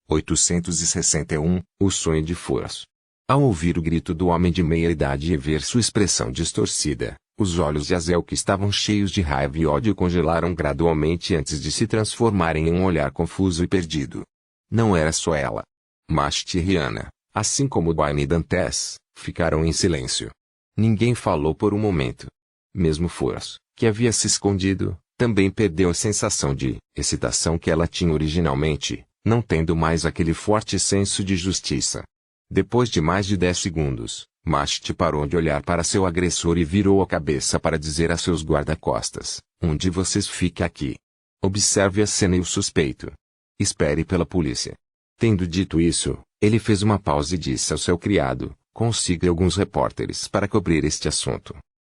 861, O sonho de Foras. Ao ouvir o grito do homem de meia-idade e ver sua expressão distorcida, os olhos de Azel, que estavam cheios de raiva e ódio, congelaram gradualmente antes de se transformarem em um olhar confuso e perdido. Não era só ela. Mashti e Rihanna, assim como Bain e Dantes, ficaram em silêncio. Ninguém falou por um momento. Mesmo Foras, que havia se escondido, também perdeu a sensação de excitação que ela tinha originalmente, não tendo mais aquele forte senso de justiça. Depois de mais de 10 segundos, Mashti parou de olhar para seu agressor e virou a cabeça para dizer a seus guarda-costas: "Um de vocês fique aqui. Observe a cena e o suspeito. Espere pela polícia." Tendo dito isso, ele fez uma pausa e disse ao seu criado: "Consiga alguns repórteres para cobrir este assunto."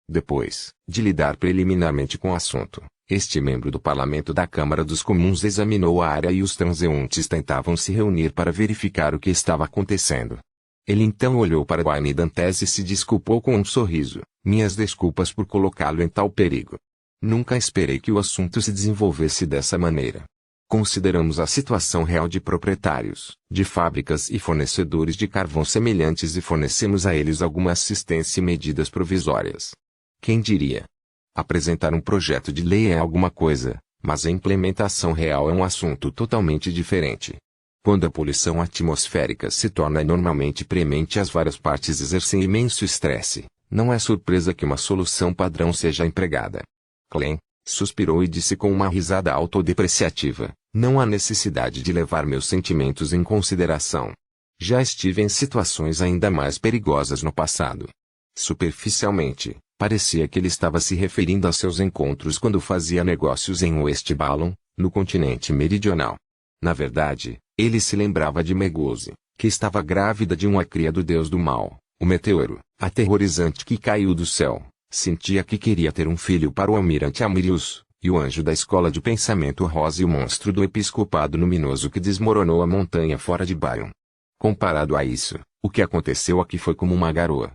Depois de lidar preliminarmente com o assunto, este membro do parlamento da Câmara dos Comuns examinou a área e os transeuntes tentavam se reunir para verificar o que estava acontecendo. Ele então olhou para Bain e Dantes e se desculpou com um sorriso: "Minhas desculpas por colocá-lo em tal perigo. Nunca esperei que o assunto se desenvolvesse dessa maneira. Consideramos a situação real de proprietários, de fábricas e fornecedores de carvão semelhantes e fornecemos a eles alguma assistência e medidas provisórias. Quem diria? Apresentar um projeto de lei é alguma coisa, mas a implementação real é um assunto totalmente diferente. Quando a poluição atmosférica se torna normalmente premente, as várias partes exercem imenso estresse. Não é surpresa que uma solução padrão seja empregada." Klein suspirou e disse com uma risada autodepreciativa: "Não há necessidade de levar meus sentimentos em consideração. Já estive em situações ainda mais perigosas no passado." Superficialmente, parecia que ele estava se referindo a seus encontros quando fazia negócios em West Ballon, no continente meridional. Na verdade, ele se lembrava de Megose, que estava grávida de uma cria do deus do mal, o meteoro, aterrorizante que caiu do céu. Sentia que queria ter um filho para o almirante Amirius, e o anjo da escola de pensamento rosa e o monstro do episcopado luminoso que desmoronou a montanha fora de Bayon. Comparado a isso, o que aconteceu aqui foi como uma garoa.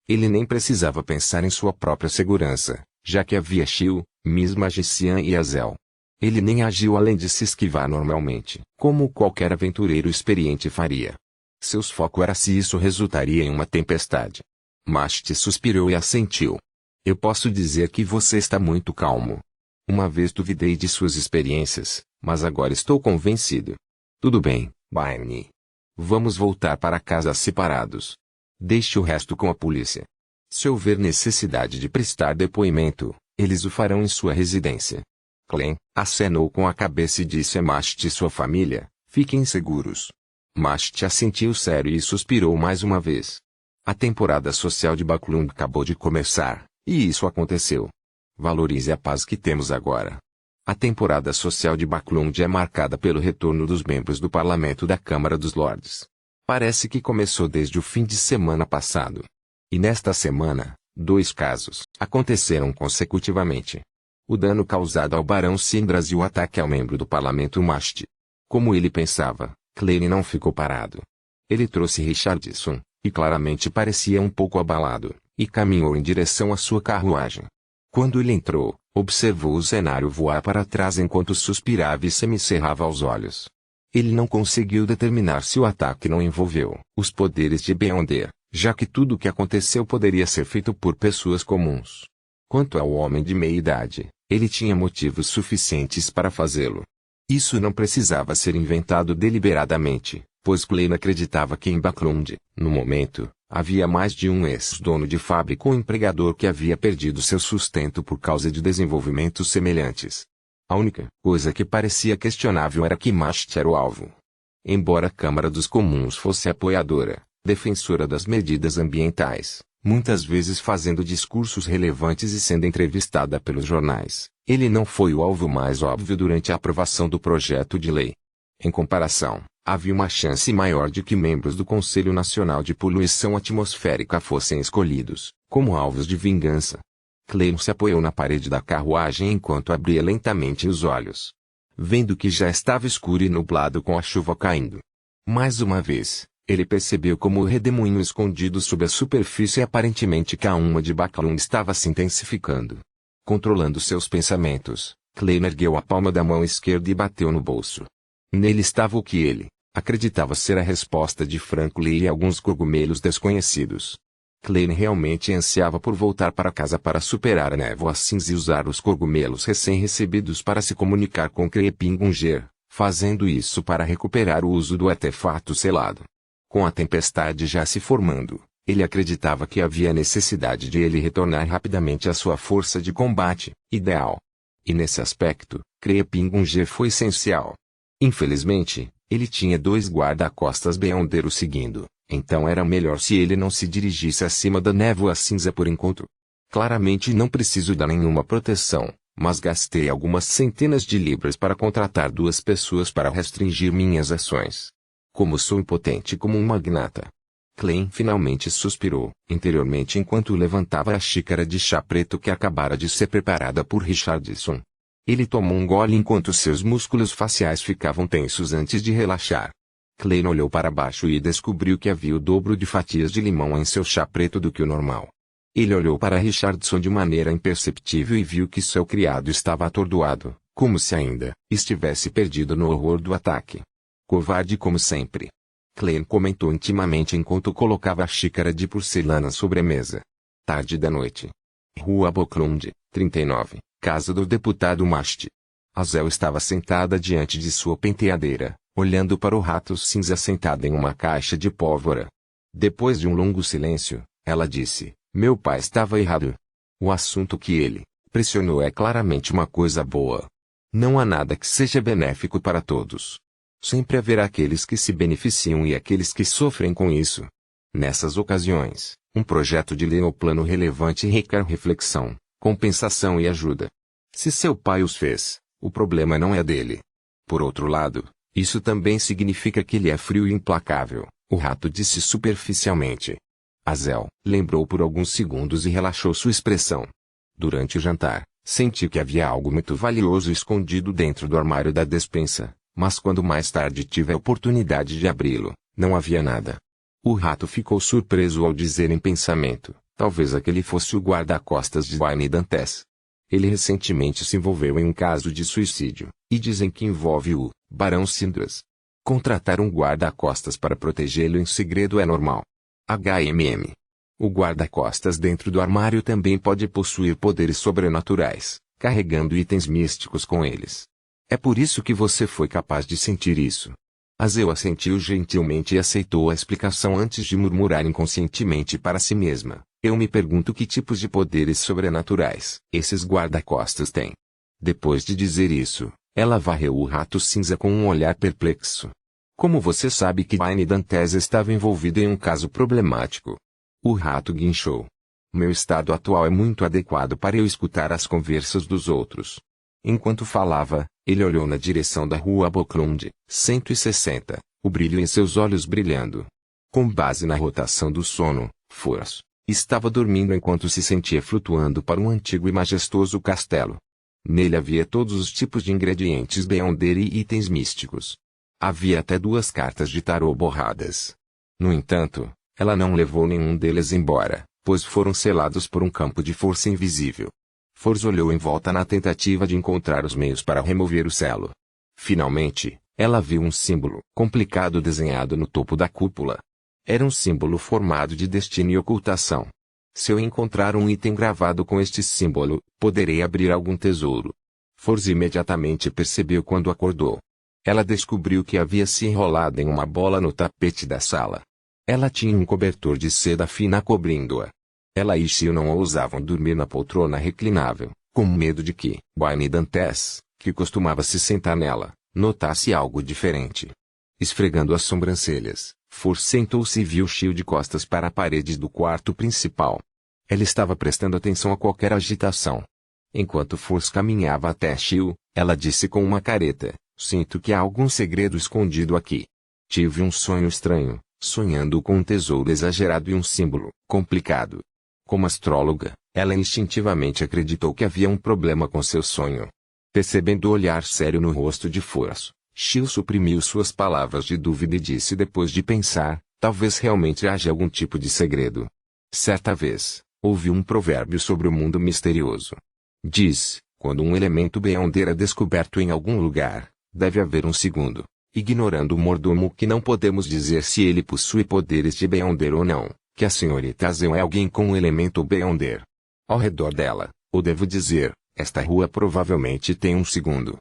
Ele nem precisava pensar em sua própria segurança, já que havia Shil, Miss Magician e Azel. Ele nem agiu além de se esquivar normalmente, como qualquer aventureiro experiente faria. Seu foco era se isso resultaria em uma tempestade. Mashti suspirou e assentiu. "Eu posso dizer que você está muito calmo. Uma vez duvidei de suas experiências, mas agora estou convencido. Tudo bem, Bain. Vamos voltar para casa separados. Deixe o resto com a polícia. Se houver necessidade de prestar depoimento, eles o farão em sua residência." Klein acenou com a cabeça e disse a Mashti e sua família: "Fiquem seguros." Mashti assentiu sério e suspirou mais uma vez. A temporada social de Backlund acabou de começar, e isso aconteceu. Valorize a paz que temos agora. A temporada social de Backlund é marcada pelo retorno dos membros do parlamento da Câmara dos Lordes. Parece que começou desde o fim de semana passado. E nesta semana, 2 casos aconteceram consecutivamente. O dano causado ao Barão Sindras e o ataque ao membro do parlamento Mashti. Como ele pensava, Klein não ficou parado. Ele trouxe Richardson, e claramente parecia um pouco abalado, e caminhou em direção à sua carruagem. Quando ele entrou, observou o cenário voar para trás enquanto suspirava e semicerrava os olhos. Ele não conseguiu determinar se o ataque não envolveu os poderes de Beyonder, já que tudo o que aconteceu poderia ser feito por pessoas comuns. Quanto ao homem de meia-idade, ele tinha motivos suficientes para fazê-lo. Isso não precisava ser inventado deliberadamente, pois Klein acreditava que em Backlund, no momento, havia mais de um ex-dono de fábrica ou empregador que havia perdido seu sustento por causa de desenvolvimentos semelhantes. A única coisa que parecia questionável era que Mashti era o alvo. Embora a Câmara dos Comuns fosse apoiadora, defensora das medidas ambientais, muitas vezes fazendo discursos relevantes e sendo entrevistada pelos jornais, ele não foi o alvo mais óbvio durante a aprovação do projeto de lei. Em comparação, havia uma chance maior de que membros do Conselho Nacional de Poluição Atmosférica fossem escolhidos como alvos de vingança. Klein se apoiou na parede da carruagem enquanto abria lentamente os olhos, vendo que já estava escuro e nublado com a chuva caindo. Mais uma vez, ele percebeu como o redemoinho escondido sob a superfície aparentemente calma de Backlund estava se intensificando. Controlando seus pensamentos, Klein ergueu a palma da mão esquerda e bateu no bolso. Nele estava o que ele Acreditava ser a resposta de Franklin e alguns cogumelos desconhecidos. Klein realmente ansiava por voltar para casa para superar a névoa cinza e usar os cogumelos recém-recebidos para se comunicar com Krepingunger, fazendo isso para recuperar o uso do artefato selado. Com a tempestade já se formando, ele acreditava que havia necessidade de ele retornar rapidamente à sua força de combate ideal. E nesse aspecto, Krepingunger foi essencial. Infelizmente, ele tinha 2 guarda-costas Beyonder o seguindo, então era melhor se ele não se dirigisse acima da névoa cinza por enquanto. Claramente não preciso dar nenhuma proteção, mas gastei algumas centenas de libras para contratar 2 pessoas para restringir minhas ações. Como sou impotente como um magnata. Klein finalmente suspirou, interiormente enquanto levantava a xícara de chá preto que acabara de ser preparada por Richardson. Ele tomou um gole enquanto seus músculos faciais ficavam tensos antes de relaxar. Klein olhou para baixo e descobriu que havia o dobro de fatias de limão em seu chá preto do que o normal. Ele olhou para Richardson de maneira imperceptível e viu que seu criado estava atordoado, como se ainda estivesse perdido no horror do ataque. Covarde como sempre. Klein comentou intimamente enquanto colocava a xícara de porcelana sobre a mesa. Tarde da noite. Rua Boklund, 39, casa do deputado Mast. Azel estava sentada diante de sua penteadeira, olhando para o rato cinza sentado em uma caixa de pólvora. Depois de um longo silêncio, ela disse, meu pai estava errado. O assunto que ele pressionou é claramente uma coisa boa. Não há nada que seja benéfico para todos. Sempre haverá aqueles que se beneficiam e aqueles que sofrem com isso. Nessas ocasiões, um projeto de lei ou plano relevante requer reflexão, compensação e ajuda. Se seu pai os fez, o problema não é dele. Por outro lado, isso também significa que ele é frio e implacável, o rato disse superficialmente. Azel lembrou por alguns segundos e relaxou sua expressão. Durante o jantar, senti que havia algo muito valioso escondido dentro do armário da despensa. Mas quando mais tarde tive a oportunidade de abri-lo, não havia nada. O rato ficou surpreso ao dizer em pensamento, talvez aquele fosse o guarda-costas de Wayne Dantes. Ele recentemente se envolveu em um caso de suicídio, e dizem que envolve o Barão Sindras. Contratar um guarda-costas para protegê-lo em segredo é normal. HMM. O guarda-costas dentro do armário também pode possuir poderes sobrenaturais, carregando itens místicos com eles. É por isso que você foi capaz de sentir isso. Azel assentiu gentilmente e aceitou a explicação antes de murmurar inconscientemente para si mesma. Eu me pergunto que tipos de poderes sobrenaturais esses guarda-costas têm. Depois de dizer isso, ela varreu o rato cinza com um olhar perplexo. Como você sabe que Wayne Dantes estava envolvido em um caso problemático? O rato guinchou. Meu estado atual é muito adequado para eu escutar as conversas dos outros. Enquanto falava, ele olhou na direção da rua Boklund, 160, o brilho em seus olhos brilhando. Com base na rotação do sono, Foras estava dormindo enquanto se sentia flutuando para um antigo e majestoso castelo. Nele havia todos os tipos de ingredientes Beyonder e itens místicos. Havia até 2 cartas de tarô borradas. No entanto, ela não levou nenhum deles embora, pois foram selados por um campo de força invisível. Fors olhou em volta na tentativa de encontrar os meios para remover o selo. Finalmente, ela viu um símbolo complicado desenhado no topo da cúpula. Era um símbolo formado de destino e ocultação. Se eu encontrar um item gravado com este símbolo, poderei abrir algum tesouro. Fors imediatamente percebeu quando acordou. Ela descobriu que havia se enrolado em uma bola no tapete da sala. Ela tinha um cobertor de seda fina cobrindo-a. Ela e Shio não ousavam dormir na poltrona reclinável, com medo de que Wayne Dantes, que costumava se sentar nela, notasse algo diferente. Esfregando as sobrancelhas, Fors sentou-se e viu Shio de costas para a parede do quarto principal. Ela estava prestando atenção a qualquer agitação. Enquanto Fors caminhava até Shio, ela disse com uma careta, sinto que há algum segredo escondido aqui. Tive um sonho estranho, sonhando com um tesouro exagerado e um símbolo complicado. Como astróloga, ela instintivamente acreditou que havia um problema com seu sonho. Percebendo o olhar sério no rosto de Fors, Shio suprimiu suas palavras de dúvida e disse depois de pensar, talvez realmente haja algum tipo de segredo. Certa vez, ouvi um provérbio sobre o mundo misterioso. Diz, quando um elemento Beyonder é descoberto em algum lugar, deve haver um segundo. ignorando o mordomo que não podemos dizer se ele possui poderes de Beyonder ou não, que a senhorita Azel é alguém com um elemento Beyonder. Ao redor dela, ou devo dizer, esta rua provavelmente tem um segundo.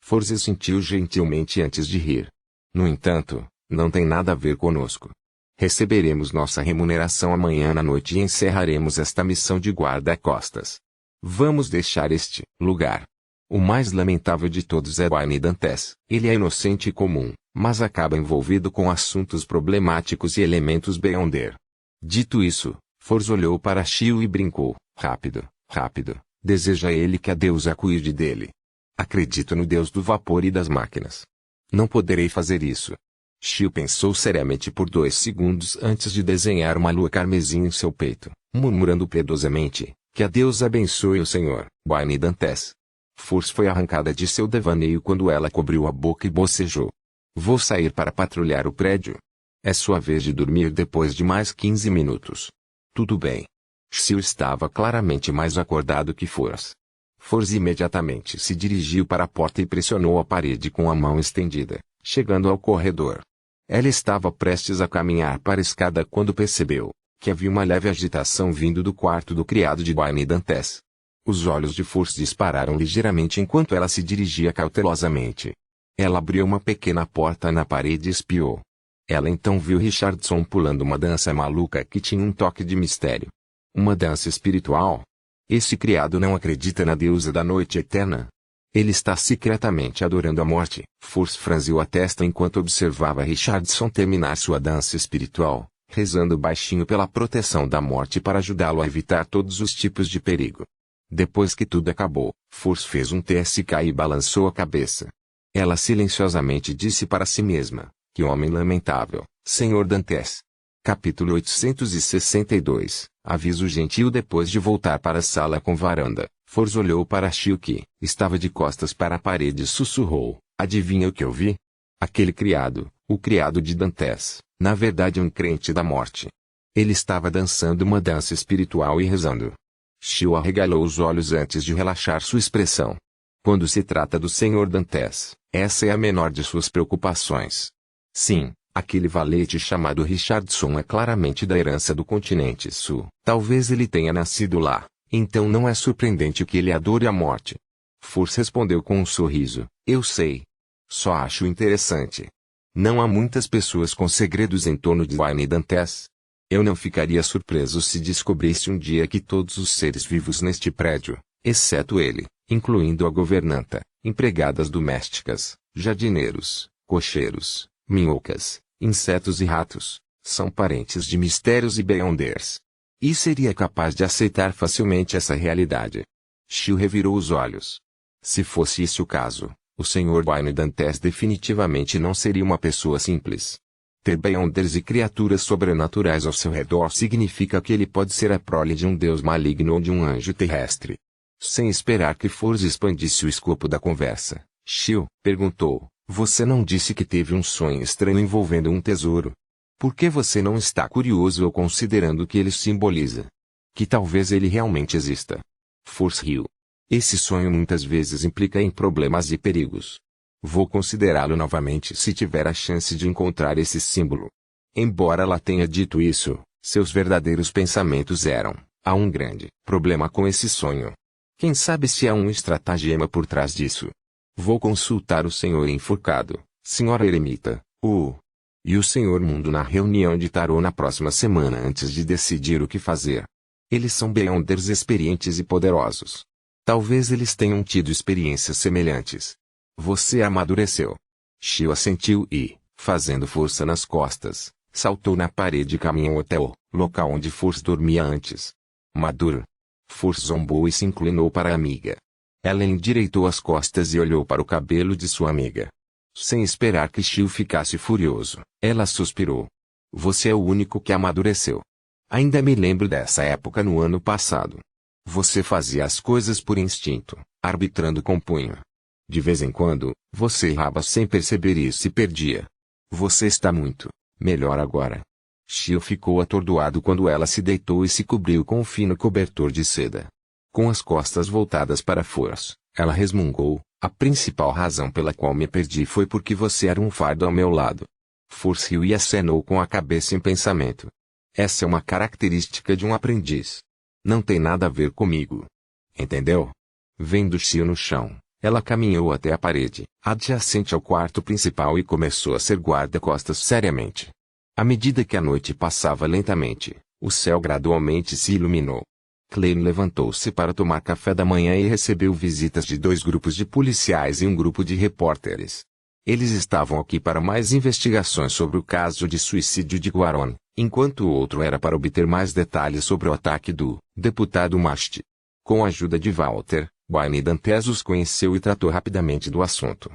Forze sentiu gentilmente antes de rir. No entanto, não tem nada a ver conosco. Receberemos nossa remuneração amanhã à noite e encerraremos esta missão de guarda-costas. Vamos deixar este lugar. O mais lamentável de todos é Wayne Dantes. Ele é inocente e comum, mas acaba envolvido com assuntos problemáticos e elementos Beyonder. Dito isso, Force olhou para Shio e brincou. Rápido, rápido. Deseja ele que a deusa cuide dele. Acredito no deus do vapor e das máquinas. Não poderei fazer isso. Shio pensou seriamente por 2 segundos antes de desenhar uma lua carmesim em seu peito, murmurando piedosamente, que a deusa abençoe o senhor, Wayne Dantes. Force foi arrancada de seu devaneio quando ela cobriu a boca e bocejou. Vou sair para patrulhar o prédio. É sua vez de dormir depois de mais 15 minutos. Tudo bem. Shio estava claramente mais acordado que Force. Force imediatamente se dirigiu para a porta e pressionou a parede com a mão estendida, chegando ao corredor. Ela estava prestes a caminhar para a escada quando percebeu que havia uma leve agitação vindo do quarto do criado de Wayne Dantes. Os olhos de Force dispararam ligeiramente enquanto ela se dirigia cautelosamente. Ela abriu uma pequena porta na parede e espiou. Ela então viu Richardson pulando uma dança maluca que tinha um toque de mistério. Uma dança espiritual? Esse criado não acredita na deusa da noite eterna? Ele está secretamente adorando a morte. Force franziu a testa enquanto observava Richardson terminar sua dança espiritual, rezando baixinho pela proteção da morte para ajudá-lo a evitar todos os tipos de perigo. Depois que tudo acabou, Force fez um TSK e balançou a cabeça. Ela silenciosamente disse para si mesma, que homem lamentável, Sr. Dantes. Capítulo 862, aviso gentil. Depois de voltar para a sala com varanda, Force olhou para Shio que estava de costas para a parede e sussurrou, adivinha o que eu vi? Aquele criado, o criado de Dantes, na verdade um crente da morte. Ele estava dançando uma dança espiritual e rezando. Shio arregalou os olhos antes de relaxar sua expressão. Quando se trata do Sr. Dantes, essa é a menor de suas preocupações. Sim, aquele valete chamado Richardson é claramente da herança do continente sul. Talvez ele tenha nascido lá, então não é surpreendente que ele adore a morte. Force respondeu com um sorriso, eu sei. Só acho interessante. Não há muitas pessoas com segredos em torno de Wayne Dantes. Eu não ficaria surpreso se descobrisse um dia que todos os seres vivos neste prédio, exceto ele, incluindo a governanta, empregadas domésticas, jardineiros, cocheiros, minhocas, insetos e ratos, são parentes de mistérios e Beyonders. E seria capaz de aceitar facilmente essa realidade. Shio revirou os olhos. Se fosse esse o caso, o Sr. Wayne Dantes definitivamente não seria uma pessoa simples. Ter Beyonders e criaturas sobrenaturais ao seu redor significa que ele pode ser a prole de um deus maligno ou de um anjo terrestre. Sem esperar que Force expandisse o escopo da conversa, Shio perguntou, você não disse que teve um sonho estranho envolvendo um tesouro? Por que você não está curioso ou considerando que ele simboliza? Que talvez ele realmente exista. Force riu. Esse sonho muitas vezes implica em problemas e perigos. Vou considerá-lo novamente se tiver a chance de encontrar esse símbolo. Embora ela tenha dito isso, seus verdadeiros pensamentos eram, há um grande problema com esse sonho. Quem sabe se há um estratagema por trás disso? Vou consultar o senhor enforcado, senhora eremita, e o senhor Mundo na reunião de tarô na próxima semana antes de decidir o que fazer. Eles são Beyonders experientes e poderosos. Talvez eles tenham tido experiências semelhantes. Você amadureceu. Shio assentiu e, fazendo força nas costas, saltou na parede e caminhou até o local onde Force dormia antes. Maduro. Force zombou e se inclinou para a amiga. Ela endireitou as costas e olhou para o cabelo de sua amiga. Sem esperar que Shio ficasse furioso, ela suspirou. Você é o único que amadureceu. Ainda me lembro dessa época no ano passado. Você fazia as coisas por instinto, arbitrando com punho. De vez em quando, você errava sem perceber isso e perdia. Você está muito melhor agora. Shio ficou atordoado quando ela se deitou e se cobriu com um fino cobertor de seda. Com as costas voltadas para Force, ela resmungou, A principal razão pela qual me perdi foi porque você era um fardo ao meu lado. Force riu e acenou com a cabeça em pensamento. Essa é uma característica de um aprendiz. Não tem nada a ver comigo. Entendeu? Vendo Shio no chão, ela caminhou até a parede, adjacente ao quarto principal e começou a ser guarda-costas seriamente. À medida que a noite passava lentamente, o céu gradualmente se iluminou. Clay levantou-se para tomar café da manhã e recebeu visitas de 2 grupos de policiais e um grupo de repórteres. Eles estavam aqui para mais investigações sobre o caso de suicídio de Guaron, enquanto o outro era para obter mais detalhes sobre o ataque do deputado Mast. Com a ajuda de Walter, Wayne Dantes os conheceu e tratou rapidamente do assunto.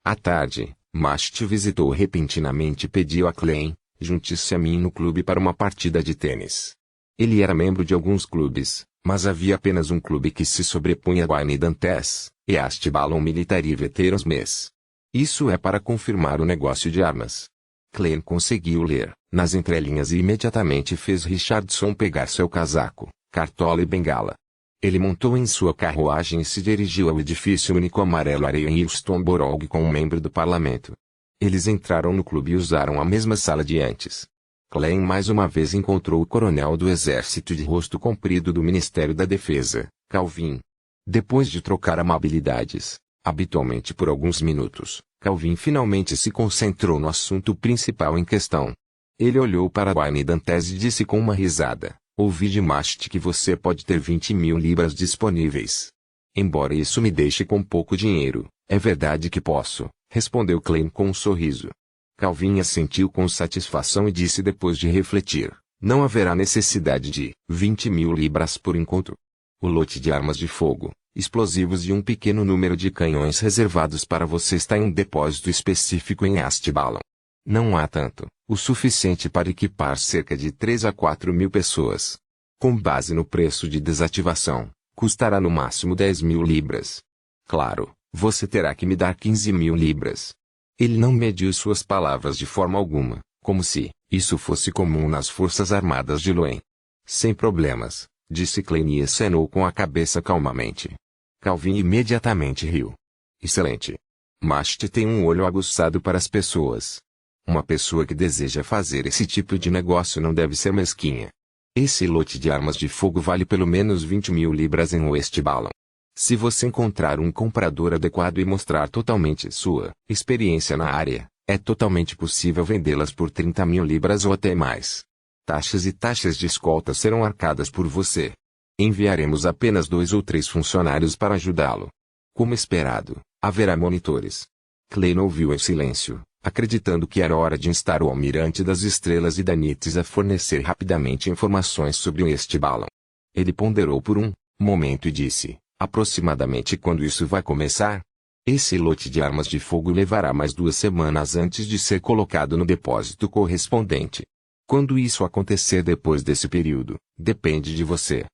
À tarde, Mast visitou repentinamente e pediu a Clay: junte-se a mim no clube para uma partida de tênis. Ele era membro de alguns clubes, mas havia apenas um clube que se sobrepunha a Wayne Dantes, East Ballon Military Veterans Mess. Isso é para confirmar o negócio de armas. Clay conseguiu ler, nas entrelinhas e imediatamente fez Richardson pegar seu casaco, cartola e bengala. Ele montou em sua carruagem e se dirigiu ao edifício único amarelo areia em Houston Borough com um membro do parlamento. Eles entraram no clube e usaram a mesma sala de antes. Clay mais uma vez encontrou o coronel do exército de rosto comprido do Ministério da Defesa, Calvin. Depois de trocar amabilidades, habitualmente por alguns minutos, Calvin finalmente se concentrou no assunto principal em questão. Ele olhou para Wayne Dantes e disse com uma risada: ouvi de Mast que você pode ter 20.000 libras disponíveis. Embora isso me deixe com pouco dinheiro, é verdade que posso, respondeu Clay com um sorriso. Calvin assentiu com satisfação e disse depois de refletir: não haverá necessidade de 20.000 libras por enquanto. O lote de armas de fogo, explosivos e um pequeno número de canhões reservados para você está em um depósito específico em East Ballon. Não há tanto, o suficiente para equipar cerca de 3 a 4 mil pessoas. Com base no preço de desativação, custará no máximo 10.000 libras. Claro, você terá que me dar 15.000 libras. Ele não mediu suas palavras de forma alguma, como se isso fosse comum nas Forças Armadas de Loen. Sem problemas, disse Clay e acenou com a cabeça calmamente. Calvin imediatamente riu. Excelente. Mast tem um olho aguçado para as pessoas. Uma pessoa que deseja fazer esse tipo de negócio não deve ser mesquinha. Esse lote de armas de fogo vale pelo menos 20.000 libras em West Ballon. Se você encontrar um comprador adequado e mostrar totalmente sua experiência na área, é totalmente possível vendê-las por 30.000 libras ou até mais. Taxas e taxas de escolta serão arcadas por você. Enviaremos apenas 2 ou 3 funcionários para ajudá-lo. Como esperado, haverá monitores. Clay ouviu em silêncio, acreditando que era hora de instar o almirante das estrelas e da NITS a fornecer rapidamente informações sobre o East Ballon. Ele ponderou por um momento e disse: aproximadamente quando isso vai começar? Esse lote de armas de fogo levará mais 2 semanas antes de ser colocado no depósito correspondente. Quando isso acontecer depois desse período, depende de você.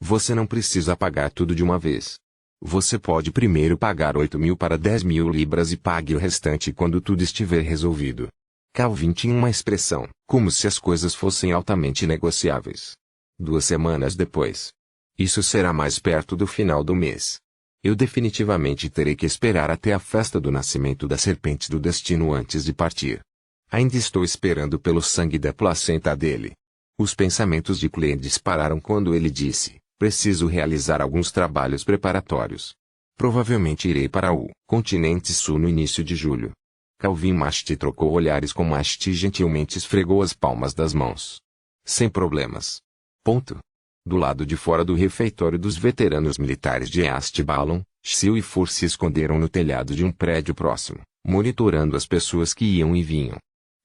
Você não precisa pagar tudo de uma vez. Você pode primeiro pagar 8.000 para 10.000 libras e pague o restante quando tudo estiver resolvido. Calvin tinha uma expressão, como se as coisas fossem altamente negociáveis. 2 semanas depois. Isso será mais perto do final do mês. Eu definitivamente terei que esperar até a festa do nascimento da serpente do destino antes de partir. Ainda estou esperando pelo sangue da placenta dele. Os pensamentos de Clay dispararam quando ele disse: preciso realizar alguns trabalhos preparatórios. Provavelmente irei para o continente sul no início de julho. Calvin Mast trocou olhares com Mast e gentilmente esfregou as palmas das mãos. Sem problemas. Ponto. Do lado de fora do refeitório dos veteranos militares de East Ballon, Shio e Force se esconderam no telhado de um prédio próximo, monitorando as pessoas que iam e vinham.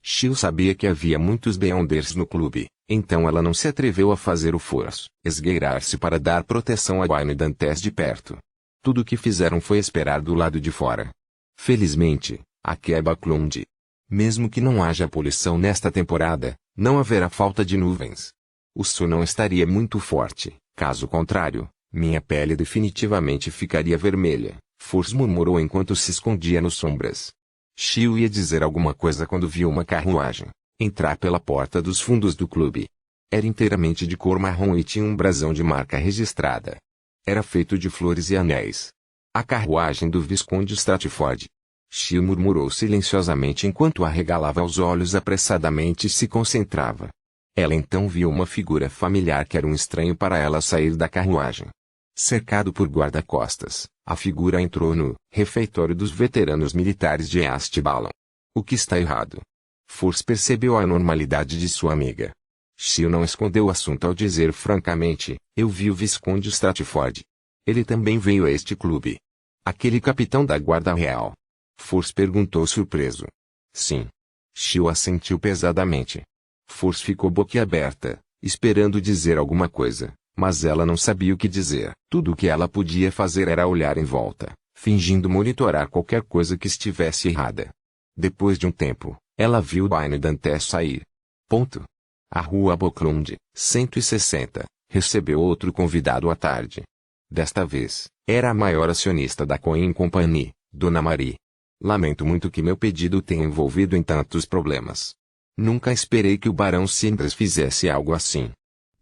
Shio sabia que havia muitos Beyonders no clube, então ela não se atreveu a fazer o forço, esgueirar-se para dar proteção a Wayne Dantes de perto. Tudo o que fizeram foi esperar do lado de fora. Felizmente, aqui é Backlund. Mesmo que não haja poluição nesta temporada, não haverá falta de nuvens. O sol não estaria muito forte, caso contrário, minha pele definitivamente ficaria vermelha, Force murmurou enquanto se escondia nas sombras. Shio ia dizer alguma coisa quando viu uma carruagem entrar pela porta dos fundos do clube. Era inteiramente de cor marrom e tinha um brasão de marca registrada. Era feito de flores e anéis. A carruagem do Visconde Stratford. Shio murmurou silenciosamente enquanto arregalava os olhos apressadamente e se concentrava. Ela então viu uma figura familiar que era um estranho para ela sair da carruagem. Cercado por guarda-costas, a figura entrou no refeitório dos veteranos militares de East Ballon. O que está errado? Force percebeu a anormalidade de sua amiga. Shio não escondeu o assunto ao dizer francamente, eu vi o Visconde Stratford. Ele também veio a este clube. Aquele capitão da guarda real. Force perguntou surpreso. Sim. Shio assentiu pesadamente. Force ficou boquiaberta, esperando dizer alguma coisa, mas ela não sabia o que dizer. Tudo o que ela podia fazer era olhar em volta, fingindo monitorar qualquer coisa que estivesse errada. Depois de um tempo, ela viu Wayne Dantes sair. A rua Boklund, 160, recebeu outro convidado à tarde. Desta vez, era a maior acionista da Coin Company, Dona Marie. Lamento muito que meu pedido tenha envolvido em tantos problemas. Nunca esperei que o Barão Sindres fizesse algo assim.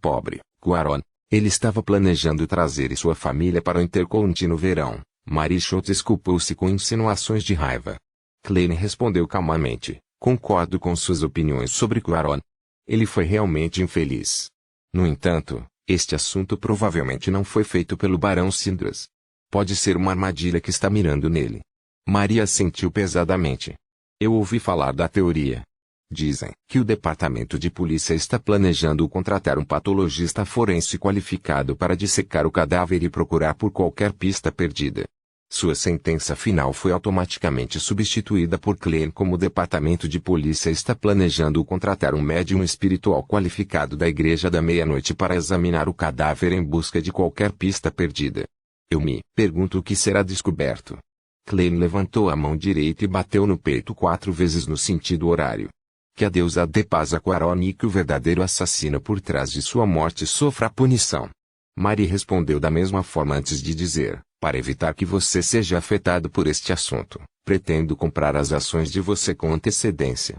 Pobre Quaron. Ele estava planejando trazer sua família para o Interconti no verão. Marie Schultz desculpou-se com insinuações de raiva. Klein respondeu calmamente, concordo com suas opiniões sobre Quaron. Ele foi realmente infeliz. No entanto, este assunto provavelmente não foi feito pelo Barão Sindres. Pode ser uma armadilha que está mirando nele. Maria assentiu pesadamente. Eu ouvi falar da teoria. Dizem que o departamento de polícia está planejando contratar um patologista forense qualificado para dissecar o cadáver e procurar por qualquer pista perdida. Sua sentença final foi automaticamente substituída por Klein como o departamento de polícia está planejando contratar um médium espiritual qualificado da Igreja da Meia-Noite para examinar o cadáver em busca de qualquer pista perdida. Eu me pergunto o que será descoberto. Klein levantou a mão direita e bateu no peito 4 vezes no sentido horário. Que a deusa dê paz a Quaron e que o verdadeiro assassino por trás de sua morte sofra a punição. Marie respondeu da mesma forma antes de dizer, para evitar que você seja afetado por este assunto, pretendo comprar as ações de você com antecedência.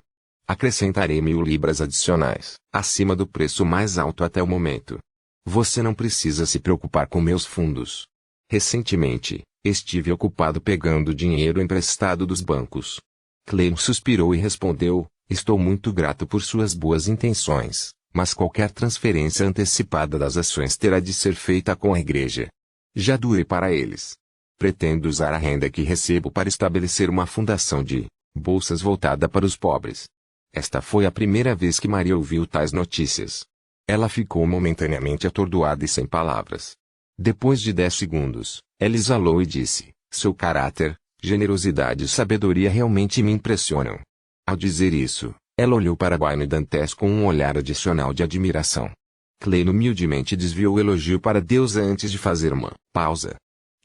Acrescentarei 1000 libras adicionais, acima do preço mais alto até o momento. Você não precisa se preocupar com meus fundos. Recentemente, estive ocupado pegando dinheiro emprestado dos bancos. Klein suspirou e respondeu, estou muito grato por suas boas intenções, mas qualquer transferência antecipada das ações terá de ser feita com a igreja. Já doei para eles. Pretendo usar a renda que recebo para estabelecer uma fundação de bolsas voltada para os pobres. Esta foi a primeira vez que Maria ouviu tais notícias. Ela ficou momentaneamente atordoada e sem palavras. Depois de 10 segundos, ela exalou e disse, seu caráter, generosidade e sabedoria realmente me impressionam. Ao dizer isso, ela olhou para Wayne Dantes com um olhar adicional de admiração. Klein humildemente desviou o elogio para a deusa antes de fazer uma pausa.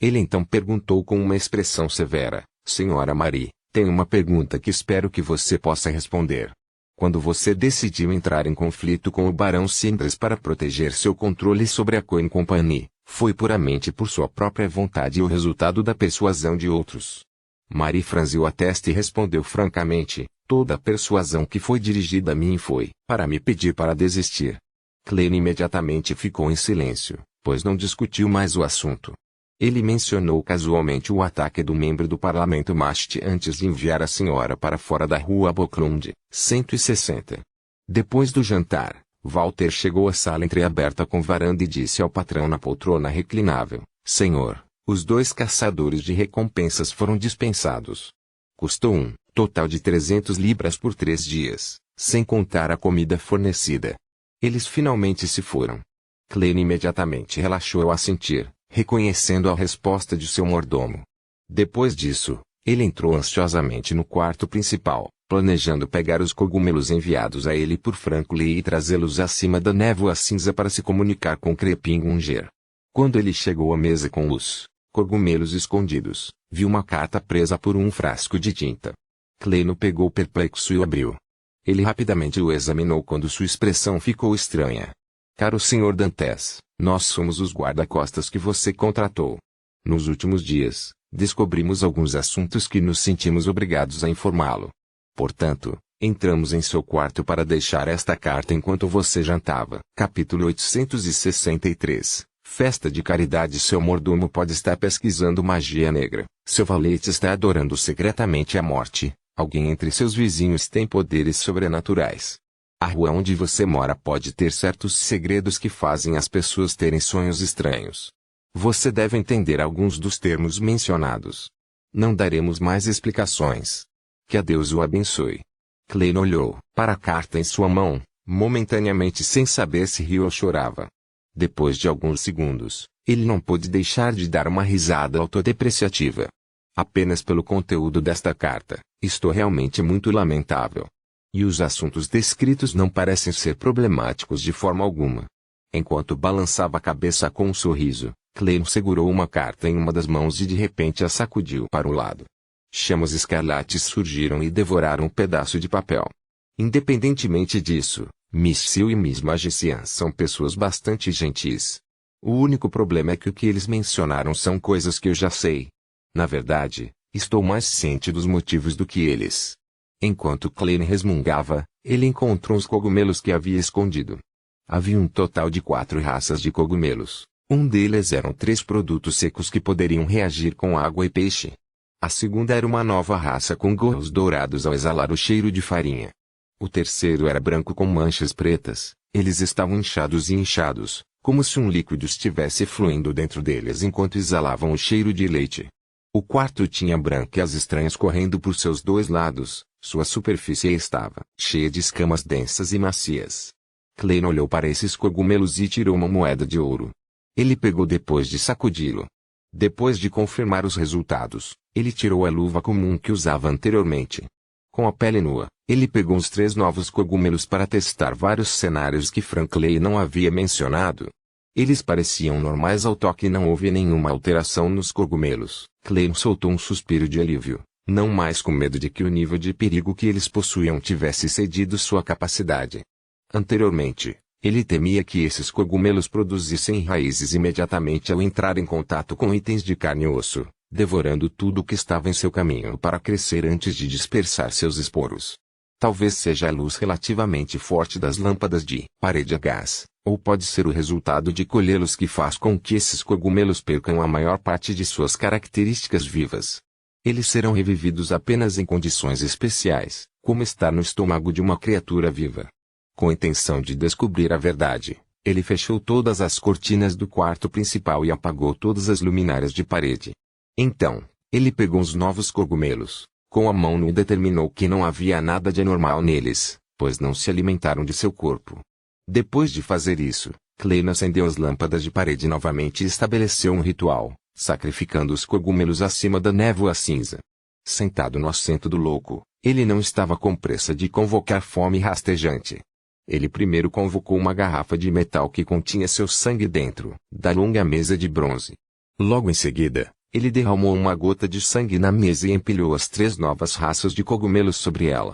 Ele então perguntou com uma expressão severa, Senhora Marie, tenho uma pergunta que espero que você possa responder. Quando você decidiu entrar em conflito com o Barão Sindres para proteger seu controle sobre a Coin Company, foi puramente por sua própria vontade e o resultado da persuasão de outros? Marie franziu a testa e respondeu francamente, toda a persuasão que foi dirigida a mim foi para me pedir para desistir. Klein imediatamente ficou em silêncio, pois não discutiu mais o assunto. Ele mencionou casualmente o ataque do membro do parlamento Mast antes de enviar a senhora para fora da rua Boklund, 160. Depois do jantar, Walter chegou à sala entreaberta com varanda e disse ao patrão na poltrona reclinável, Senhor, os 2 caçadores de recompensas foram dispensados. Custou um total de 300 libras por 3 dias, sem contar a comida fornecida. Eles finalmente se foram. Klein imediatamente relaxou ao assentir, reconhecendo a resposta de seu mordomo. Depois disso, ele entrou ansiosamente no quarto principal, planejando pegar os cogumelos enviados a ele por Franklin e trazê-los acima da névoa cinza para se comunicar com Crepin Unger. Quando ele chegou à mesa com os cogumelos escondidos, viu uma carta presa por um frasco de tinta. Klein o pegou perplexo e o abriu. Ele rapidamente o examinou quando sua expressão ficou estranha. Caro Sr. Dantes, nós somos os guarda-costas que você contratou. Nos últimos dias, descobrimos alguns assuntos que nos sentimos obrigados a informá-lo. Portanto, entramos em seu quarto para deixar esta carta enquanto você jantava. Capítulo 863. Festa de caridade. Seu mordomo pode estar pesquisando magia negra. Seu valete está adorando secretamente a morte. Alguém entre seus vizinhos tem poderes sobrenaturais. A rua onde você mora pode ter certos segredos que fazem as pessoas terem sonhos estranhos. Você deve entender alguns dos termos mencionados. Não daremos mais explicações. Que a Deus o abençoe. Klein olhou para a carta em sua mão, momentaneamente sem saber se riu ou chorava. Depois de alguns segundos, ele não pôde deixar de dar uma risada autodepreciativa. Apenas pelo conteúdo desta carta, estou realmente muito lamentável. E os assuntos descritos não parecem ser problemáticos de forma alguma. Enquanto balançava a cabeça com um sorriso, Klein segurou uma carta em uma das mãos e de repente a sacudiu para o lado. Chamas escarlates surgiram e devoraram um pedaço de papel. Independentemente disso, Miss Sil e Miss Magician são pessoas bastante gentis. O único problema é que o que eles mencionaram são coisas que eu já sei. Na verdade, estou mais ciente dos motivos do que eles. Enquanto Klein resmungava, ele encontrou os cogumelos que havia escondido. Havia um total de 4 raças de cogumelos. Um deles eram 3 produtos secos que poderiam reagir com água e peixe. A segunda era uma nova raça com gorros dourados ao exalar o cheiro de farinha. O terceiro era branco com manchas pretas. Eles estavam inchados e inchados, como se um líquido estivesse fluindo dentro deles enquanto exalavam o cheiro de leite. O quarto tinha brancas estranhas correndo por seus 2 lados. Sua superfície estava cheia de escamas densas e macias. Klein olhou para esses cogumelos e tirou uma moeda de ouro. Ele pegou depois de sacudi-lo. Depois de confirmar os resultados, ele tirou a luva comum que usava anteriormente. Com a pele nua, ele pegou os 3 novos cogumelos para testar vários cenários que Franklin não havia mencionado. Eles pareciam normais ao toque e não houve nenhuma alteração nos cogumelos. Klein soltou um suspiro de alívio, não mais com medo de que o nível de perigo que eles possuíam tivesse cedido sua capacidade. Anteriormente, ele temia que esses cogumelos produzissem raízes imediatamente ao entrar em contato com itens de carne e osso, devorando tudo o que estava em seu caminho para crescer antes de dispersar seus esporos. Talvez seja a luz relativamente forte das lâmpadas de parede a gás, ou pode ser o resultado de colhê-los que faz com que esses cogumelos percam a maior parte de suas características vivas. Eles serão revividos apenas em condições especiais, como estar no estômago de uma criatura viva. Com a intenção de descobrir a verdade, ele fechou todas as cortinas do quarto principal e apagou todas as luminárias de parede. Então, ele pegou os novos cogumelos, com a mão nua e determinou que não havia nada de anormal neles, pois não se alimentaram de seu corpo. Depois de fazer isso, Klein acendeu as lâmpadas de parede novamente e estabeleceu um ritual, sacrificando os cogumelos acima da névoa cinza. Sentado no assento do louco, ele não estava com pressa de convocar fome rastejante. Ele primeiro convocou uma garrafa de metal que continha seu sangue dentro, da longa mesa de bronze. Logo em seguida, ele derramou uma gota de sangue na mesa e empilhou as 3 novas raças de cogumelos sobre ela.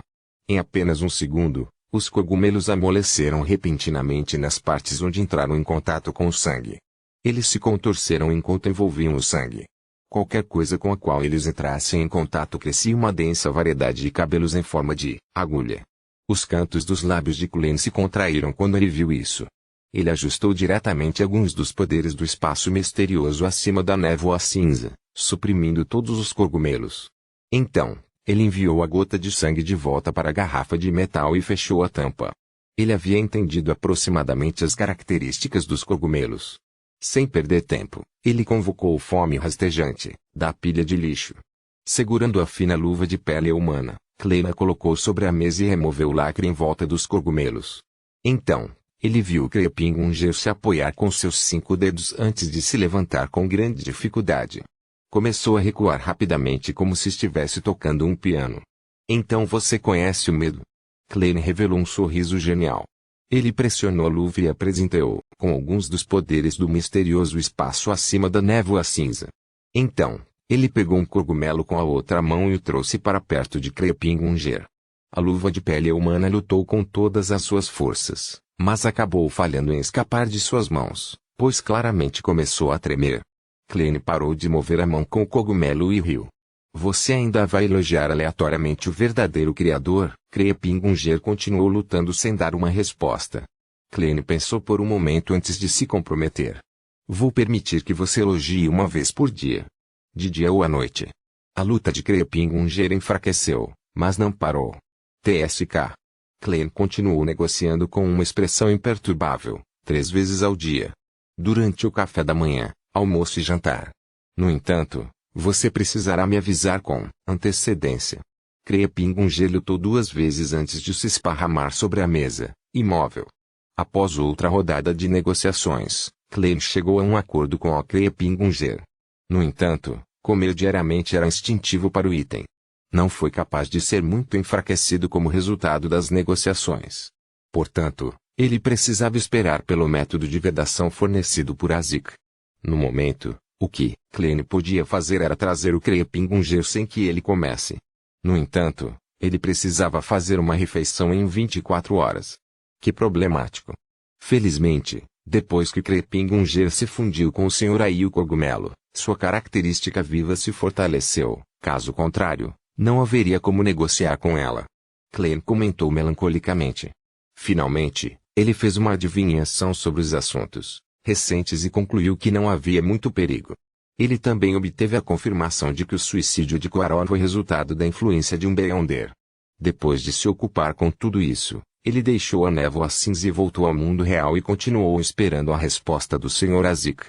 Em apenas um segundo, os cogumelos amoleceram repentinamente nas partes onde entraram em contato com o sangue. Eles se contorceram enquanto envolviam o sangue. Qualquer coisa com a qual eles entrassem em contato crescia uma densa variedade de cabelos em forma de agulha. Os cantos dos lábios de Klein se contraíram quando ele viu isso. Ele ajustou diretamente alguns dos poderes do espaço misterioso acima da névoa cinza, suprimindo todos os cogumelos. Então, ele enviou a gota de sangue de volta para a garrafa de metal e fechou a tampa. Ele havia entendido aproximadamente as características dos cogumelos. Sem perder tempo, ele convocou o fome rastejante, da pilha de lixo. Segurando a fina luva de pele humana, Klein a colocou sobre a mesa e removeu o lacre em volta dos cogumelos. Então, ele viu Crepingunger se apoiar com seus 5 dedos antes de se levantar com grande dificuldade. Começou a recuar rapidamente como se estivesse tocando um piano. Então você conhece o medo? Klein revelou um sorriso genial. Ele pressionou a luva e apresentou, com alguns dos poderes do misterioso espaço acima da névoa cinza. Então, ele pegou um cogumelo com a outra mão e o trouxe para perto de Crepingunger. A luva de pele humana lutou com todas as suas forças, mas acabou falhando em escapar de suas mãos, pois claramente começou a tremer. Klein parou de mover a mão com o cogumelo e riu. Você ainda vai elogiar aleatoriamente o verdadeiro criador? Crepingunger continuou lutando sem dar uma resposta. Klein pensou por um momento antes de se comprometer. Vou permitir que você elogie uma vez por dia. De dia ou à noite. A luta de Crepingunger enfraqueceu, mas não parou. TSK. Klein continuou negociando com uma expressão imperturbável, 3 vezes ao dia. Durante o café da manhã, almoço e jantar. No entanto, você precisará me avisar com antecedência. Crepingunger lutou 2 vezes antes de se esparramar sobre a mesa, imóvel. Após outra rodada de negociações, Klein chegou a um acordo com a Crepingunger. No entanto, comer diariamente era instintivo para o item. Não foi capaz de ser muito enfraquecido como resultado das negociações. Portanto, ele precisava esperar pelo método de vedação fornecido por Azik. No momento, o que Klein podia fazer era trazer o Crepingunger sem que ele comesse. No entanto, ele precisava fazer uma refeição em 24 horas. Que problemático. Felizmente, depois que Crepingunger se fundiu com o Sr. Ai o cogumelo, sua característica viva se fortaleceu, caso contrário, não haveria como negociar com ela. Klein comentou melancolicamente. Finalmente, ele fez uma adivinhação sobre os assuntos recentes e concluiu que não havia muito perigo. Ele também obteve a confirmação de que o suicídio de Quaron foi resultado da influência de um Beyonder. Depois de se ocupar com tudo isso, ele deixou a névoa cinza e voltou ao mundo real e continuou esperando a resposta do Sr. Azik.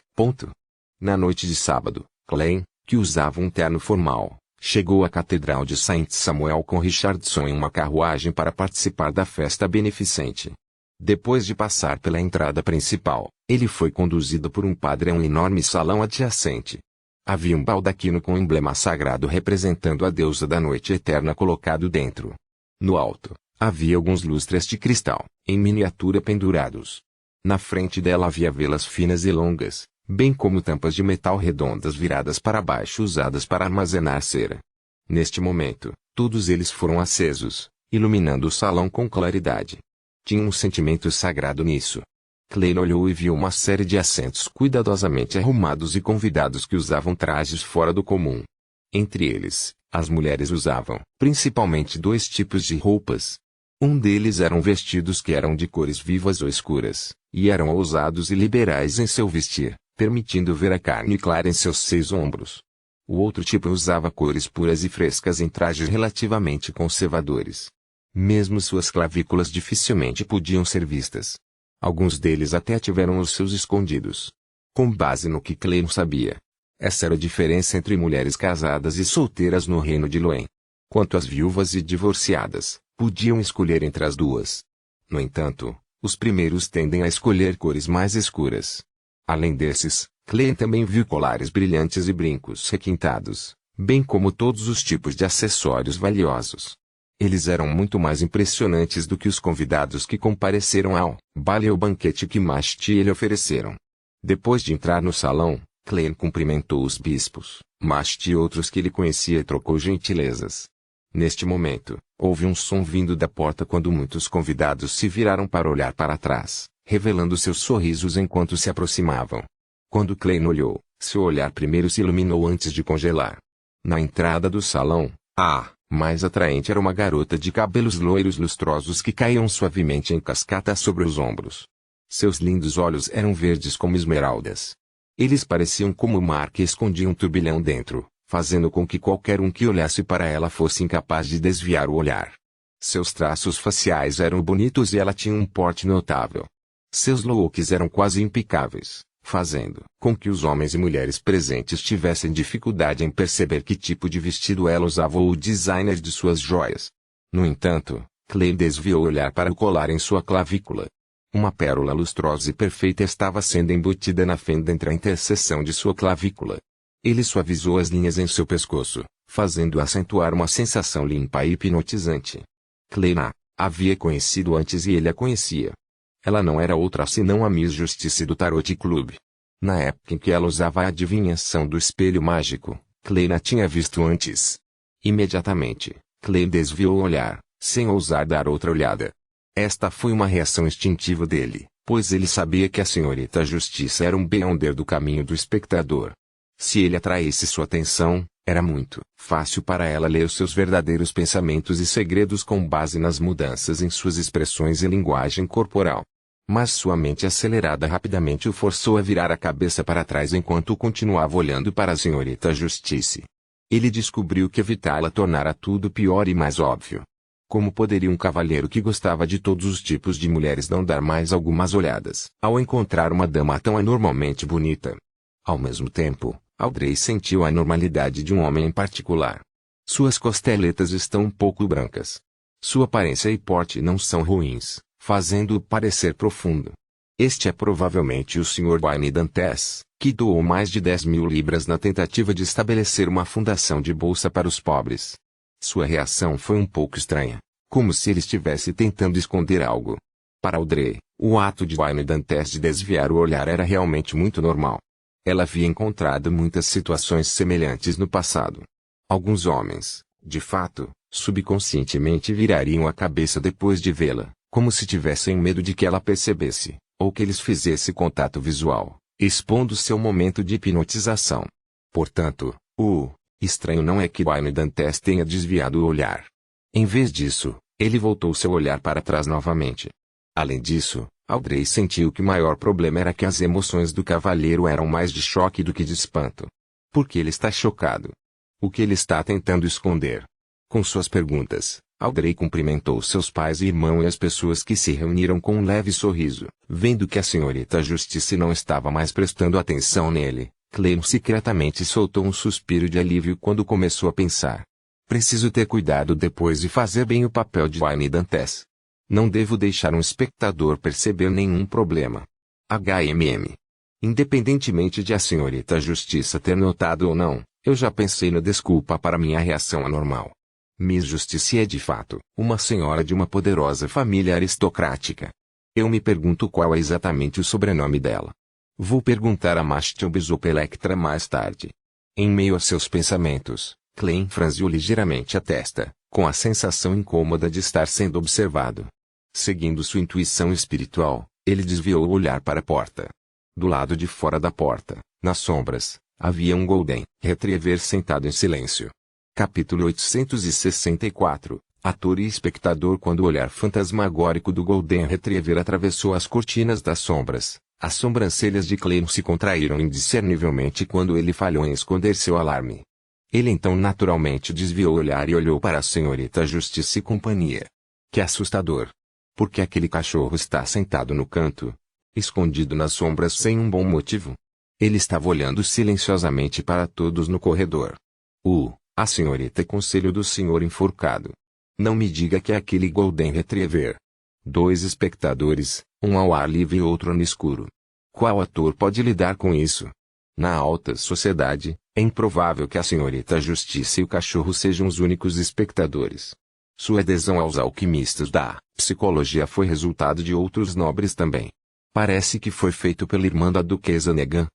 Na noite de sábado, Klein, que usava um terno formal, chegou à Catedral de Saint Samuel com Richardson em uma carruagem para participar da festa beneficente. Depois de passar pela entrada principal, ele foi conduzido por um padre a um enorme salão adjacente. Havia um baldaquino com emblema sagrado representando a deusa da noite eterna colocado dentro. No alto, havia alguns lustres de cristal, em miniatura pendurados. Na frente dela havia velas finas e longas, bem como tampas de metal redondas viradas para baixo usadas para armazenar cera. Neste momento, todos eles foram acesos, iluminando o salão com claridade. Tinha um sentimento sagrado nisso. Klein olhou e viu uma série de assentos cuidadosamente arrumados e convidados que usavam trajes fora do comum. Entre eles, as mulheres usavam, principalmente, 2 tipos de roupas. Um deles eram vestidos que eram de cores vivas ou escuras, e eram ousados e liberais em seu vestir, permitindo ver a carne clara em seus 6 ombros. O outro tipo usava cores puras e frescas em trajes relativamente conservadores. Mesmo suas clavículas dificilmente podiam ser vistas. Alguns deles até tiveram os seus escondidos. Com base no que Klein sabia, essa era a diferença entre mulheres casadas e solteiras no reino de Loen. Quanto às viúvas e divorciadas, podiam escolher entre as duas. No entanto, os primeiros tendem a escolher cores mais escuras. Além desses, Klein também viu colares brilhantes e brincos requintados, bem como todos os tipos de acessórios valiosos. Eles eram muito mais impressionantes do que os convidados que compareceram ao baile ou banquete que Mashti lhe ofereceram. Depois de entrar no salão, Klein cumprimentou os bispos, Mashti e outros que ele conhecia e trocou gentilezas. Neste momento, houve um som vindo da porta quando muitos convidados se viraram para olhar para trás, revelando seus sorrisos enquanto se aproximavam. Quando Klein olhou, seu olhar primeiro se iluminou antes de congelar. Na entrada do salão, mais atraente era uma garota de cabelos loiros lustrosos que caíam suavemente em cascata sobre os ombros. Seus lindos olhos eram verdes como esmeraldas. Eles pareciam como o mar que escondia um turbilhão dentro, fazendo com que qualquer um que olhasse para ela fosse incapaz de desviar o olhar. Seus traços faciais eram bonitos e ela tinha um porte notável. Seus looks eram quase impecáveis, fazendo com que os homens e mulheres presentes tivessem dificuldade em perceber que tipo de vestido ela usava ou o designer de suas joias. No entanto, Klein desviou o olhar para o colar em sua clavícula. Uma pérola lustrosa e perfeita estava sendo embutida na fenda entre a interseção de sua clavícula. Ele suavizou as linhas em seu pescoço, fazendo acentuar uma sensação limpa e hipnotizante. Klein a havia conhecido antes e ele a conhecia. Ela não era outra senão a Miss Justice do Tarot Club. Na época em que ela usava a adivinhação do espelho mágico, Klein a tinha visto antes. Imediatamente, Klein desviou o olhar, sem ousar dar outra olhada. Esta foi uma reação instintiva dele, pois ele sabia que a senhorita Justiça era um Beyonder do caminho do espectador. Se ele atraísse sua atenção, era muito fácil para ela ler os seus verdadeiros pensamentos e segredos com base nas mudanças em suas expressões e linguagem corporal. Mas sua mente acelerada rapidamente o forçou a virar a cabeça para trás enquanto continuava olhando para a senhorita Justice. Ele descobriu que evitá-la tornara tudo pior e mais óbvio. Como poderia um cavalheiro que gostava de todos os tipos de mulheres não dar mais algumas olhadas ao encontrar uma dama tão anormalmente bonita? Ao mesmo tempo, Audrey sentiu a anormalidade de um homem em particular. Suas costeletas estão um pouco brancas. Sua aparência e porte não são ruins, fazendo-o parecer profundo. Este é provavelmente o Sr. Wayne Dantes, que doou mais de 10.000 libras na tentativa de estabelecer uma fundação de bolsa para os pobres. Sua reação foi um pouco estranha, como se ele estivesse tentando esconder algo. Para Audrey, o ato de Wayne Dantes de desviar o olhar era realmente muito normal. Ela havia encontrado muitas situações semelhantes no passado. Alguns homens, de fato, subconscientemente virariam a cabeça depois de vê-la, como se tivessem medo de que ela percebesse, ou que eles fizessem contato visual, expondo seu momento de hipnotização. Portanto, o estranho não é que Wayne Dantes tenha desviado o olhar. Em vez disso, ele voltou seu olhar para trás novamente. Além disso, Audrey sentiu que o maior problema era que as emoções do cavalheiro eram mais de choque do que de espanto. Por que ele está chocado? O que ele está tentando esconder? Com suas perguntas, Audrey cumprimentou seus pais e irmão e as pessoas que se reuniram com um leve sorriso. Vendo que a senhorita Justice não estava mais prestando atenção nele, Clem secretamente soltou um suspiro de alívio quando começou a pensar. Preciso ter cuidado depois e fazer bem o papel de Wayne Dantes. Não devo deixar um espectador perceber nenhum problema. HMM. Independentemente de a senhorita Justiça ter notado ou não, eu já pensei na desculpa para minha reação anormal. Miss Justice é de fato uma senhora de uma poderosa família aristocrática. Eu me pergunto qual é exatamente o sobrenome dela. Vou perguntar a Mashtil Bizup Electra mais tarde. Em meio a seus pensamentos, Clem franziu ligeiramente a testa, com a sensação incômoda de estar sendo observado. Seguindo sua intuição espiritual, ele desviou o olhar para a porta. Do lado de fora da porta, nas sombras, havia um Golden Retriever sentado em silêncio. Capítulo 864. Ator e espectador. Quando o olhar fantasmagórico do Golden Retriever atravessou as cortinas das sombras, as sobrancelhas de Clem se contraíram indiscernivelmente quando ele falhou em esconder seu alarme. Ele então naturalmente desviou o olhar e olhou para a senhorita Justice e companhia. Que assustador! Por que aquele cachorro está sentado no canto, escondido nas sombras sem um bom motivo? Ele estava olhando silenciosamente para todos no corredor. A senhorita é conselho do senhor enforcado. Não me diga que é aquele Golden Retriever. 2 espectadores, um ao ar livre e outro no escuro. Qual ator pode lidar com isso? Na alta sociedade, é improvável que a senhorita Justiça e o cachorro sejam os únicos espectadores. Sua adesão aos alquimistas da psicologia foi resultado de outros nobres também. Parece que foi feito pela irmã da duquesa Negan.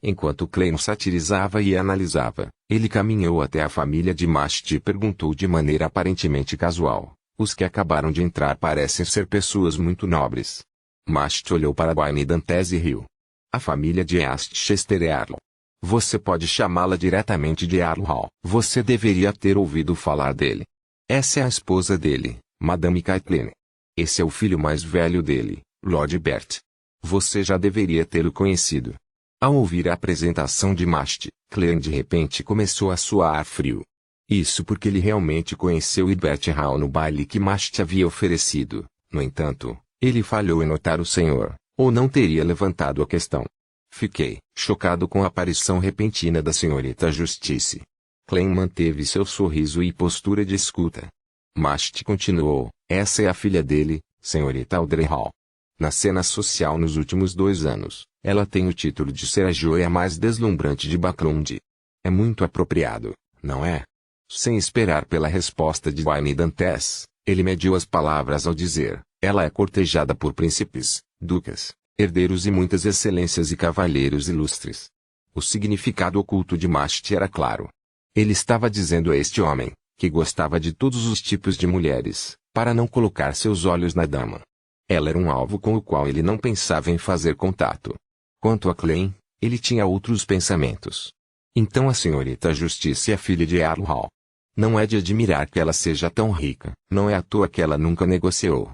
Enquanto Clem satirizava e analisava, ele caminhou até a família de Mashti e perguntou de maneira aparentemente casual: os que acabaram de entrar parecem ser pessoas muito nobres. Mashti olhou para Wayne Dantes e riu. A família de Eastchester Earl. Você pode chamá-la diretamente de Earl Hall. Você deveria ter ouvido falar dele. Essa é a esposa dele, Madame Caitlin. Esse é o filho mais velho dele, Lord Bert. Você já deveria tê-lo conhecido. Ao ouvir a apresentação de Mashti, Clem de repente começou a suar frio. Isso porque ele realmente conheceu Herbert Hall no baile que Mashti havia oferecido. No entanto, ele falhou em notar o senhor, ou não teria levantado a questão. Fiquei chocado com a aparição repentina da senhorita Justice. Clem manteve seu sorriso e postura de escuta. Mashti continuou: essa é a filha dele, senhorita Audrey Hall. Na cena social nos últimos 2 anos, ela tem o título de ser a joia mais deslumbrante de Backlund. É muito apropriado, não é? Sem esperar pela resposta de Wayne Dantes, ele mediu as palavras ao dizer: ela é cortejada por príncipes, duques, herdeiros e muitas excelências e cavalheiros ilustres. O significado oculto de Mashti era claro. Ele estava dizendo a este homem, que gostava de todos os tipos de mulheres, para não colocar seus olhos na dama. Ela era um alvo com o qual ele não pensava em fazer contato. Quanto a Clem, ele tinha outros pensamentos. Então a senhorita Justice é filha de Earl Hall. Não é de admirar que ela seja tão rica. Não é à toa que ela nunca negociou.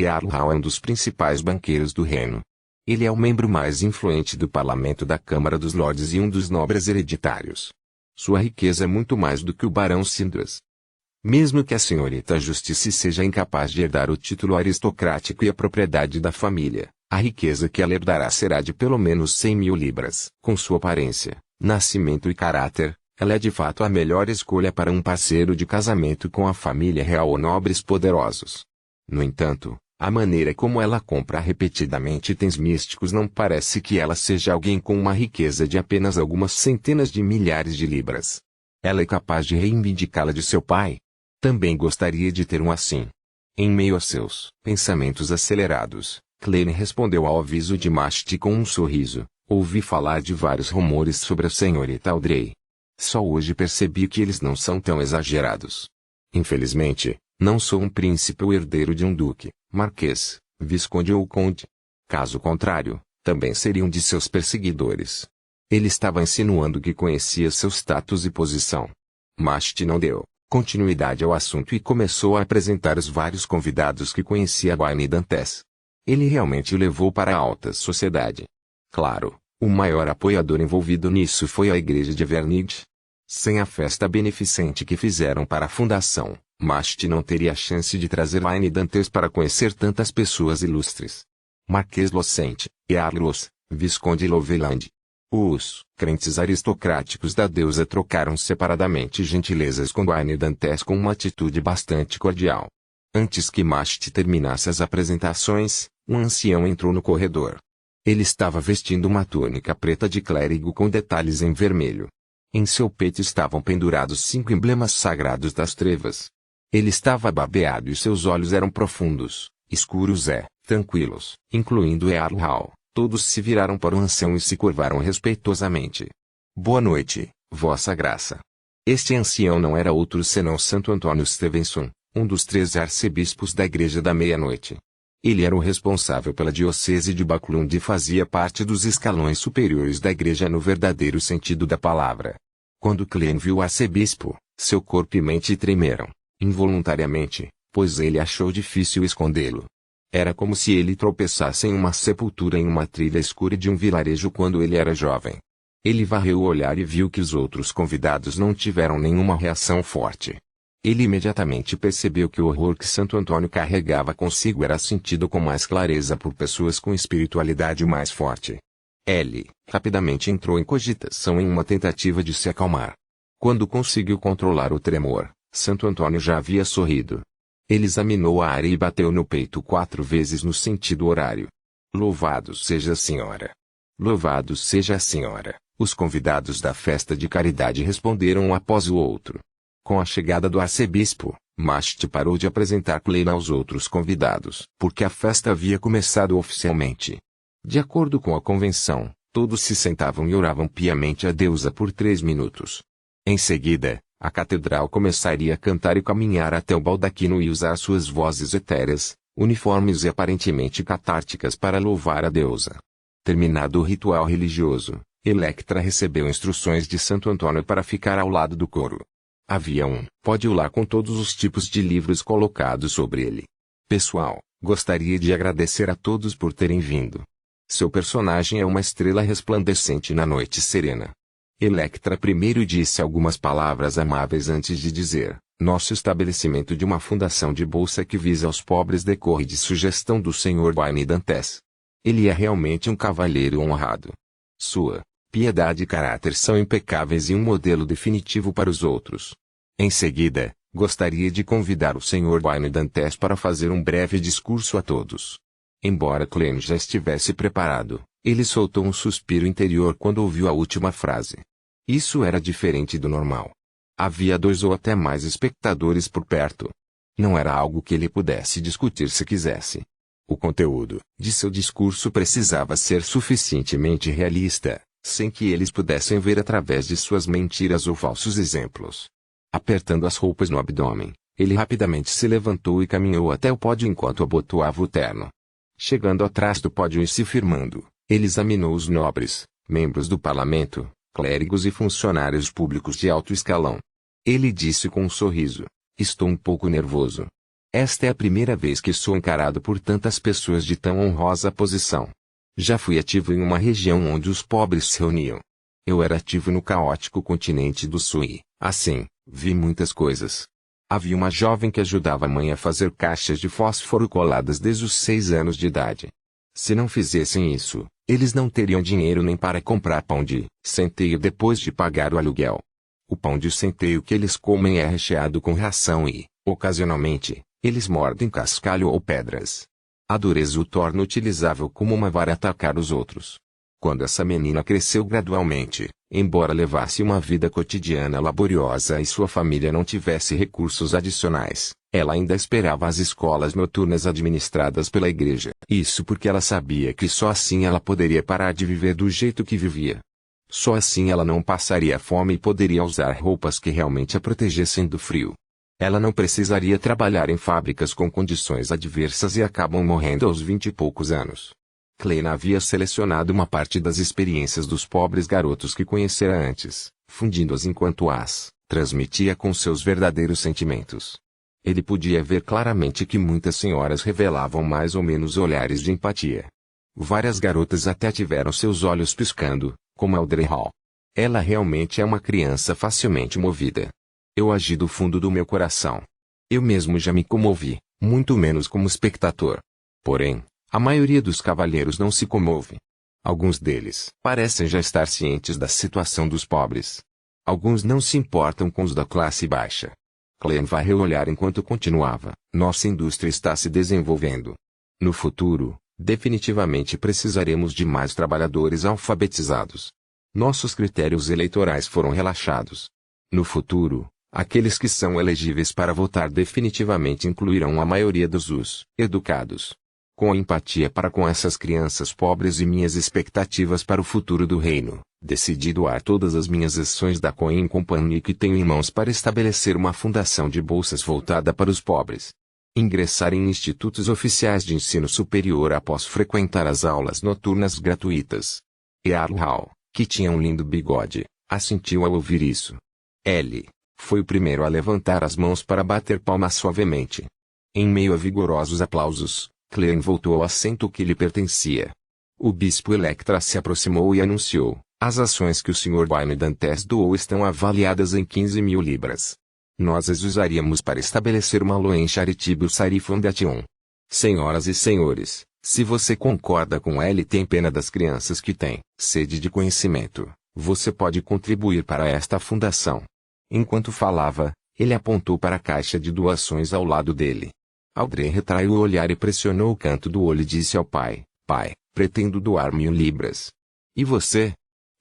Earl Hall é um dos principais banqueiros do reino. Ele é o membro mais influente do parlamento da Câmara dos Lordes e um dos nobres hereditários. Sua riqueza é muito mais do que o barão Sindras. Mesmo que a senhorita Justice seja incapaz de herdar o título aristocrático e a propriedade da família, a riqueza que ela herdará será de pelo menos 100.000 libras. Com sua aparência, nascimento e caráter, ela é de fato a melhor escolha para um parceiro de casamento com a família real ou nobres poderosos. No entanto, a maneira como ela compra repetidamente itens místicos não parece que ela seja alguém com uma riqueza de apenas algumas centenas de milhares de libras. Ela é capaz de reivindicá-la de seu pai? Também gostaria de ter um assim. Em meio a seus pensamentos acelerados, Klein respondeu ao aviso de Mashti com um sorriso. Ouvi falar de vários rumores sobre a senhorita Audrey. Só hoje percebi que eles não são tão exagerados. Infelizmente, não sou um príncipe ou herdeiro de um duque, marquês, visconde ou conde. Caso contrário, também seriam de seus perseguidores. Ele estava insinuando que conhecia seu status e posição. Mashti não deu continuidade ao assunto e começou a apresentar os vários convidados que conhecia Wayne Dantes. Ele realmente o levou para a alta sociedade. Claro, o maior apoiador envolvido nisso foi a igreja de Vernide. Sem a festa beneficente que fizeram para a fundação, Mashti não teria a chance de trazer Wayne Dantes para conhecer tantas pessoas ilustres. Marquês Locente, Earl Visconde Loveland. Os crentes aristocráticos da deusa trocaram separadamente gentilezas com Wayne Dantes com uma atitude bastante cordial. Antes que Mashti terminasse as apresentações, um ancião entrou no corredor. Ele estava vestindo uma túnica preta de clérigo com detalhes em vermelho. Em seu peito estavam pendurados 5 emblemas sagrados das trevas. Ele estava barbeado e seus olhos eram profundos, escuros e tranquilos, incluindo Earl Hall. Todos se viraram para o ancião e se curvaram respeitosamente. Boa noite, Vossa Graça. Este ancião não era outro senão Santo Antônio Stevenson, um dos 3 arcebispos da Igreja da Meia-Noite. Ele era o responsável pela diocese de Baclund e fazia parte dos escalões superiores da igreja no verdadeiro sentido da palavra. Quando Klein viu o arcebispo, seu corpo e mente tremeram, involuntariamente, pois ele achou difícil escondê-lo. Era como se ele tropeçasse em uma sepultura em uma trilha escura de um vilarejo quando ele era jovem. Ele varreu o olhar e viu que os outros convidados não tiveram nenhuma reação forte. Ele imediatamente percebeu que o horror que Santo Antônio carregava consigo era sentido com mais clareza por pessoas com espiritualidade mais forte. Ele, rapidamente entrou em cogitação em uma tentativa de se acalmar. Quando conseguiu controlar o tremor, Santo Antônio já havia sorrido. Ele examinou a área e bateu no peito 4 vezes no sentido horário. Louvado seja a senhora! Louvado seja a senhora! Os convidados da festa de caridade responderam um após o outro. Com a chegada do arcebispo, Mashti parou de apresentar Klein aos outros convidados, porque a festa havia começado oficialmente. De acordo com a convenção, todos se sentavam e oravam piamente a deusa por 3 minutos. Em seguida, a catedral começaria a cantar e caminhar até o baldaquino e usar suas vozes etéreas, uniformes e aparentemente catárticas para louvar a deusa. Terminado o ritual religioso, Electra recebeu instruções de Santo Antônio para ficar ao lado do coro. Havia um pódio lá com todos os tipos de livros colocados sobre ele. Pessoal, gostaria de agradecer a todos por terem vindo. Seu personagem é uma estrela resplandecente na noite serena. Electra primeiro disse algumas palavras amáveis antes de dizer: nosso estabelecimento de uma fundação de bolsa que visa aos pobres decorre de sugestão do Sr. Wayne Dantes. Ele é realmente um cavalheiro honrado. Sua piedade e caráter são impecáveis e um modelo definitivo para os outros. Em seguida, gostaria de convidar o Sr. Wayne Dantes para fazer um breve discurso a todos. Embora Klein já estivesse preparado, ele soltou um suspiro interior quando ouviu a última frase. Isso era diferente do normal. Havia 2 ou até mais espectadores por perto. Não era algo que ele pudesse discutir se quisesse. O conteúdo de seu discurso precisava ser suficientemente realista, sem que eles pudessem ver através de suas mentiras ou falsos exemplos. Apertando as roupas no abdômen, ele rapidamente se levantou e caminhou até o pódio enquanto abotoava o terno. Chegando atrás do pódio e se firmando, ele examinou os nobres, membros do parlamento, clérigos e funcionários públicos de alto escalão. Ele disse com um sorriso: estou um pouco nervoso. Esta é a primeira vez que sou encarado por tantas pessoas de tão honrosa posição. Já fui ativo em uma região onde os pobres se reuniam. Eu era ativo no caótico continente do sul e, assim, vi muitas coisas. Havia uma jovem que ajudava a mãe a fazer caixas de fósforo coladas desde os 6 anos de idade. Se não fizessem isso, eles não teriam dinheiro nem para comprar pão de centeio depois de pagar o aluguel. O pão de centeio que eles comem é recheado com ração e, ocasionalmente, eles mordem cascalho ou pedras. A dureza o torna utilizável como uma vara atacar os outros. Quando essa menina cresceu gradualmente, embora levasse uma vida cotidiana laboriosa e sua família não tivesse recursos adicionais, ela ainda esperava as escolas noturnas administradas pela igreja. Isso porque ela sabia que só assim ela poderia parar de viver do jeito que vivia. Só assim ela não passaria fome e poderia usar roupas que realmente a protegessem do frio. Ela não precisaria trabalhar em fábricas com condições adversas e acabam morrendo aos 20 e poucos anos. Klein havia selecionado uma parte das experiências dos pobres garotos que conhecera antes, fundindo-as enquanto as transmitia com seus verdadeiros sentimentos. Ele podia ver claramente que muitas senhoras revelavam mais ou menos olhares de empatia. Várias garotas até tiveram seus olhos piscando, como Audrey Hall. Ela realmente é uma criança facilmente movida. Eu agi do fundo do meu coração. Eu mesmo já me comovi, muito menos como espectador. Porém, a maioria dos cavalheiros não se comove. Alguns deles parecem já estar cientes da situação dos pobres. Alguns não se importam com os da classe baixa. Klein varreu o olhar enquanto continuava. Nossa indústria está se desenvolvendo. No futuro, definitivamente precisaremos de mais trabalhadores alfabetizados. Nossos critérios eleitorais foram relaxados. No futuro, aqueles que são elegíveis para votar definitivamente incluirão a maioria dos educados. Com empatia para com essas crianças pobres e minhas expectativas para o futuro do reino, decidi doar todas as minhas ações da Coin Company que tenho em mãos para estabelecer uma fundação de bolsas voltada para os pobres. Ingressar em institutos oficiais de ensino superior após frequentar as aulas noturnas gratuitas. Earl Hall, que tinha um lindo bigode, assentiu ao ouvir isso. L. foi o primeiro a levantar as mãos para bater palmas suavemente. Em meio a vigorosos aplausos, Klein voltou ao assento que lhe pertencia. O bispo Electra se aproximou e anunciou: as ações que o Sr. Wayne Dantes doou estão avaliadas em 15.000 libras. Nós as usaríamos para estabelecer uma Loan Charitable Society Foundation. Senhoras e senhores, se você concorda com ela e tem pena das crianças que têm sede de conhecimento, você pode contribuir para esta fundação. Enquanto falava, ele apontou para a caixa de doações ao lado dele. Audrey retraiu o olhar e pressionou o canto do olho e disse ao pai: pai, pretendo doar 1.000 libras. E você?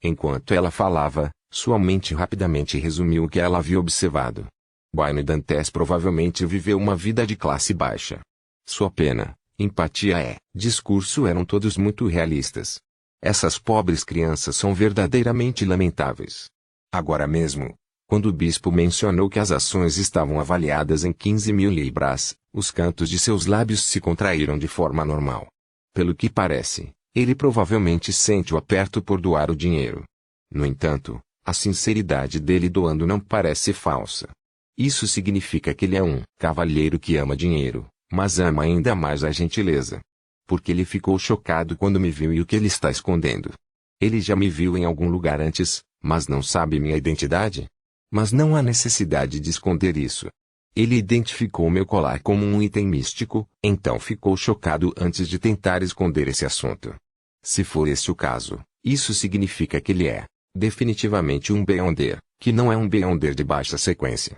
Enquanto ela falava, sua mente rapidamente resumiu o que ela havia observado. Wayne Dantes provavelmente viveu uma vida de classe baixa. Sua pena, empatia e discurso eram todos muito realistas. Essas pobres crianças são verdadeiramente lamentáveis. Agora mesmo, quando o bispo mencionou que as ações estavam avaliadas em 15.000 libras, os cantos de seus lábios se contraíram de forma normal. Pelo que parece, ele provavelmente sente o aperto por doar o dinheiro. No entanto, a sinceridade dele doando não parece falsa. Isso significa que ele é um cavalheiro que ama dinheiro, mas ama ainda mais a gentileza. Porque ele ficou chocado quando me viu e o que ele está escondendo. Ele já me viu em algum lugar antes, mas não sabe minha identidade? Mas não há necessidade de esconder isso. Ele identificou meu colar como um item místico, então ficou chocado antes de tentar esconder esse assunto. Se for esse o caso, isso significa que ele é, definitivamente um Beyonder, que não é um Beyonder de baixa sequência.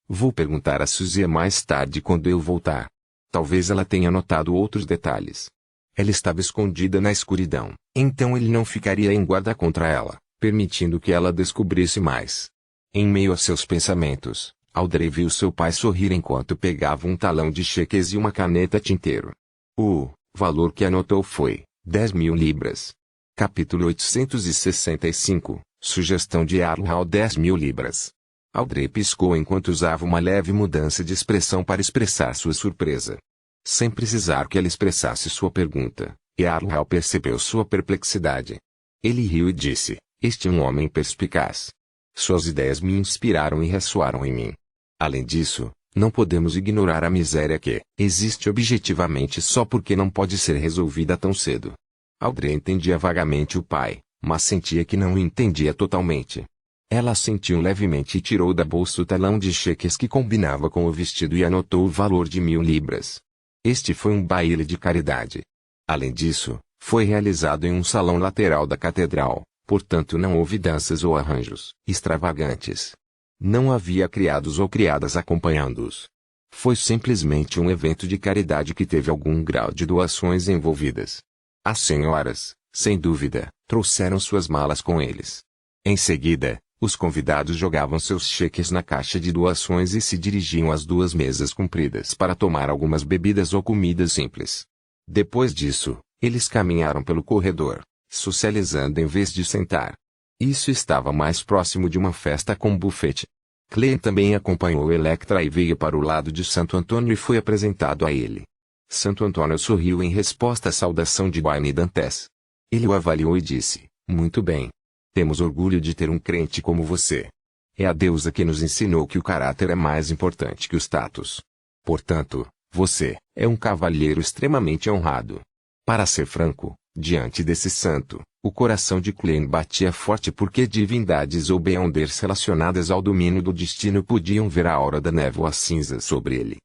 Vou perguntar a Suzy mais tarde quando eu voltar. Talvez ela tenha notado outros detalhes. Ela estava escondida na escuridão, então ele não ficaria em guarda contra ela, permitindo que ela descobrisse mais. Em meio a seus pensamentos, Audrey viu seu pai sorrir enquanto pegava um talão de cheques e uma caneta tinteiro. O valor que anotou foi 10.000 libras. Capítulo 865, sugestão de Arnold 10.000 libras. Audrey piscou enquanto usava uma leve mudança de expressão para expressar sua surpresa. Sem precisar que ela expressasse sua pergunta, Arnold percebeu sua perplexidade. Ele riu e disse: este é um homem perspicaz. Suas ideias me inspiraram e ressoaram em mim. Além disso, Não podemos ignorar a miséria que existe objetivamente só porque não pode ser resolvida tão cedo. Audrey entendia vagamente o pai, mas sentia que não o entendia totalmente. Ela sentiu levemente e tirou da bolsa o talão de cheques que combinava com o vestido e anotou o valor de 1000 libras. Este foi um baile de caridade. Além disso, foi realizado em um salão lateral da catedral, portanto não houve danças ou arranjos extravagantes. Não havia criados ou criadas acompanhando-os. Foi simplesmente um evento de caridade que teve algum grau de doações envolvidas. As senhoras, sem dúvida, trouxeram suas malas com eles. Em seguida, os convidados jogavam seus cheques na caixa de doações e se dirigiam às 2 mesas compridas para tomar algumas bebidas ou comidas simples. Depois disso, eles caminharam pelo corredor, socializando em vez de sentar. Isso estava mais próximo de uma festa com bufete. Klein também acompanhou Electra e veio para o lado de Santo Antônio e foi apresentado a ele. Santo Antônio sorriu em resposta à saudação de Wayne Dantes. Ele o avaliou e disse: "Muito bem. Temos orgulho de ter um crente como você. É a deusa que nos ensinou que o caráter é mais importante que o status. Portanto, você é um cavalheiro extremamente honrado." Para ser franco, diante desse santo, o coração de Klein batia forte porque divindades ou Beyonders relacionadas ao domínio do destino podiam ver a aura da névoa cinza sobre ele.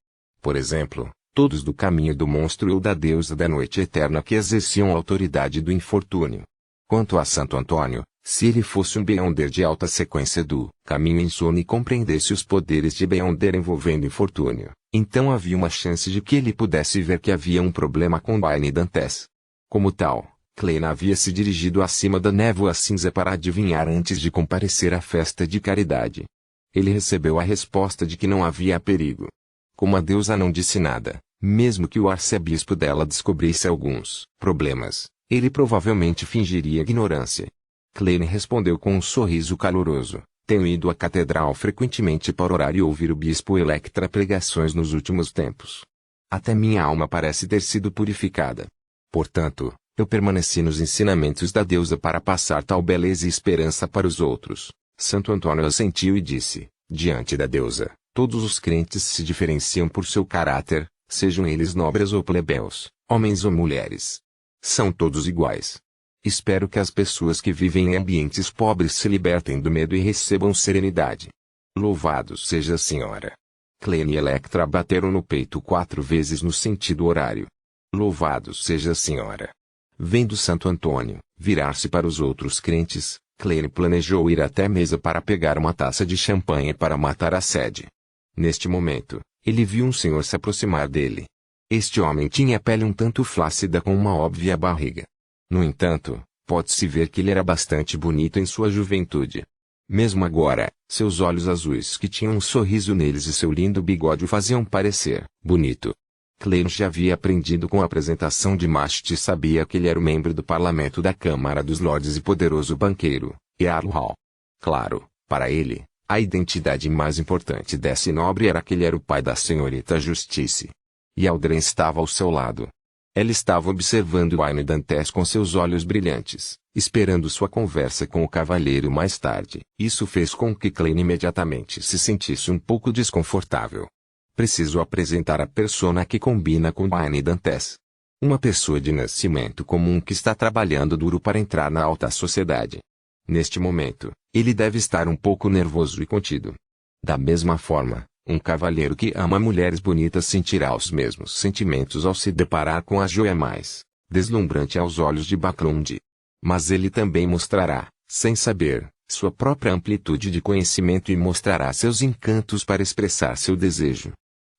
Por exemplo, todos do caminho do monstro ou da deusa da noite eterna que exerciam a autoridade do infortúnio. Quanto a Santo Antônio, se ele fosse um Beyonder de alta sequência do caminho insone e compreendesse os poderes de Beyonder envolvendo infortúnio, então havia uma chance de que ele pudesse ver que havia um problema com Wayne Dantes. Como tal, Klein havia se dirigido acima da névoa cinza para adivinhar antes de comparecer à festa de caridade. Ele recebeu a resposta de que não havia perigo. Como a deusa não disse nada, mesmo que o arcebispo dela descobrisse alguns problemas, ele provavelmente fingiria ignorância. Klein respondeu com um sorriso caloroso: "Tenho ido à catedral frequentemente para orar e ouvir o bispo Electra pregações nos últimos tempos. Até minha alma parece ter sido purificada. Portanto, eu permaneci nos ensinamentos da deusa para passar tal beleza e esperança para os outros." Santo Antônio assentiu e disse: "Diante da deusa, todos os crentes se diferenciam por seu caráter, sejam eles nobres ou plebeus, homens ou mulheres. São todos iguais. Espero que as pessoas que vivem em ambientes pobres se libertem do medo e recebam serenidade. Louvado seja a senhora." Klein e Electra bateram no peito 4 vezes no sentido horário. "Louvado seja a senhora." Vendo Santo Antônio virar-se para os outros crentes, Klein planejou ir até a mesa para pegar uma taça de champanhe para matar a sede. Neste momento, ele viu um senhor se aproximar dele. Este homem tinha a pele um tanto flácida com uma óbvia barriga. No entanto, pode-se ver que ele era bastante bonito em sua juventude. Mesmo agora, seus olhos azuis que tinham um sorriso neles e seu lindo bigode o faziam parecer bonito. Klein já havia aprendido com a apresentação de Mast e sabia que ele era o membro do parlamento da Câmara dos Lordes e poderoso banqueiro, Earl Hall. Claro, para ele, a identidade mais importante desse nobre era que ele era o pai da senhorita Justice. E Audrey estava ao seu lado. Ela estava observando Wayne Dantes com seus olhos brilhantes, esperando sua conversa com o cavalheiro mais tarde. Isso fez com que Klein imediatamente se sentisse um pouco desconfortável. Preciso apresentar a persona que combina com Wayne Dantes. Uma pessoa de nascimento comum que está trabalhando duro para entrar na alta sociedade. Neste momento, ele deve estar um pouco nervoso e contido. Da mesma forma, um cavalheiro que ama mulheres bonitas sentirá os mesmos sentimentos ao se deparar com a joia mais deslumbrante aos olhos de Baclund. Mas ele também mostrará, sem saber, sua própria amplitude de conhecimento e mostrará seus encantos para expressar seu desejo.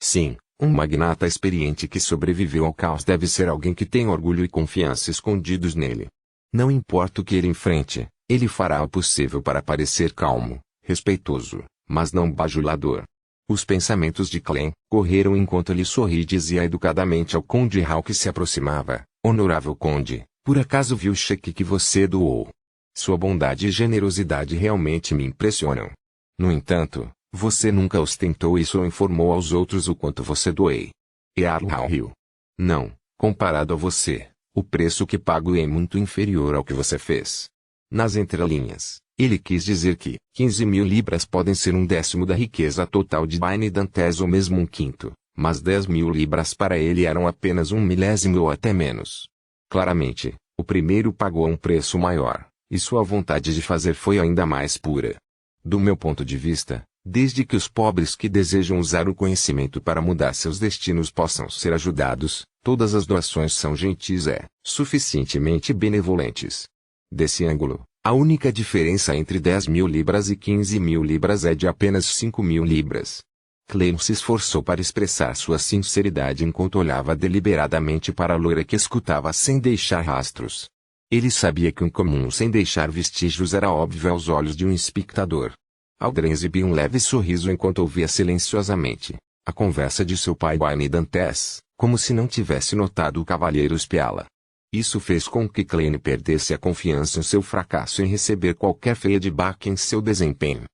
Sim, um magnata experiente que sobreviveu ao caos deve ser alguém que tem orgulho e confiança escondidos nele. Não importa o que ele enfrente, ele fará o possível para parecer calmo, respeitoso, mas não bajulador. Os pensamentos de Klein correram enquanto ele sorria e dizia educadamente ao Conde Hall que se aproximava: "Honorável Conde, por acaso viu o cheque que você doou? Sua bondade e generosidade realmente me impressionam. No entanto, você nunca ostentou isso ou informou aos outros o quanto você doei." Earl Hall riu. "Não, comparado a você, o preço que pago é muito inferior ao que você fez." Nas entrelinhas, Ele quis dizer que 15.000 libras podem ser um décimo da riqueza total de Wayne Dantes ou mesmo um quinto, mas 10.000 libras para ele eram apenas um milésimo ou até menos. Claramente, o primeiro pagou um preço maior, e sua vontade de fazer foi ainda mais pura. Do meu ponto de vista, desde que os pobres que desejam usar o conhecimento para mudar seus destinos possam ser ajudados, todas as doações são gentis suficientemente benevolentes. Desse ângulo, a única diferença entre 10.000 libras e 15.000 libras é de apenas 5.000 libras. Clem se esforçou para expressar sua sinceridade enquanto olhava deliberadamente para a loira que escutava sem deixar rastros. Ele sabia que um comum sem deixar vestígios era óbvio aos olhos de um espectador. Audrey exibiu um leve sorriso enquanto ouvia silenciosamente a conversa de seu pai Wayne Dantes, como se não tivesse notado o cavalheiro espiá-la. Isso fez com que Clem perdesse a confiança em seu fracasso em receber qualquer feedback em seu desempenho.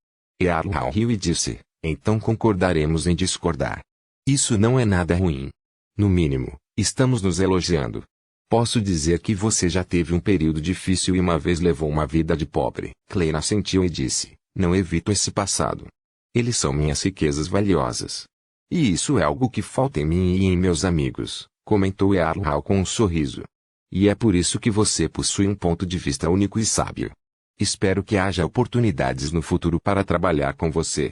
Earl riu e disse, então concordaremos em discordar. Isso não é nada ruim. No mínimo, estamos nos elogiando. Posso dizer que você já teve um período difícil e uma vez levou uma vida de pobre. Clem assentiu e disse, não evito esse passado. Eles são minhas riquezas valiosas. E isso é algo que falta em mim e em meus amigos, comentou Earl com um sorriso. E é por isso que você possui um ponto de vista único e sábio. Espero que haja oportunidades no futuro para trabalhar com você.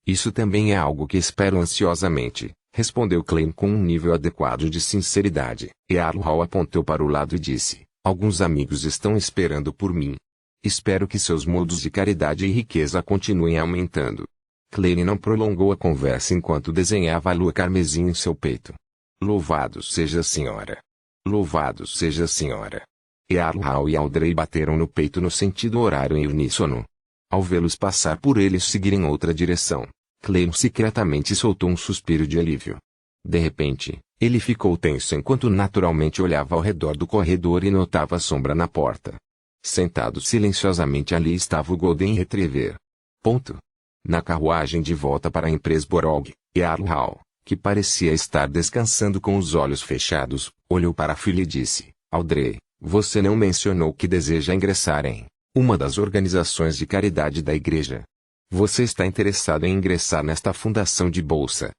Isso também é algo que espero ansiosamente, respondeu Clem com um nível adequado de sinceridade. Earl apontou para o lado e disse, alguns amigos estão esperando por mim. Espero que seus modos de caridade e riqueza continuem aumentando. Clem não prolongou a conversa enquanto desenhava a lua carmesim em seu peito. Louvado seja a senhora. Louvado seja a senhora. Earl e Audrey bateram no peito no sentido horário em uníssono. Ao vê-los passar por eles seguir em outra direção, Clem secretamente soltou um suspiro de alívio. De repente, ele ficou tenso enquanto naturalmente olhava ao redor do corredor e notava a sombra na porta. Sentado silenciosamente ali estava o Golden Retriever. Na carruagem de volta para Empresborog, Earl, que parecia estar descansando com os olhos fechados, olhou para a filha e disse, Audrey, você não mencionou que deseja ingressar em uma das organizações de caridade da igreja. Você está interessado em ingressar nesta fundação de bolsa?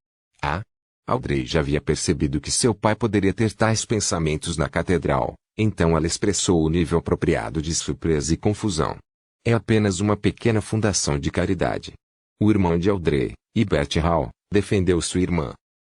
Audrey já havia percebido que seu pai poderia ter tais pensamentos na catedral, então ela expressou o nível apropriado de surpresa e confusão. É apenas uma pequena fundação de caridade. O irmão de Audrey, Bert Hall, defendeu sua irmã.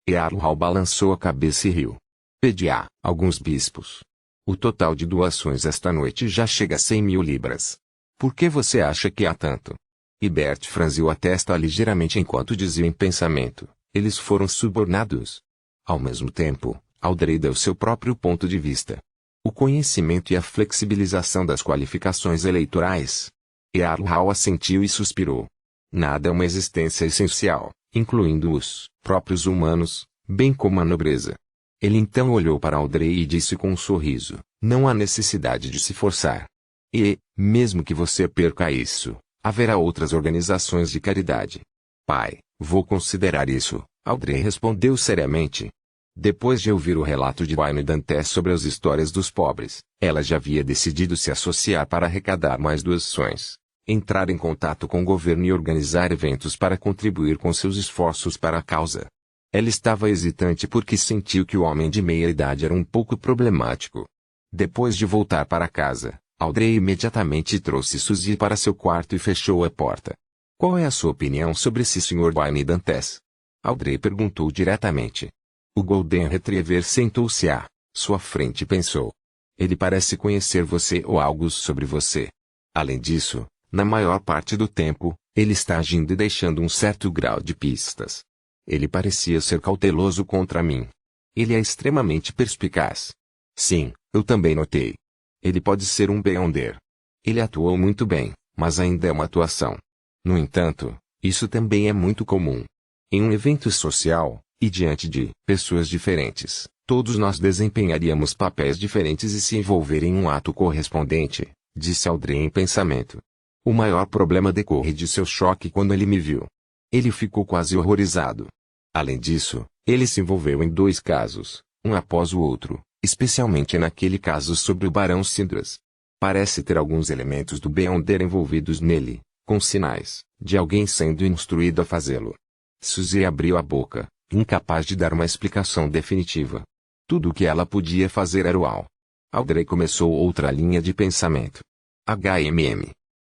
Earl balançou a cabeça e riu. Pedi a alguns bispos. O total de doações esta noite já chega a 100.000 libras. Por que você acha que há tanto? Bert franziu a testa ligeiramente enquanto dizia em pensamento, eles foram subornados. Ao mesmo tempo, Audrey deu seu próprio ponto de vista. O conhecimento e a flexibilização das qualificações eleitorais. Earl assentiu e suspirou. Nada é uma existência essencial, incluindo os próprios humanos, bem como a nobreza. Ele então olhou para Audrey e disse com um sorriso, não há necessidade de se forçar. E, mesmo que você perca isso, haverá outras organizações de caridade. Pai, vou considerar isso, Audrey respondeu seriamente. Depois de ouvir o relato de Wayne Dantes sobre as histórias dos pobres, ela já havia decidido se associar para arrecadar mais doações, entrar em contato com o governo e organizar eventos para contribuir com seus esforços para a causa. Ela estava hesitante porque sentiu que o homem de meia-idade era um pouco problemático. Depois de voltar para casa, Audrey imediatamente trouxe Suzy para seu quarto e fechou a porta. Qual é a sua opinião sobre esse Sr. Wayne Dantes? Audrey perguntou diretamente. O Golden Retriever sentou-se à sua frente e pensou. Ele parece conhecer você ou algo sobre você. Além disso, na maior parte do tempo, ele está agindo e deixando um certo grau de pistas. Ele parecia ser cauteloso contra mim. Ele é extremamente perspicaz. Sim, eu também notei. Ele pode ser um beyonder. Ele atuou muito bem, mas ainda é uma atuação. No entanto, isso também é muito comum. Em um evento social, e diante de pessoas diferentes, todos nós desempenharíamos papéis diferentes e se envolver em um ato correspondente, disse Audrey em pensamento. O maior problema decorre de seu choque quando ele me viu. Ele ficou quase horrorizado. Além disso, ele se envolveu em 2 casos, um após o outro, especialmente naquele caso sobre o Barão Cindras. Parece ter alguns elementos do Beyonder envolvidos nele, com sinais de alguém sendo instruído a fazê-lo. Suzy abriu a boca, incapaz de dar uma explicação definitiva. Tudo o que ela podia fazer era uau. Audrey começou outra linha de pensamento.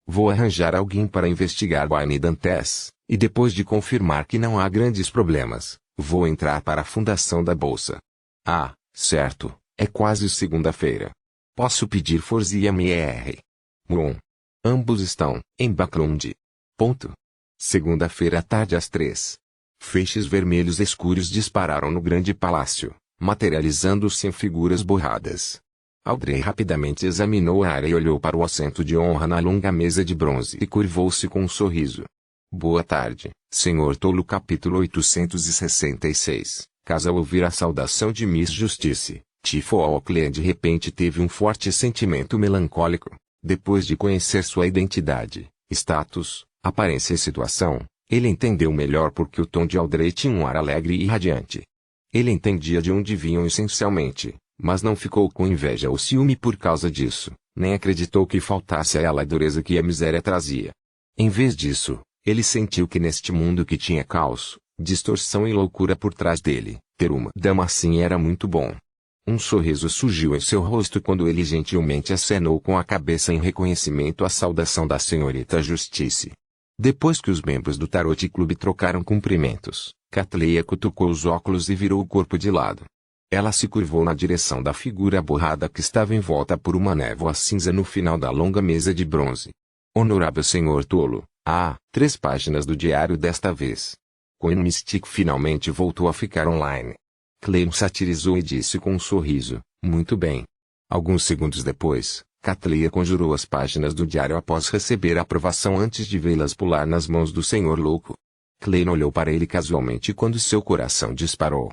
Vou arranjar alguém para investigar Wayne Dantes, e depois de confirmar que não há grandes problemas, vou entrar para a fundação da bolsa. Ah, certo, é quase segunda-feira. Posso pedir Forzi MR. Ambos estão em background. Segunda-feira à tarde às 3. Feixes vermelhos escuros dispararam no grande palácio, materializando-se em figuras borradas. Audrey rapidamente examinou a área e olhou para o assento de honra na longa mesa de bronze e curvou-se com um sorriso. Boa tarde, Sr. Tolo. Capítulo 866. Caso ao ouvir a saudação de Miss Justice, Tiffany de repente teve um forte sentimento melancólico. Depois de conhecer sua identidade, status, aparência e situação, ele entendeu melhor porque o tom de Audrey tinha um ar alegre e radiante. Ele entendia de onde vinham essencialmente, mas não ficou com inveja ou ciúme por causa disso, nem acreditou que faltasse a ela a dureza que a miséria trazia. Em vez disso, ele sentiu que neste mundo que tinha caos, distorção e loucura por trás dele, ter uma dama assim era muito bom. Um sorriso surgiu em seu rosto quando ele gentilmente acenou com a cabeça em reconhecimento à saudação da senhorita Justice. Depois que os membros do Tarot Club trocaram cumprimentos, Catleya cutucou os óculos e virou o corpo de lado. Ela se curvou na direção da figura borrada que estava envolta por uma névoa cinza no final da longa mesa de bronze. Honorável Senhor Tolo, 3 páginas do diário desta vez. Queen Mystic finalmente voltou a ficar online. Clem satirizou e disse com um sorriso, muito bem. Alguns segundos depois, Catleya conjurou as páginas do diário após receber a aprovação antes de vê-las pular nas mãos do Senhor Louco. Clem olhou para ele casualmente quando seu coração disparou.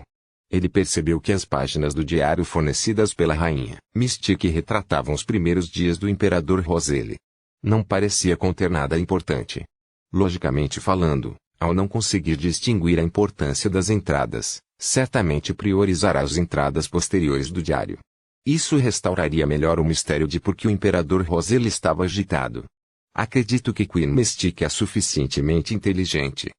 Ele percebeu que as páginas do diário fornecidas pela rainha Mystique retratavam os primeiros dias do imperador Roselle. Não parecia conter nada importante. Logicamente falando, ao não conseguir distinguir a importância das entradas, certamente priorizará as entradas posteriores do diário. Isso restauraria melhor o mistério de por que o imperador Roselle estava agitado. Acredito que Queen Mystique é suficientemente inteligente.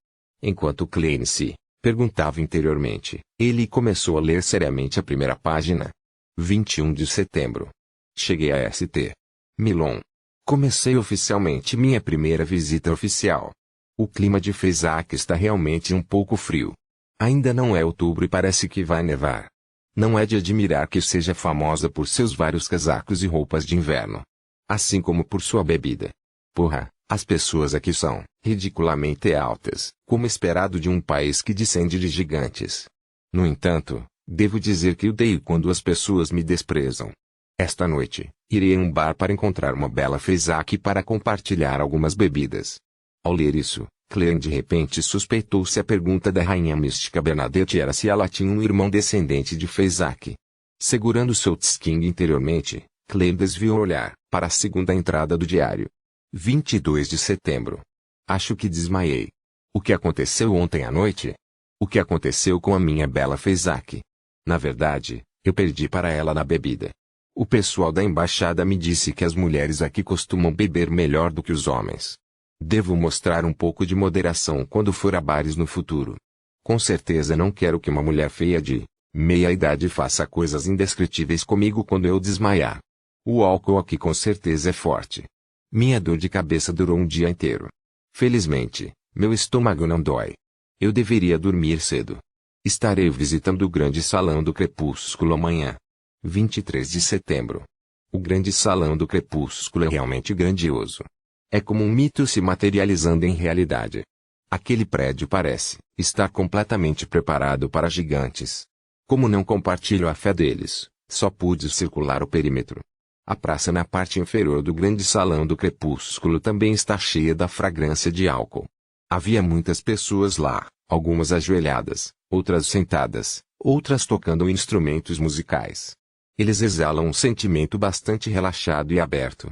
Enquanto Clem se perguntava interiormente, ele começou a ler seriamente a primeira página. 21 de setembro. Cheguei a St. Milon. Comecei oficialmente minha primeira visita oficial. O clima de Fezak está realmente um pouco frio. Ainda não é outubro e parece que vai nevar. Não é de admirar que seja famosa por seus vários casacos e roupas de inverno. Assim como por sua bebida. Porra, as pessoas aqui são ridiculamente altas, como esperado de um país que descende de gigantes. No entanto, devo dizer que odeio quando as pessoas me desprezam. Esta noite, irei a um bar para encontrar uma bela Fezak para compartilhar algumas bebidas. Ao ler isso, Clem de repente suspeitou se a pergunta da rainha mística Bernadette era se ela tinha um irmão descendente de Fezak. Segurando seu tsking interiormente, Clem desviou o olhar para a segunda entrada do diário. 22 de setembro. Acho que desmaiei. O que aconteceu ontem à noite? O que aconteceu com a minha bela Fezak? Na verdade, eu perdi para ela na bebida. O pessoal da embaixada me disse que as mulheres aqui costumam beber melhor do que os homens. Devo mostrar um pouco de moderação quando for a bares no futuro. Com certeza não quero que uma mulher feia de meia-idade faça coisas indescritíveis comigo quando eu desmaiar. O álcool aqui com certeza é forte. Minha dor de cabeça durou um dia inteiro. Felizmente, meu estômago não dói. Eu deveria dormir cedo. Estarei visitando o grande salão do crepúsculo amanhã. 23 de setembro. O grande salão do crepúsculo é realmente grandioso. É como um mito se materializando em realidade. Aquele prédio parece estar completamente preparado para gigantes. Como não compartilho a fé deles, só pude circular o perímetro. A praça na parte inferior do grande salão do crepúsculo também está cheia da fragrância de álcool. Havia muitas pessoas lá, algumas ajoelhadas, outras sentadas, outras tocando instrumentos musicais. Eles exalam um sentimento bastante relaxado e aberto.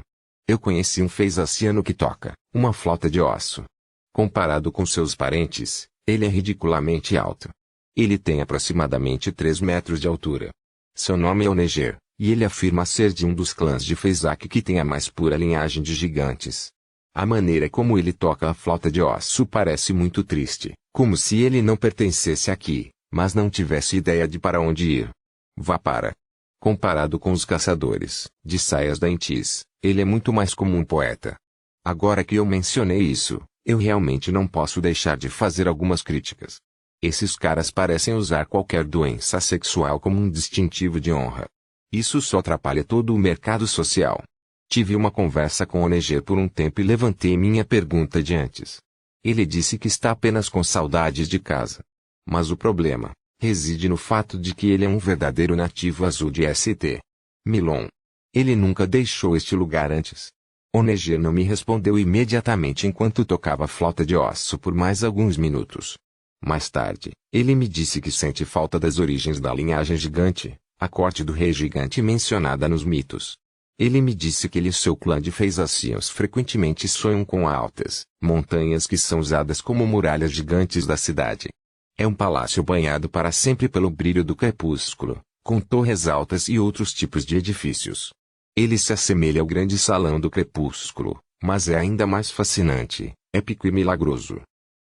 Eu conheci um feisaciano que toca uma flauta de osso. Comparado com seus parentes, ele é ridiculamente alto. Ele tem aproximadamente 3 metros de altura. Seu nome é Oneger, E ele afirma ser de um dos clãs de Fezak que tem a mais pura linhagem de gigantes. A maneira como ele toca a flauta de osso parece muito triste, como se ele não pertencesse aqui, mas não tivesse ideia de para onde ir. Vá para. Comparado com os caçadores de saias da Entis, ele é muito mais como um poeta. Agora que eu mencionei isso, eu realmente não posso deixar de fazer algumas críticas. Esses caras parecem usar qualquer doença sexual como um distintivo de honra. Isso só atrapalha todo o mercado social. Tive uma conversa com Oneger por um tempo e levantei minha pergunta de antes. Ele disse que está apenas com saudades de casa. Mas o problema reside no fato de que ele é um verdadeiro nativo azul de St. Milon. Ele nunca deixou este lugar antes. Oneger não me respondeu imediatamente enquanto tocava a flauta de osso por mais alguns minutos. Mais tarde, ele me disse que sente falta das origens da linhagem gigante, a corte do rei gigante mencionada nos mitos. Ele me disse que ele e seu clã de Feizacians frequentemente sonham com altas montanhas que são usadas como muralhas gigantes da cidade. É um palácio banhado para sempre pelo brilho do crepúsculo, com torres altas e outros tipos de edifícios. Ele se assemelha ao grande salão do crepúsculo, mas é ainda mais fascinante, épico e milagroso.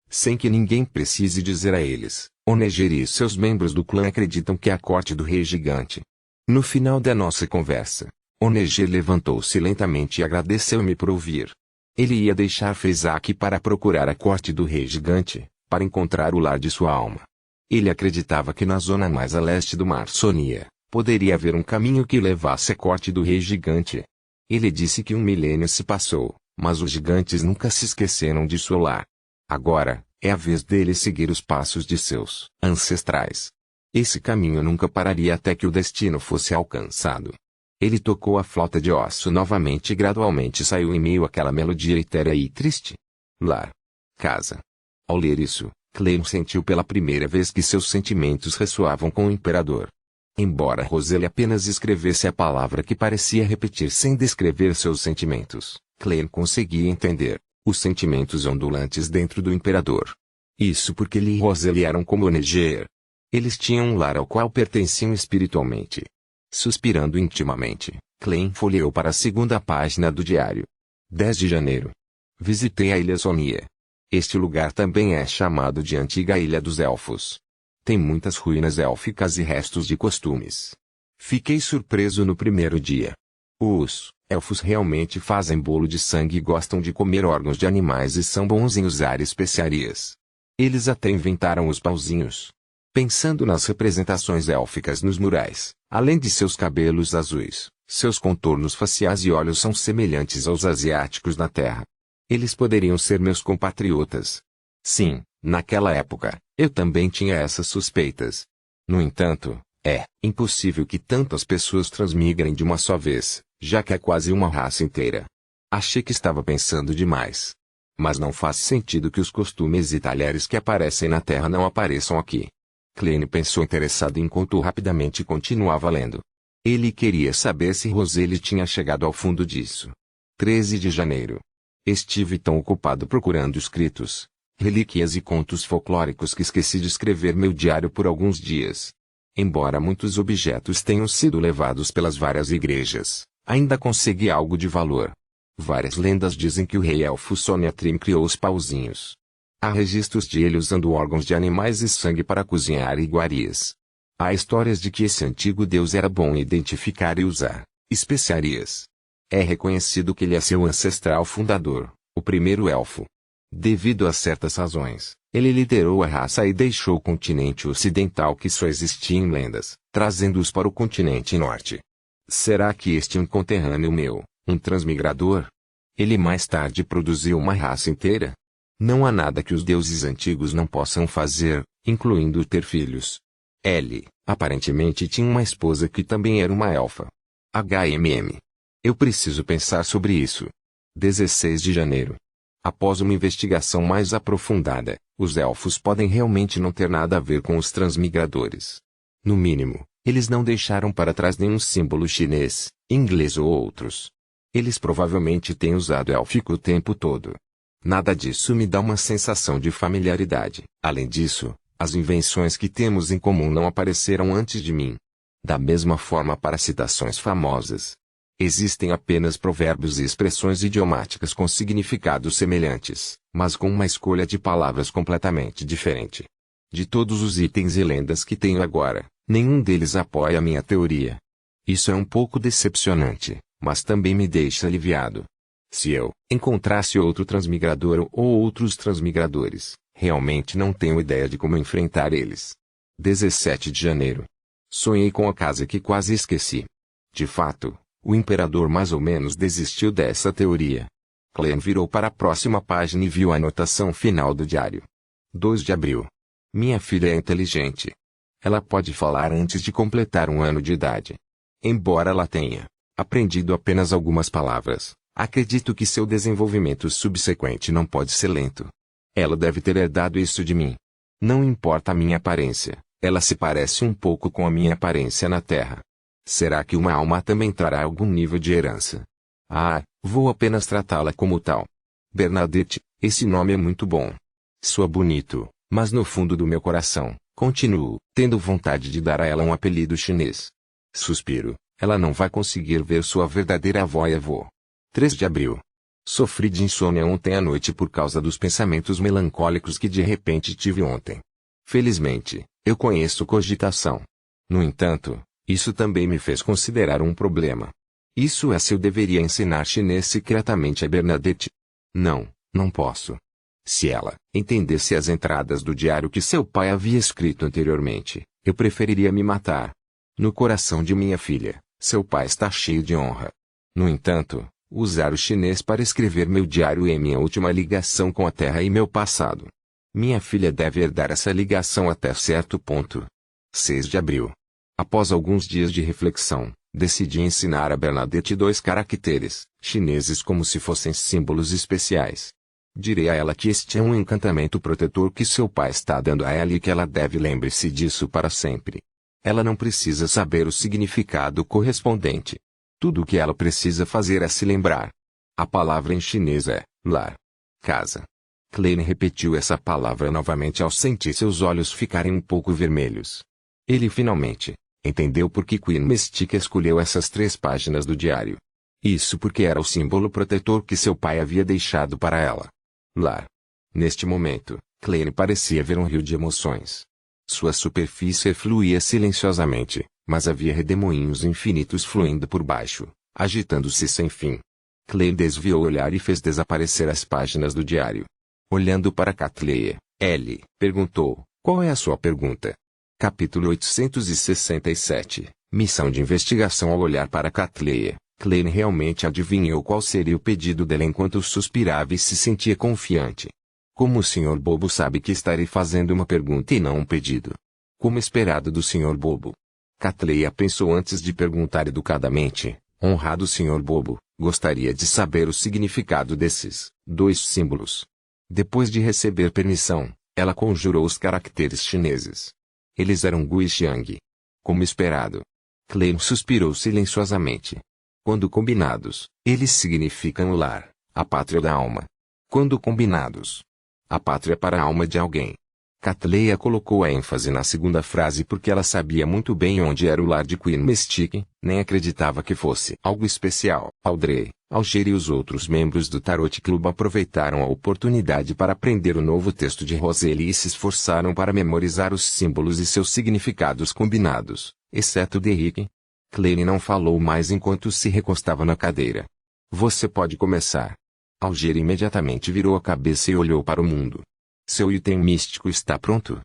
Sem que ninguém precise dizer a eles, Oneger e seus membros do clã acreditam que é a corte do rei gigante. No final da nossa conversa, Oneger levantou-se lentamente e agradeceu-me por ouvir. Ele ia deixar Fezak para procurar a corte do rei gigante, para encontrar o lar de sua alma. Ele acreditava que na zona mais a leste do Mar Sonia, poderia haver um caminho que levasse à corte do rei gigante. Ele disse que um milênio se passou, mas os gigantes nunca se esqueceram de seu lar. Agora, é a vez dele seguir os passos de seus ancestrais. Esse caminho nunca pararia até que o destino fosse alcançado. Ele tocou a flauta de osso novamente e gradualmente saiu em meio àquela melodia etérea e triste. Lar. Casa. Ao ler isso, Clem sentiu pela primeira vez que seus sentimentos ressoavam com o imperador. Embora Roselle apenas escrevesse a palavra que parecia repetir sem descrever seus sentimentos, Clem conseguia entender os sentimentos ondulantes dentro do imperador. Isso porque ele e Roselle eram como Oneger. Eles tinham um lar ao qual pertenciam espiritualmente. Suspirando intimamente, Clem folheou para a segunda página do diário. 10 de janeiro. Visitei a Ilha Sonia. Este lugar também é chamado de Antiga Ilha dos Elfos. Tem muitas ruínas élficas e restos de costumes. Fiquei surpreso no primeiro dia. Os elfos realmente fazem bolo de sangue e gostam de comer órgãos de animais e são bons em usar especiarias. Eles até inventaram os pauzinhos. Pensando nas representações élficas nos murais, além de seus cabelos azuis, seus contornos faciais e olhos são semelhantes aos asiáticos na Terra. Eles poderiam ser meus compatriotas. Sim, naquela época, eu também tinha essas suspeitas. No entanto, é impossível que tantas pessoas transmigrem de uma só vez, já que é quase uma raça inteira. Achei que estava pensando demais. Mas não faz sentido que os costumes e talheres que aparecem na Terra não apareçam aqui. Clem pensou interessado enquanto rapidamente continuava lendo. Ele queria saber se Roselle tinha chegado ao fundo disso. 13 de janeiro. Estive tão ocupado procurando escritos, relíquias e contos folclóricos que esqueci de escrever meu diário por alguns dias. Embora muitos objetos tenham sido levados pelas várias igrejas, ainda consegui algo de valor. Várias lendas dizem que o rei elfo Soniatrim criou os pauzinhos. Há registros de ele usando órgãos de animais e sangue para cozinhar iguarias. Há histórias de que esse antigo deus era bom em identificar e usar especiarias. É reconhecido que ele é seu ancestral fundador, o primeiro elfo. Devido a certas razões, ele liderou a raça e deixou o continente ocidental que só existia em lendas, trazendo-os para o continente norte. Será que este é um conterrâneo meu, um transmigrador? Ele mais tarde produziu uma raça inteira? Não há nada que os deuses antigos não possam fazer, incluindo ter filhos. Ele, aparentemente tinha uma esposa que também era uma elfa. HMM. Eu preciso pensar sobre isso. 16 de janeiro. Após uma investigação mais aprofundada, os elfos podem realmente não ter nada a ver com os transmigradores. No mínimo, eles não deixaram para trás nenhum símbolo chinês, inglês ou outros. Eles provavelmente têm usado élfico o tempo todo. Nada disso me dá uma sensação de familiaridade. Além disso, as invenções que temos em comum não apareceram antes de mim. Da mesma forma para citações famosas. Existem apenas provérbios e expressões idiomáticas com significados semelhantes, mas com uma escolha de palavras completamente diferente. De todos os itens e lendas que tenho agora, nenhum deles apoia a minha teoria. Isso é um pouco decepcionante, mas também me deixa aliviado. Se eu encontrasse outro transmigrador ou outros transmigradores, realmente não tenho ideia de como enfrentar eles. 17 de janeiro. Sonhei com a casa que quase esqueci. De fato, o imperador mais ou menos desistiu dessa teoria. Clem virou para a próxima página e viu a anotação final do diário. 2 de abril. Minha filha é inteligente. Ela pode falar antes de completar 1 ano de idade. Embora ela tenha aprendido apenas algumas palavras, acredito que seu desenvolvimento subsequente não pode ser lento. Ela deve ter herdado isso de mim. Não importa a minha aparência, ela se parece um pouco com a minha aparência na Terra. Será que uma alma também trará algum nível de herança? Vou apenas tratá-la como tal. Bernadette, esse nome é muito bom. Soa bonito, mas no fundo do meu coração, continuo tendo vontade de dar a ela um apelido chinês. Suspiro, ela não vai conseguir ver sua verdadeira avó e avô. 3 de abril. Sofri de insônia ontem à noite por causa dos pensamentos melancólicos que de repente tive ontem. Felizmente, eu conheço cogitação. No entanto, isso também me fez considerar um problema. Isso é se eu deveria ensinar chinês secretamente a Bernadette. Não posso. Se ela entendesse as entradas do diário que seu pai havia escrito anteriormente, eu preferiria me matar. No coração de minha filha, seu pai está cheio de honra. No entanto, usar o chinês para escrever meu diário é minha última ligação com a Terra e meu passado. Minha filha deve herdar essa ligação até certo ponto. 6 de abril. Após alguns dias de reflexão, decidi ensinar a Bernadette 2 caracteres chineses como se fossem símbolos especiais. Direi a ela que este é um encantamento protetor que seu pai está dando a ela e que ela deve lembre-se disso para sempre. Ela não precisa saber o significado correspondente. Tudo o que ela precisa fazer é se lembrar. A palavra em chinês é lar. Casa. Klein repetiu essa palavra novamente ao sentir seus olhos ficarem um pouco vermelhos. Ele finalmente entendeu por que Queen Mystique escolheu essas 3 páginas do diário. Isso porque era o símbolo protetor que seu pai havia deixado para ela. Lar. Neste momento, Klein parecia ver um rio de emoções. Sua superfície fluía silenciosamente, mas havia redemoinhos infinitos fluindo por baixo, agitando-se sem fim. Klein desviou o olhar e fez desaparecer as páginas do diário. Olhando para Catleya, Ellie perguntou: qual é a sua pergunta? Capítulo 867. Missão de investigação. Ao olhar para Catleya, Klein realmente adivinhou qual seria o pedido dela enquanto suspirava e se sentia confiante. Como o Sr. Bobo sabe que estarei fazendo uma pergunta e não um pedido? Como esperado do Sr. Bobo. Catleya pensou antes de perguntar educadamente: honrado Sr. Bobo, gostaria de saber o significado desses 2 símbolos. Depois de receber permissão, ela conjurou os caracteres chineses. Eles eram Gui e Xiang. Como esperado. Klein suspirou silenciosamente. Quando combinados, eles significam o lar, a pátria da alma. Quando combinados, a pátria para a alma de alguém. Catleya colocou a ênfase na segunda frase porque ela sabia muito bem onde era o lar de Queen Mystique, nem acreditava que fosse algo especial. Audrey, Alger e os outros membros do Tarot Club aproveitaram a oportunidade para aprender o novo texto de Roseli e se esforçaram para memorizar os símbolos e seus significados combinados, exceto Derrick. Klein não falou mais enquanto se recostava na cadeira. Você pode começar. Alger imediatamente virou a cabeça e olhou para o mundo. Seu item místico está pronto?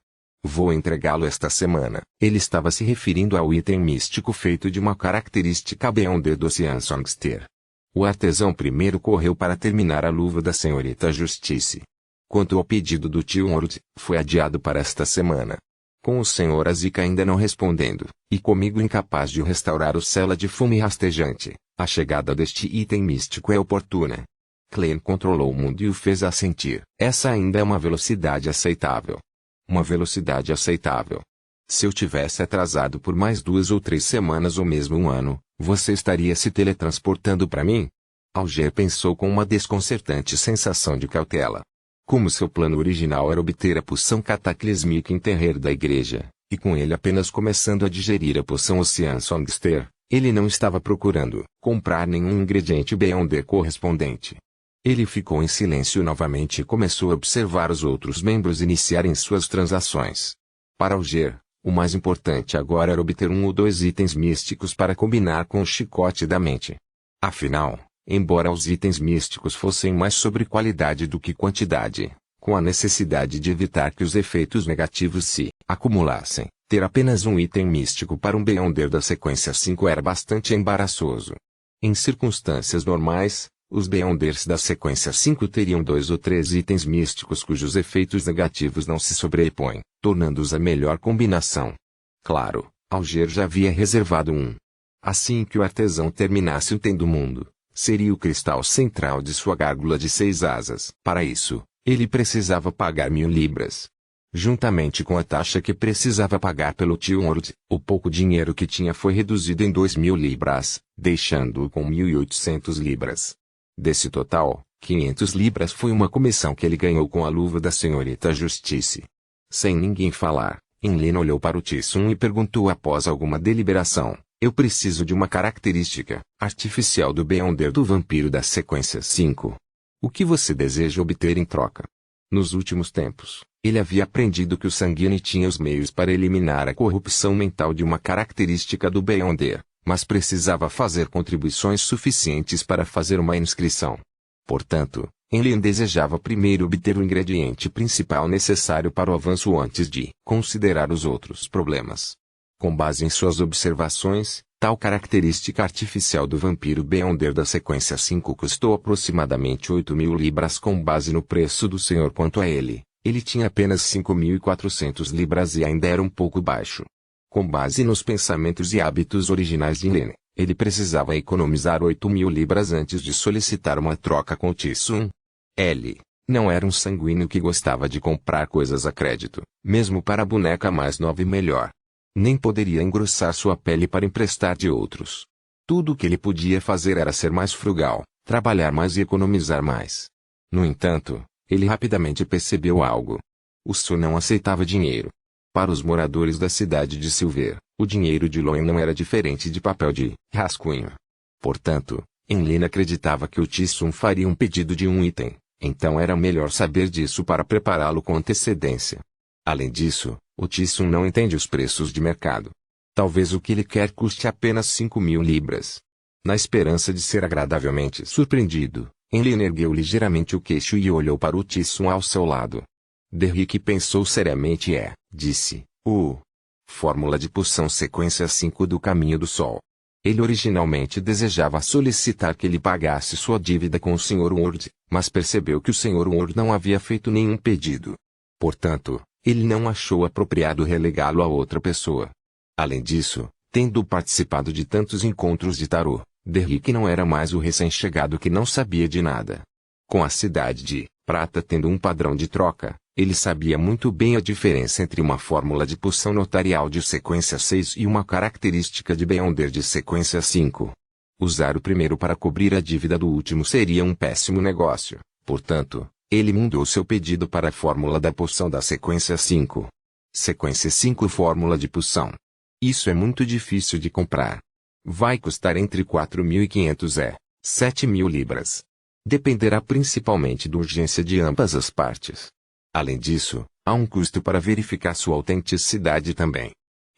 Vou entregá-lo esta semana. Ele estava se referindo ao item místico feito de uma característica Beyond the Ocean Songster. O artesão primeiro correu para terminar a luva da senhorita Justice. Quanto ao pedido do tio Ord, foi adiado para esta semana. Com o Sr. Azika ainda não respondendo, e comigo incapaz de restaurar o cela de fume rastejante, a chegada deste item místico é oportuna. Klein controlou o mundo e o fez assentir. Essa ainda é uma velocidade aceitável. Uma velocidade aceitável. Se eu tivesse atrasado por mais 2 ou 3 semanas ou mesmo 1 ano, você estaria se teletransportando para mim? Alger pensou com uma desconcertante sensação de cautela. Como seu plano original era obter a poção cataclísmica em terreiro da igreja, E com ele apenas começando a digerir a poção Ocean Songster, ele não estava procurando comprar nenhum ingrediente Beyonder correspondente. Ele ficou em silêncio novamente e começou a observar os outros membros iniciarem suas transações. Para Alger, o mais importante agora era obter um ou dois itens místicos para combinar com o chicote da mente. Afinal, embora os itens místicos fossem mais sobre qualidade do que quantidade, com a necessidade de evitar que os efeitos negativos se acumulassem, ter apenas um item místico para um Beyonder da sequência 5 era bastante embaraçoso. Em circunstâncias normais, os Beyonders da sequência 5 teriam 2 ou 3 itens místicos cujos efeitos negativos não se sobrepõem, tornando-os a melhor combinação. Claro, Alger já havia reservado um. Assim que o artesão terminasse o Tem do Mundo, seria o cristal central de sua gárgula de 6 asas. Para isso, ele precisava pagar 1000 libras. Juntamente com a taxa que precisava pagar pelo tio World, o pouco dinheiro que tinha foi reduzido em 2000 libras, deixando-o com 1800 libras. Desse total, 500 libras foi uma comissão que ele ganhou com a luva da senhorita Justice. Sem ninguém falar, Enlin olhou para o Tissun e perguntou após alguma deliberação: eu preciso de uma característica artificial do Beyonder do vampiro da sequência 5. O que você deseja obter em troca? Nos últimos tempos, ele havia aprendido que o Sanguine tinha os meios para eliminar a corrupção mental de uma característica do Beyonder, mas precisava fazer contribuições suficientes para fazer uma inscrição. Portanto, Enlin desejava primeiro obter o ingrediente principal necessário para o avanço antes de considerar os outros problemas. Com base em suas observações, tal característica artificial do vampiro Beyonder da sequência 5 custou aproximadamente 8.000 libras com base no preço do senhor. Quanto a ele tinha apenas 5.400 libras e ainda era um pouco baixo. Com base nos pensamentos e hábitos originais de Enlin, ele precisava economizar 8.000 libras antes de solicitar uma troca com Tissun. Ele não era um sanguíneo que gostava de comprar coisas a crédito, mesmo para a boneca mais nova e melhor. Nem poderia engrossar sua pele para emprestar de outros. Tudo o que ele podia fazer era ser mais frugal, trabalhar mais e economizar mais. No entanto, ele rapidamente percebeu algo. O Su não aceitava dinheiro. Para os moradores da cidade de Silver, o dinheiro de Loen não era diferente de papel de rascunho. Portanto, Enlin acreditava que o Tissun faria um pedido de um item, então era melhor saber disso para prepará-lo com antecedência. Além disso, o Tissun não entende os preços de mercado. Talvez o que ele quer custe apenas 5.000 libras. Na esperança de ser agradavelmente surpreendido, Enlin ergueu ligeiramente o queixo e olhou para o Tissun ao seu lado. Derrick pensou seriamente e disse, fórmula de poção sequência 5 do Caminho do Sol. Ele originalmente desejava solicitar que ele pagasse sua dívida com o Sr. Ward, mas percebeu que o Sr. Ward não havia feito nenhum pedido. Portanto, ele não achou apropriado relegá-lo a outra pessoa. Além disso, tendo participado de tantos encontros de tarô, Derrick não era mais o recém-chegado que não sabia de nada. Com a cidade de Prata tendo um padrão de troca, ele sabia muito bem a diferença entre uma fórmula de poção notarial de sequência 6 e uma característica de Beyonder de sequência 5. Usar o primeiro para cobrir a dívida do último seria um péssimo negócio, portanto, ele mudou seu pedido para a fórmula da poção da sequência 5. Sequência 5 fórmula de poção. Isso é muito difícil de comprar. Vai custar entre 4.500 e 7.000 libras. Dependerá principalmente da urgência de ambas as partes. Além disso, há um custo para verificar sua autenticidade também.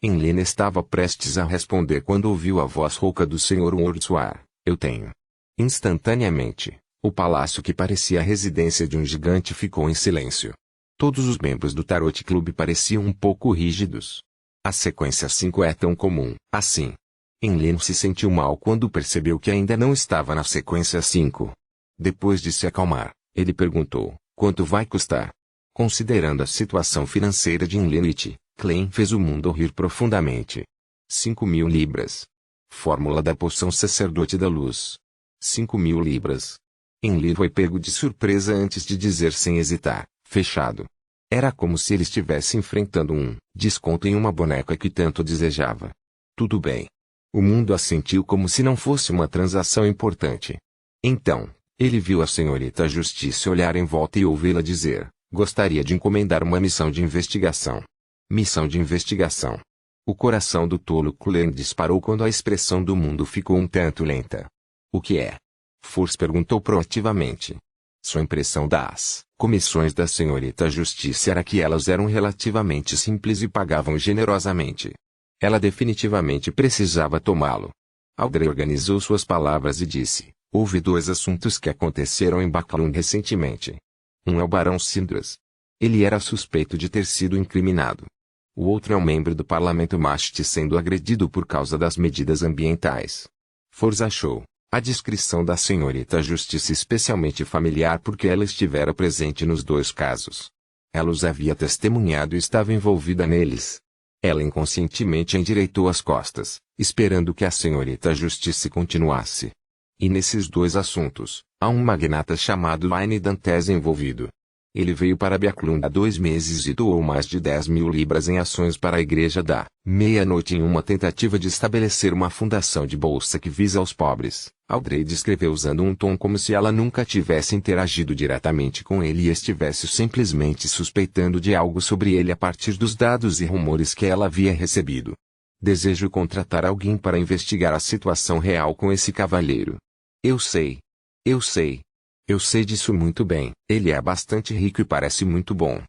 Enlin estava prestes a responder quando ouviu a voz rouca do Sr. Ward soar. Eu tenho. Instantaneamente, o palácio que parecia a residência de um gigante ficou em silêncio. Todos os membros do Tarot Club pareciam um pouco rígidos. A sequência 5 é tão comum, assim. Enlin se sentiu mal quando percebeu que ainda não estava na sequência 5. Depois de se acalmar, ele perguntou, quanto vai custar? Considerando a situação financeira de Enlin, Klein fez o mundo rir profundamente. 5.000 libras. Fórmula da poção Sacerdote da Luz. 5.000 libras. Enlin foi pego de surpresa antes de dizer sem hesitar, fechado. Era como se ele estivesse enfrentando um desconto em uma boneca que tanto desejava. Tudo bem. O mundo assentiu como se não fosse uma transação importante. Então, ele viu a senhorita Justiça olhar em volta e ouvi-la dizer, gostaria de encomendar uma missão de investigação. Missão de investigação. O coração do tolo Cullen disparou quando a expressão do mundo ficou um tanto lenta. O que é? Force perguntou proativamente. Sua impressão das comissões da senhorita Justiça era que elas eram relativamente simples e pagavam generosamente. Ela definitivamente precisava tomá-lo. Audrey organizou suas palavras e disse: houve 2 assuntos que aconteceram em Backlund recentemente. Um é o Barão Sindras. Ele era suspeito de ter sido incriminado. O outro é um membro do parlamento Mast sendo agredido por causa das medidas ambientais. Force achou a descrição da senhorita Justiça especialmente familiar porque ela estivera presente nos 2 casos. Ela os havia testemunhado e estava envolvida neles. Ela inconscientemente endireitou as costas, esperando que a senhorita Justiça continuasse. E nesses 2 assuntos, há um magnata chamado Wayne Dantes envolvido. Ele veio para Backlund há 2 meses e doou mais de 10.000 libras em ações para a Igreja da Meia-Noite em uma tentativa de estabelecer uma fundação de bolsa que visa aos pobres. Audrey descreveu usando um tom como se ela nunca tivesse interagido diretamente com ele e estivesse simplesmente suspeitando de algo sobre ele a partir dos dados e rumores que ela havia recebido. Desejo contratar alguém para investigar a situação real com esse cavalheiro. Eu sei. Eu sei disso muito bem. Ele é bastante rico e parece muito bom.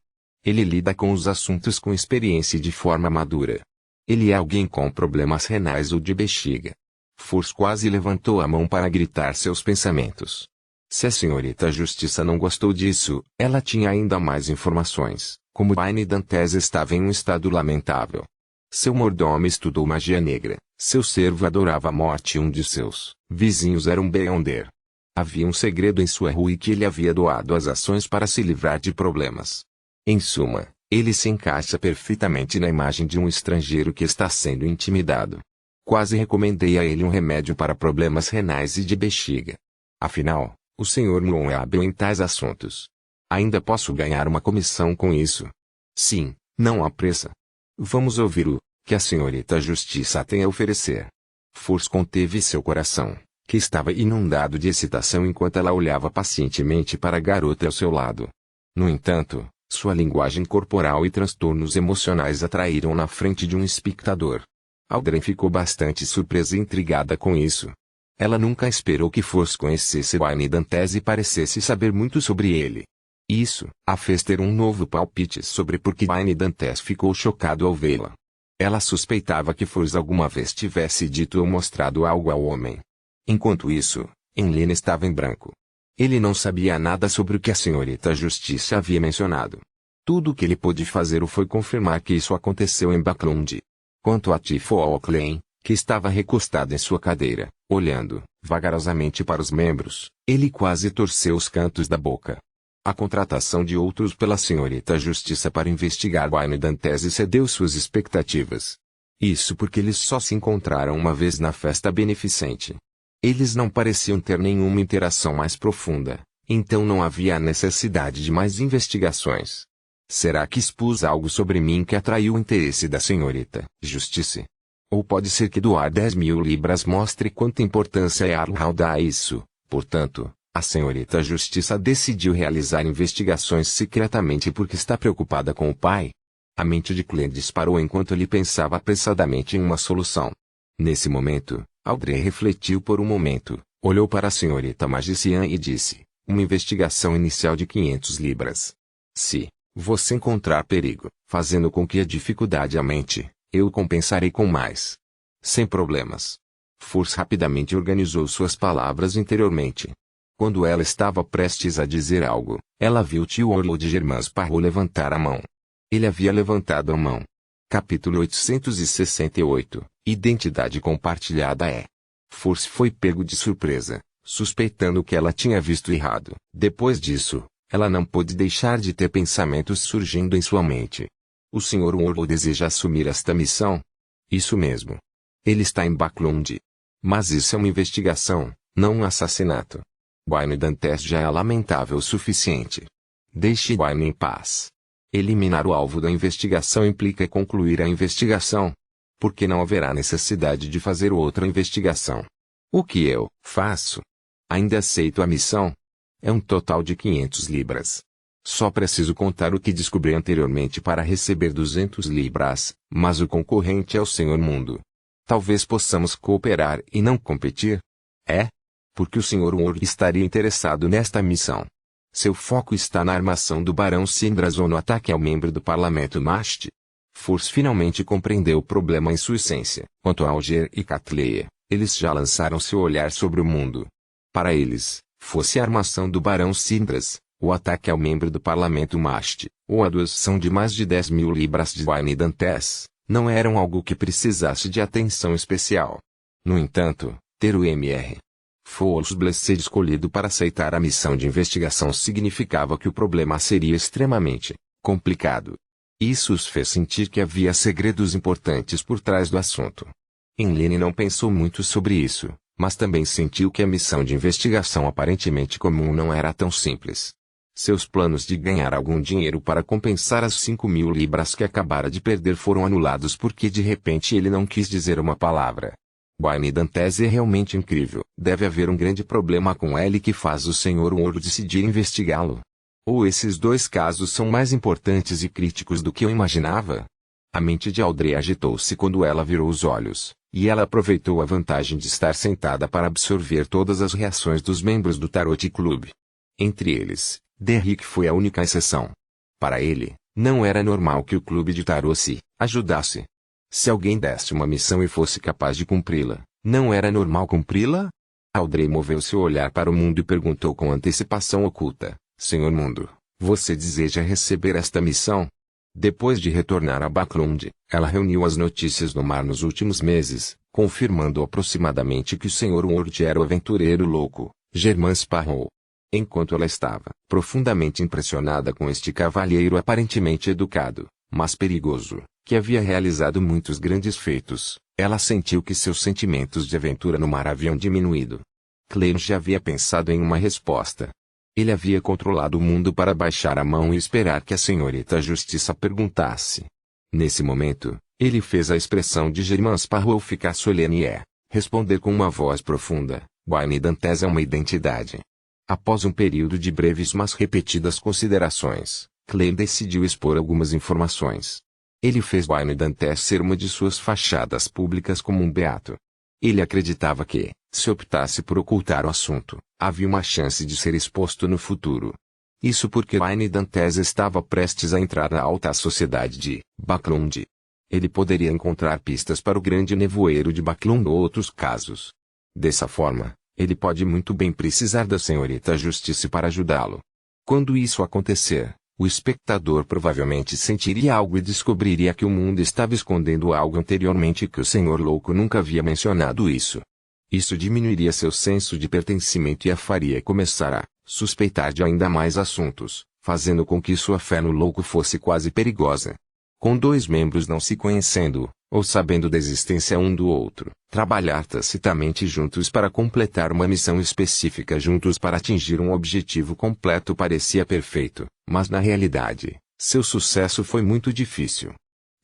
Ele lida com os assuntos com experiência e de forma madura. Ele é alguém com problemas renais ou de bexiga. Force quase levantou a mão para gritar seus pensamentos. Se a senhorita Justiça não gostou disso, ela tinha ainda mais informações, como Wayne Dantes estava em um estado lamentável. Seu mordomo estudou magia negra, seu servo adorava a morte e um de seus vizinhos era um Beyonder. Havia um segredo em sua rua e que ele havia doado as ações para se livrar de problemas. Em suma, ele se encaixa perfeitamente na imagem de um estrangeiro que está sendo intimidado. Quase recomendei a ele um remédio para problemas renais e de bexiga. Afinal, o Sr. Moon é hábil em tais assuntos. Ainda posso ganhar uma comissão com isso. Sim, não há pressa. Vamos ouvir o que a senhorita Justiça tem a oferecer. Force conteve seu coração, que estava inundado de excitação enquanto ela olhava pacientemente para a garota ao seu lado. No entanto, sua linguagem corporal e transtornos emocionais atraíram na frente de um espectador. Audrey ficou bastante surpresa e intrigada com isso. Ela nunca esperou que Force conhecesse Wayne Dantes e parecesse saber muito sobre ele. Isso a fez ter um novo palpite sobre por que Wayne Dantes ficou chocado ao vê-la. Ela suspeitava que Force alguma vez tivesse dito ou mostrado algo ao homem. Enquanto isso, Enlena estava em branco. Ele não sabia nada sobre o que a senhorita Justiça havia mencionado. Tudo o que ele pôde fazer foi confirmar que isso aconteceu em Backlund. Quanto a Tifo O'Clain, que estava recostado em sua cadeira, olhando vagarosamente para os membros, ele quase torceu os cantos da boca. A contratação de outros pela senhorita Justiça para investigar Wayne Dantes excedeu suas expectativas. Isso porque eles só se encontraram uma vez na festa beneficente. Eles não pareciam ter nenhuma interação mais profunda, então não havia a necessidade de mais investigações. Será que expus algo sobre mim que atraiu o interesse da senhorita Justiça? Ou pode ser que doar 10.000 libras mostre quanta importância Yarrow dá a isso. Portanto, a senhorita Justiça decidiu realizar investigações secretamente porque está preocupada com o pai. A mente de Cullen disparou enquanto ele pensava apressadamente em uma solução. Nesse momento, Audrey refletiu por um momento, olhou para a senhorita Magician e disse: uma investigação inicial de 500 libras. Se você encontrar perigo, fazendo com que a dificuldade aumente, eu compensarei com mais. Sem problemas. Force rapidamente organizou suas palavras interiormente. Quando ela estava prestes a dizer algo, ela viu tio Orlo de Germans Parro levantar a mão. Ele havia levantado a mão. Capítulo 868. Identidade compartilhada é. Force foi pego de surpresa, suspeitando que ela tinha visto errado. Depois disso, ela não pôde deixar de ter pensamentos surgindo em sua mente. O Sr. Orlo deseja assumir esta missão? Isso mesmo. Ele está em Backlund. Mas isso é uma investigação, não um assassinato. Wayne Dantes já é lamentável o suficiente. Deixe Wayne em paz. Eliminar o alvo da investigação implica concluir a investigação. Porque não haverá necessidade de fazer outra investigação. O que eu faço? Ainda aceito a missão? É um total de 500 libras. Só preciso contar o que descobri anteriormente para receber 200 libras, mas o concorrente é o Senhor Mundo. Talvez possamos cooperar e não competir? É? Porque o Senhor Ward estaria interessado nesta missão. Seu foco está na armação do Barão Sindras ou no ataque ao membro do Parlamento Mast. Force finalmente compreendeu o problema em sua essência. Quanto a Alger e Catleya, eles já lançaram seu olhar sobre o mundo. Para eles, fosse a armação do Barão Sindras, o ataque ao membro do Parlamento Mast, ou a doação de mais de 10.000 libras de Wine Dantes, não eram algo que precisasse de atenção especial. No entanto, ter o Mr. Force Blessed escolhido para aceitar a missão de investigação significava que o problema seria extremamente complicado. Isso os fez sentir que havia segredos importantes por trás do assunto. Enlene não pensou muito sobre isso, mas também sentiu que a missão de investigação aparentemente comum não era tão simples. Seus planos de ganhar algum dinheiro para compensar as 5.000 libras que acabara de perder foram anulados porque de repente ele não quis dizer uma palavra. Wine Dantes é realmente incrível. Deve haver um grande problema com ele que faz o Sr. Ward decidir investigá-lo. Ou esses dois casos são mais importantes e críticos do que eu imaginava? A mente de Audrey agitou-se quando ela virou os olhos, e ela aproveitou a vantagem de estar sentada para absorver todas as reações dos membros do Tarot Club. Entre eles, Derrick foi a única exceção. Para ele, não era normal que o clube de tarot se ajudasse. Se alguém desse uma missão e fosse capaz de cumpri-la, não era normal cumpri-la? Audrey moveu seu olhar para o mundo e perguntou com antecipação oculta: Senhor Mundo, você deseja receber esta missão? Depois de retornar a Backlund, ela reuniu as notícias no mar nos últimos meses, confirmando aproximadamente que o Sr. Ward era o aventureiro louco, Germain Sparrow. Enquanto ela estava profundamente impressionada com este cavalheiro aparentemente educado, mas perigoso, que havia realizado muitos grandes feitos, ela sentiu que seus sentimentos de aventura no mar haviam diminuído. Claire já havia pensado em uma resposta. Ele havia controlado o mundo para baixar a mão e esperar que a senhorita Justiça perguntasse. Nesse momento, ele fez a expressão de Germain Sparrow ficar solene e responder com uma voz profunda: Wine Dantes é uma identidade. Após um período de breves mas repetidas considerações, Claire decidiu expor algumas informações. Ele fez Wine Dantes ser uma de suas fachadas públicas como um beato. Ele acreditava que, se optasse por ocultar o assunto, havia uma chance de ser exposto no futuro. Isso porque Wine Dantes estava prestes a entrar na alta sociedade de Backlund. Ele poderia encontrar pistas para o grande nevoeiro de Backlund ou outros casos. Dessa forma, ele pode muito bem precisar da senhorita Justiça para ajudá-lo. Quando isso acontecer, o espectador provavelmente sentiria algo e descobriria que o mundo estava escondendo algo anteriormente e que o Senhor Louco nunca havia mencionado isso. Isso diminuiria seu senso de pertencimento e a faria começar a suspeitar de ainda mais assuntos, fazendo com que sua fé no louco fosse quase perigosa. Com dois membros não se conhecendo, ou sabendo da existência um do outro, trabalhar tacitamente juntos para completar uma missão específica juntos para atingir um objetivo completo parecia perfeito, mas na realidade, seu sucesso foi muito difícil.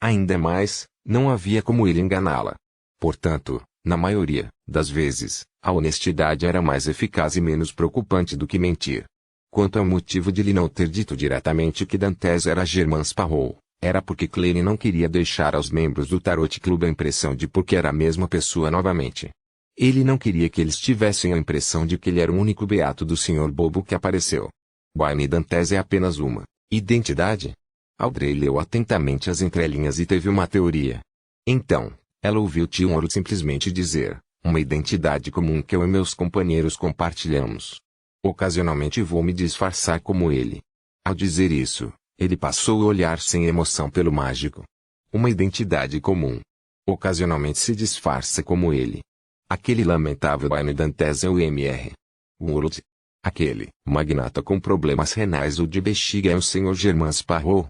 Ainda mais, não havia como ele enganá-la. Portanto, na maioria das vezes, a honestidade era mais eficaz e menos preocupante do que mentir. Quanto ao motivo de lhe não ter dito diretamente que Dantes era Germain Sparrow, era porque Claire não queria deixar aos membros do Tarot Club a impressão de porque era a mesma pessoa novamente. Ele não queria que eles tivessem a impressão de que ele era o único beato do Sr. Bobo que apareceu. Wine Dantes é apenas uma identidade? Audrey leu atentamente as entrelinhas e teve uma teoria. Então, ela ouviu Tio Ward simplesmente dizer: uma identidade comum que eu e meus companheiros compartilhamos. Ocasionalmente vou me disfarçar como ele. Ao dizer isso, ele passou a olhar sem emoção pelo mágico. Uma identidade comum. Ocasionalmente se disfarça como ele. Aquele lamentável Wine Dantes é o Mr. Ward. Aquele magnata com problemas renais ou de bexiga é o Sr. Germain Sparrow.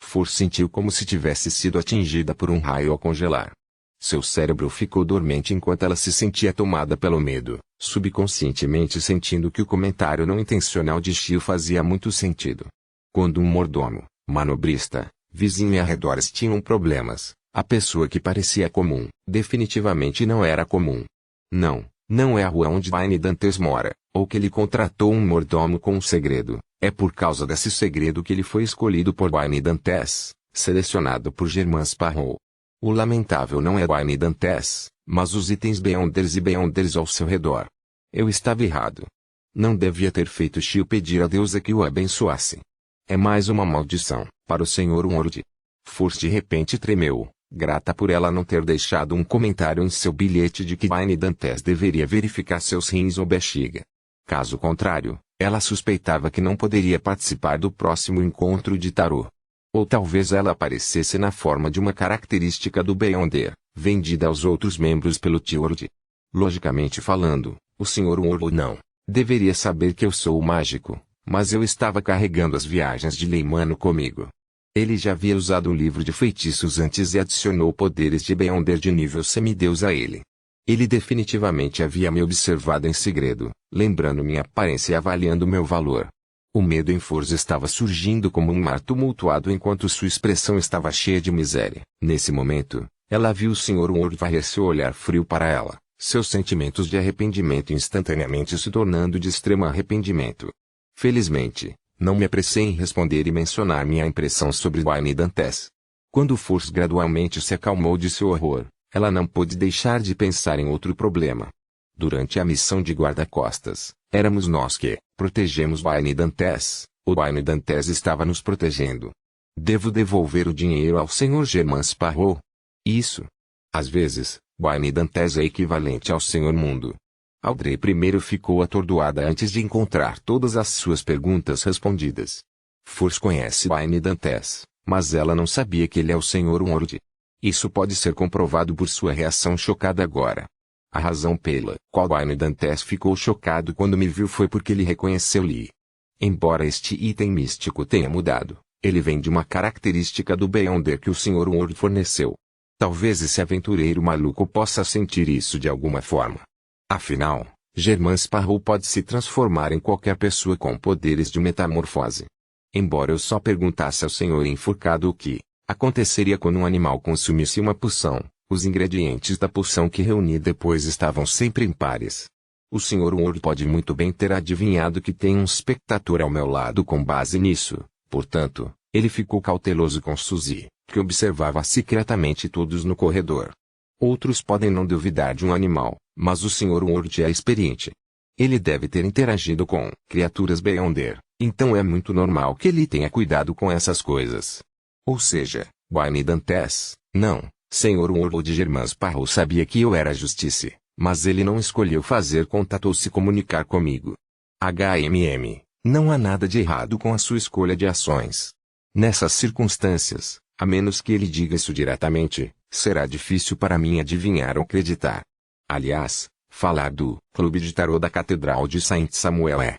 Force sentiu como se tivesse sido atingida por um raio ao congelar. Seu cérebro ficou dormente enquanto ela se sentia tomada pelo medo, subconscientemente sentindo que o comentário não intencional de Shio fazia muito sentido. Quando um mordomo, manobrista, vizinho e arredores tinham problemas, a pessoa que parecia comum, definitivamente não era comum. Não, não é a rua onde Wine Dantes mora, ou que ele contratou um mordomo com um segredo. É por causa desse segredo que ele foi escolhido por Wayne Dantes, selecionado por Germain Sparrow. O lamentável não é Wayne Dantes, mas os itens Beyonders e Beyonders ao seu redor. Eu estava errado. Não devia ter feito Shio pedir a deusa que o abençoasse. É mais uma maldição, para o Sr. Ward. Force de repente tremeu, grata por ela não ter deixado um comentário em seu bilhete de que Wayne Dantes deveria verificar seus rins ou bexiga. Caso contrário, ela suspeitava que não poderia participar do próximo encontro de tarô. Ou talvez ela aparecesse na forma de uma característica do Beyonder, vendida aos outros membros pelo Tio Ward. Logicamente falando, o Sr. Ward não deveria saber que eu sou o mágico, mas eu estava carregando as viagens de Leimano comigo. Ele já havia usado um livro de feitiços antes e adicionou poderes de Beyonder de nível semideus a ele. Ele definitivamente havia me observado em segredo, lembrando minha aparência e avaliando meu valor. O medo em Forza estava surgindo como um mar tumultuado enquanto sua expressão estava cheia de miséria. Nesse momento, ela viu o Sr. Ward varrer seu olhar frio para ela, seus sentimentos de arrependimento instantaneamente se tornando de extremo arrependimento. Felizmente, não me apressei em responder e mencionar minha impressão sobre Wayne Dantes. Quando Force gradualmente se acalmou de seu horror, ela não pôde deixar de pensar em outro problema. Durante a missão de guarda-costas, éramos nós que protegemos Wayne Dantes, ou Wayne Dantes estava nos protegendo. Devo devolver o dinheiro ao Sr. Germain Sparrow? Isso. Às vezes, Wayne Dantes é equivalente ao Sr. Mundo. Audrey primeiro ficou atordoada antes de encontrar todas as suas perguntas respondidas. Force conhece Wayne Dantes, mas ela não sabia que ele é o Sr. Ward. Isso pode ser comprovado por sua reação chocada agora. A razão pela qual Wayne Dantes ficou chocado quando me viu foi porque ele reconheceu Lee. Embora este item místico tenha mudado, ele vem de uma característica do Beyonder que o Sr. Ward forneceu. Talvez esse aventureiro maluco possa sentir isso de alguma forma. Afinal, Germain Sparrow pode se transformar em qualquer pessoa com poderes de metamorfose. Embora eu só perguntasse ao Senhor enforcado o que aconteceria quando um animal consumisse uma poção, os ingredientes da poção que reuni depois estavam sempre impares. O Sr. Ward pode muito bem ter adivinhado que tem um espectador ao meu lado com base nisso, portanto, ele ficou cauteloso com Suzy, que observava secretamente todos no corredor. Outros podem não duvidar de um animal, mas o Sr. Ward é experiente. Ele deve ter interagido com criaturas Beyonder, então é muito normal que ele tenha cuidado com essas coisas. Ou seja, Wayne Dantes, não, Sr. Ward de Germain Sparrow sabia que eu era Justice, mas ele não escolheu fazer contato ou se comunicar comigo. Não há nada de errado com a sua escolha de ações. Nessas circunstâncias, a menos que ele diga isso diretamente, será difícil para mim adivinhar ou acreditar. Aliás, falar do Clube de Tarô da Catedral de Saint Samuel é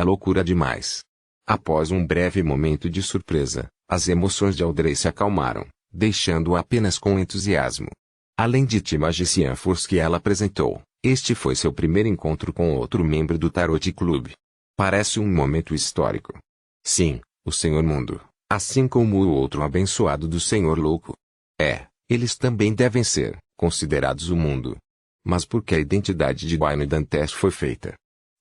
loucura demais. Após um breve momento de surpresa, as emoções de Audrey se acalmaram, deixando-a apenas com entusiasmo. Além de The Magician Force que ela apresentou, este foi seu primeiro encontro com outro membro do Tarot Club. Parece um momento histórico. Sim, o Senhor Mundo, assim como o outro abençoado do Senhor Louco. Eles também devem ser considerados o mundo. Mas por que a identidade de Wayne Dantes foi feita?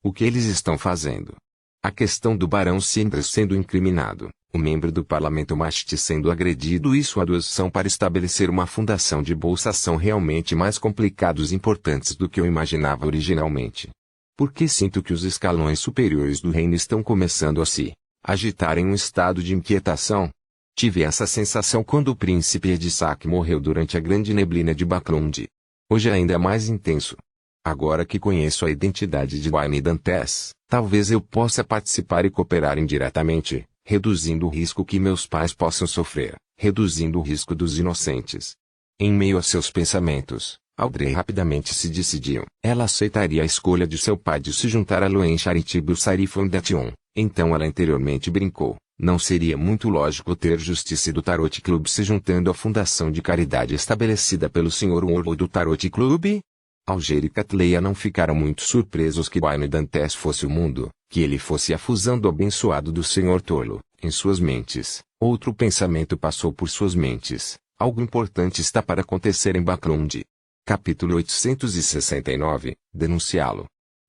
O que eles estão fazendo? A questão do Barão Sinders sendo incriminado, o membro do parlamento Mast sendo agredido e sua adoção para estabelecer uma fundação de bolsa são realmente mais complicados e importantes do que eu imaginava originalmente. Porque sinto que os escalões superiores do reino estão começando a se agitar em um estado de inquietação. Tive essa sensação quando o príncipe Edisac morreu durante a grande neblina de Baclund. Hoje é ainda mais intenso. Agora que conheço a identidade de Wayne Dantes, talvez eu possa participar e cooperar indiretamente, reduzindo o risco que meus pais possam sofrer, reduzindo o risco dos inocentes. Em meio a seus pensamentos, Audrey rapidamente se decidiu. Ela aceitaria a escolha de seu pai de se juntar a Loen Charitable Sari Foundation, então ela interiormente brincou. Não seria muito lógico ter Justiça do Tarot Club se juntando à fundação de caridade estabelecida pelo Sr. Ward do Tarot Club? Alger e Catleya não ficaram muito surpresos que Wayne Dantes fosse o mundo, que ele fosse a fusão do abençoado do Sr. Tolo. Em suas mentes, outro pensamento passou por suas mentes. Algo importante está para acontecer em Baclund. Capítulo 869, Denunciá-lo.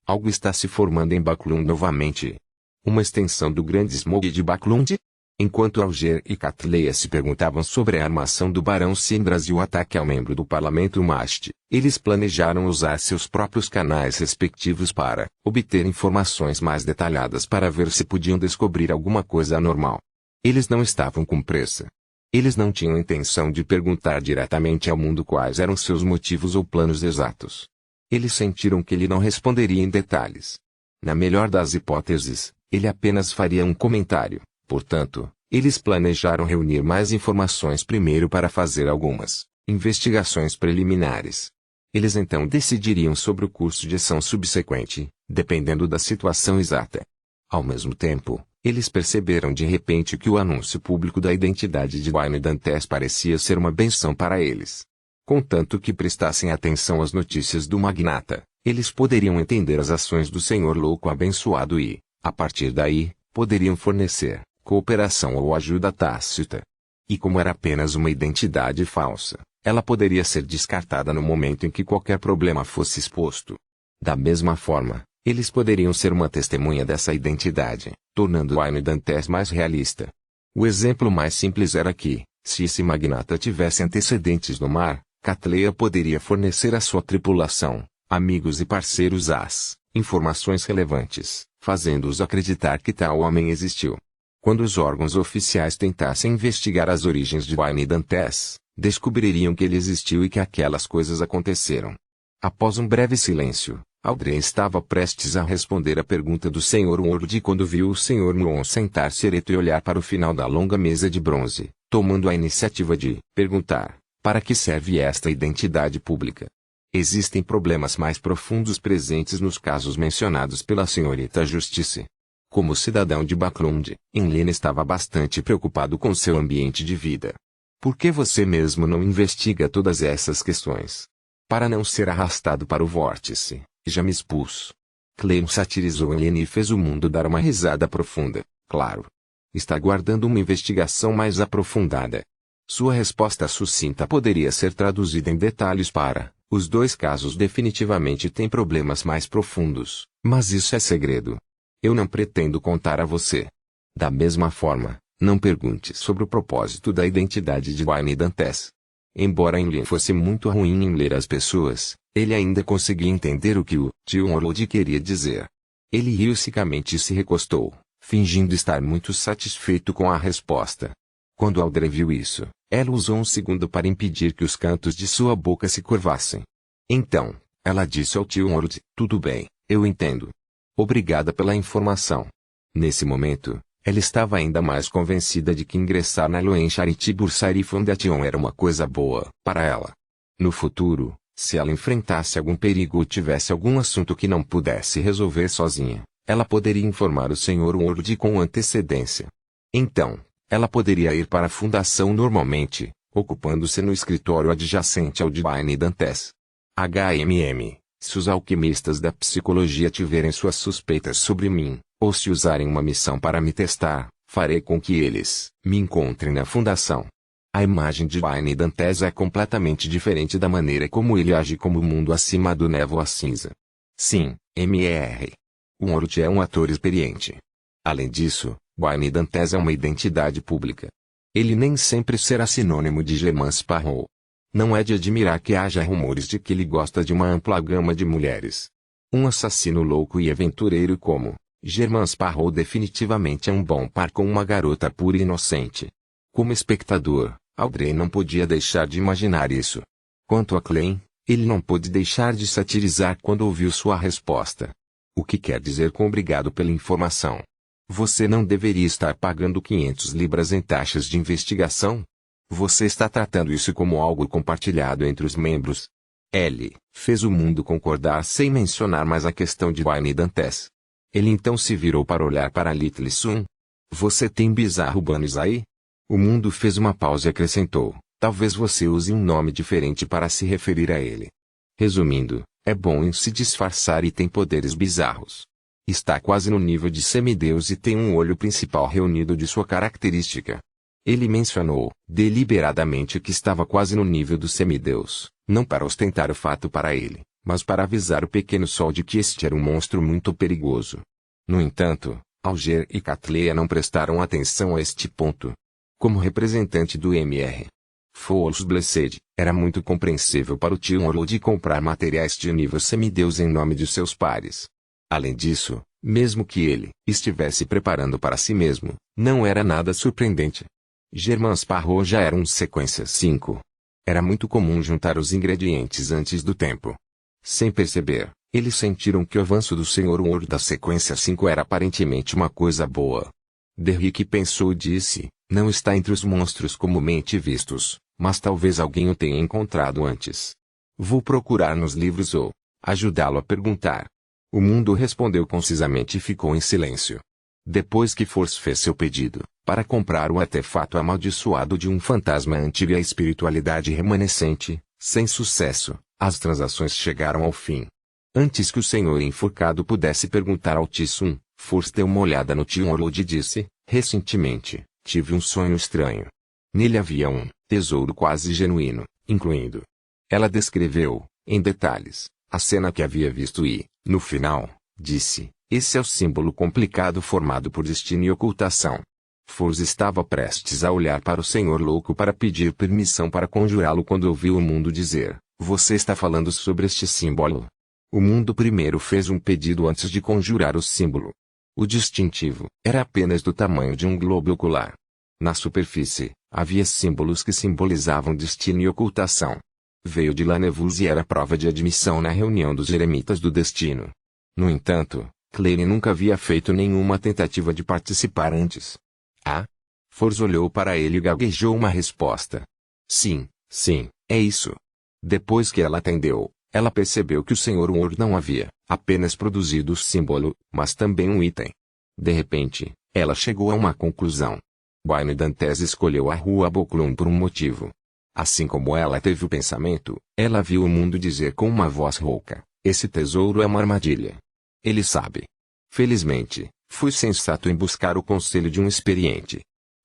Algo está se formando em Backlund novamente. Uma extensão do grande smog de Backlund? Enquanto Alger e Catleya se perguntavam sobre a armação do Barão Sindras e o ataque ao membro do parlamento Mast, eles planejaram usar seus próprios canais respectivos para obter informações mais detalhadas para ver se podiam descobrir alguma coisa anormal. Eles não estavam com pressa. Eles não tinham intenção de perguntar diretamente ao mundo quais eram seus motivos ou planos exatos. Eles sentiram que ele não responderia em detalhes. Na melhor das hipóteses, ele apenas faria um comentário. Portanto, eles planejaram reunir mais informações primeiro para fazer algumas investigações preliminares. Eles então decidiriam sobre o curso de ação subsequente, dependendo da situação exata. Ao mesmo tempo, eles perceberam de repente que o anúncio público da identidade de Wayne Dantes parecia ser uma benção para eles. Contanto que prestassem atenção às notícias do magnata, eles poderiam entender as ações do senhor louco abençoado e, a partir daí, poderiam fornecer cooperação ou ajuda tácita. E como era apenas uma identidade falsa, ela poderia ser descartada no momento em que qualquer problema fosse exposto. Da mesma forma, eles poderiam ser uma testemunha dessa identidade, tornando Wayne Dantes mais realista. O exemplo mais simples era que, se esse magnata tivesse antecedentes no mar, Catleya poderia fornecer à sua tripulação, amigos e parceiros as informações relevantes, fazendo-os acreditar que tal homem existiu. Quando os órgãos oficiais tentassem investigar as origens de Wayne Dantes, descobririam que ele existiu e que aquelas coisas aconteceram. Após um breve silêncio, Audrey estava prestes a responder a pergunta do Sr. Ward quando viu o Sr. Muon sentar-se ereto e olhar para o final da longa mesa de bronze, tomando a iniciativa de perguntar: para que serve esta identidade pública? Existem problemas mais profundos presentes nos casos mencionados pela senhorita Justice. Como cidadão de Backlund, Enlil estava bastante preocupado com seu ambiente de vida. Por que você mesmo não investiga todas essas questões? Para não ser arrastado para o vórtice, já me expus. Clem satirizou Enlil e fez o mundo dar uma risada profunda. Claro. Está guardando uma investigação mais aprofundada. Sua resposta sucinta poderia ser traduzida em detalhes para: os dois casos definitivamente têm problemas mais profundos, mas isso é segredo. Eu não pretendo contar a você. Da mesma forma, não pergunte sobre o propósito da identidade de Wayne Dantes. Embora Enlil fosse muito ruim em ler as pessoas, ele ainda conseguia entender o que o tio Orlod queria dizer. Ele riu secamente e se recostou, fingindo estar muito satisfeito com a resposta. Quando Audrey viu isso, ela usou um segundo para impedir que os cantos de sua boca se curvassem. Então, ela disse ao tio Orlod: tudo bem, eu entendo. Obrigada pela informação. Nesse momento, ela estava ainda mais convencida de que ingressar na Loen Charity Bursary Foundation era uma coisa boa para ela. No futuro, se ela enfrentasse algum perigo ou tivesse algum assunto que não pudesse resolver sozinha, ela poderia informar o Sr. Ward com antecedência. Então, ela poderia ir para a fundação normalmente, ocupando-se no escritório adjacente ao de Wayne Dantes. Se os alquimistas da psicologia tiverem suas suspeitas sobre mim, ou se usarem uma missão para me testar, farei com que eles me encontrem na fundação. A imagem de Wayne Dantes é completamente diferente da maneira como ele age como o mundo acima do névoa cinza. Sim, Mr. Ward é um ator experiente. Além disso, Wayne Dantes é uma identidade pública. Ele nem sempre será sinônimo de Germain Sparrow. Não é de admirar que haja rumores de que ele gosta de uma ampla gama de mulheres. Um assassino louco e aventureiro como Germain Sparrow definitivamente é um bom par com uma garota pura e inocente. Como espectador, Audrey não podia deixar de imaginar isso. Quanto a Clem, ele não pôde deixar de satirizar quando ouviu sua resposta. O que quer dizer com obrigado pela informação? Você não deveria estar pagando 500 libras em taxas de investigação? Você está tratando isso como algo compartilhado entre os membros. Ele fez o mundo concordar sem mencionar mais a questão de Wayne Dantes. Ele então se virou para olhar para Little Sun. Você tem bizarro Banis aí? O mundo fez uma pausa e acrescentou: talvez você use um nome diferente para se referir a ele. Resumindo, é bom em se disfarçar e tem poderes bizarros. Está quase no nível de semideus e tem um olho principal reunido de sua característica. Ele mencionou, deliberadamente, que estava quase no nível do semideus, não para ostentar o fato para ele, mas para avisar o pequeno Sol de que este era um monstro muito perigoso. No entanto, Alger e Catleya não prestaram atenção a este ponto. Como representante do Mr. Fools Blessed, era muito compreensível para o tio Orlod comprar materiais de nível semideus em nome de seus pares. Além disso, mesmo que ele estivesse preparando para si mesmo, não era nada surpreendente. Germain Sparrow já era um sequência 5. Era muito comum juntar os ingredientes antes do tempo. Sem perceber, eles sentiram que o avanço do Sr. Ward da sequência 5 era aparentemente uma coisa boa. Derrick pensou e disse, não está entre os monstros comumente vistos, mas talvez alguém o tenha encontrado antes. Vou procurar nos livros ou ajudá-lo a perguntar. O mundo respondeu concisamente e ficou em silêncio. Depois que Force fez seu pedido, para comprar o artefato amaldiçoado de um fantasma antigo e a espiritualidade remanescente, sem sucesso, as transações chegaram ao fim. Antes que o senhor enforcado pudesse perguntar ao Tsum, Force deu uma olhada no tio Orlod e disse, recentemente, tive um sonho estranho. Nele havia um tesouro quase genuíno, incluindo. Ela descreveu, em detalhes, a cena que havia visto e, no final, disse, esse é o símbolo complicado formado por destino e ocultação. Force estava prestes a olhar para o senhor louco para pedir permissão para conjurá-lo quando ouviu o mundo dizer, você está falando sobre este símbolo? O mundo primeiro fez um pedido antes de conjurar o símbolo. O distintivo era apenas do tamanho de um globo ocular. Na superfície, havia símbolos que simbolizavam destino e ocultação. Veio de Lanevus e era prova de admissão na reunião dos eremitas do destino. No entanto, Claire nunca havia feito nenhuma tentativa de participar antes. Ah? Force olhou para ele e gaguejou uma resposta. Sim, é isso. Depois que ela atendeu, ela percebeu que o Sr. Ward não havia apenas produzido o símbolo, mas também um item. De repente, ela chegou a uma conclusão. Wayne Dantes escolheu a rua Boklum por um motivo. Assim como ela teve o pensamento, ela viu o mundo dizer com uma voz rouca, esse tesouro é uma armadilha. Ele sabe. Felizmente, fui sensato em buscar o conselho de um experiente.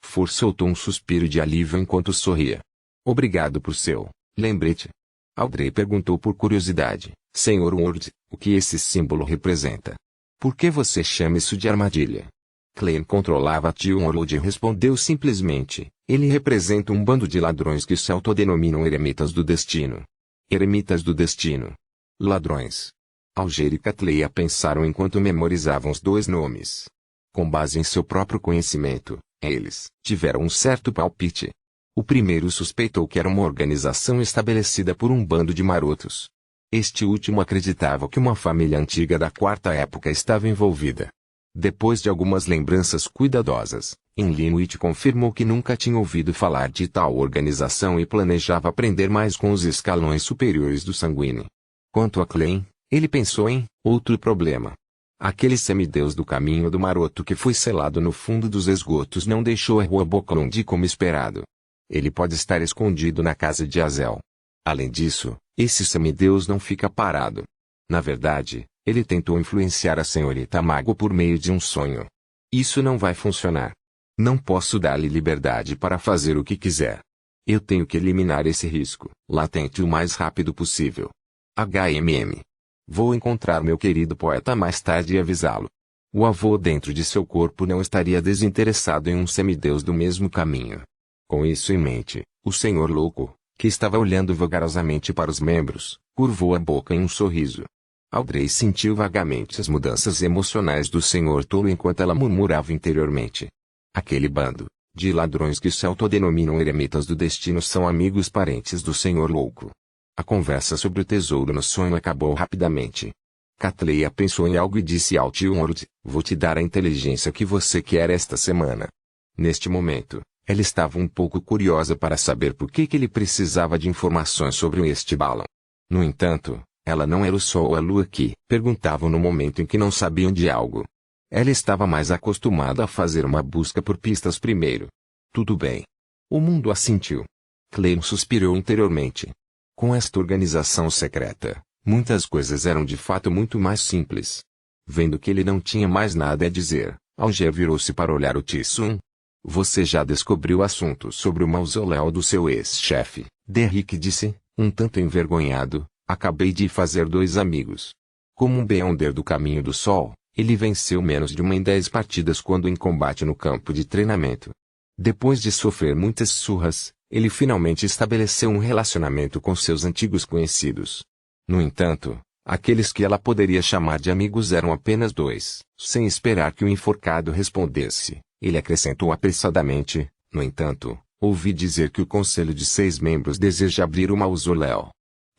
Force soltou um suspiro de alívio enquanto sorria. Obrigado por seu lembrete. Audrey perguntou por curiosidade, Sr. Ward, o que esse símbolo representa? Por que você chama isso de armadilha? Claire controlava tio Orlod e respondeu simplesmente, ele representa um bando de ladrões que se autodenominam eremitas do destino. Eremitas do destino. Ladrões. Alger e Catleya pensaram enquanto memorizavam os dois nomes. Com base em seu próprio conhecimento, eles tiveram um certo palpite. O primeiro suspeitou que era uma organização estabelecida por um bando de marotos. Este último acreditava que uma família antiga da quarta época estava envolvida. Depois de algumas lembranças cuidadosas, Linwood confirmou que nunca tinha ouvido falar de tal organização e planejava aprender mais com os escalões superiores do sanguíneo. Quanto a Klein, ele pensou em outro problema. Aquele semideus do caminho do maroto que foi selado no fundo dos esgotos não deixou a rua Boklund como esperado. Ele pode estar escondido na casa de Azel. Além disso, esse semideus não fica parado. Na verdade, ele tentou influenciar a senhorita Mago por meio de um sonho. Isso não vai funcionar. Não posso dar-lhe liberdade para fazer o que quiser. Eu tenho que eliminar esse risco latente o mais rápido possível. HMM. Vou encontrar meu querido poeta mais tarde e avisá-lo. O avô dentro de seu corpo não estaria desinteressado em um semideus do mesmo caminho. Com isso em mente, o senhor louco, que estava olhando vagarosamente para os membros, curvou a boca em um sorriso. Audrey sentiu vagamente as mudanças emocionais do senhor tolo enquanto ela murmurava interiormente. Aquele bando de ladrões que se autodenominam eremitas do destino são amigos parentes do senhor louco. A conversa sobre o tesouro no sonho acabou rapidamente. Catleya pensou em algo e disse ao tio Ward, vou te dar a inteligência que você quer esta semana. Neste momento, ela estava um pouco curiosa para saber por que ele precisava de informações sobre este balão. No entanto, ela não era o sol ou a lua que perguntavam no momento em que não sabiam de algo. Ela estava mais acostumada a fazer uma busca por pistas primeiro. Tudo bem. O mundo assentiu. Claire suspirou interiormente. Com esta organização secreta, muitas coisas eram de fato muito mais simples. Vendo que ele não tinha mais nada a dizer, Alger virou-se para olhar o Tsum. Você já descobriu assuntos sobre o mausoléu do seu ex-chefe, Derrick disse, um tanto envergonhado. Acabei de fazer 2 amigos. Como um Beyonder do caminho do sol, ele venceu menos de uma em 10 partidas quando em combate no campo de treinamento. Depois de sofrer muitas surras, ele finalmente estabeleceu um relacionamento com seus antigos conhecidos. No entanto, aqueles que ela poderia chamar de amigos eram apenas 2. Sem esperar que o enforcado respondesse, ele acrescentou apressadamente: no entanto, ouvi dizer que o conselho de 6 membros deseja abrir o mausoléu.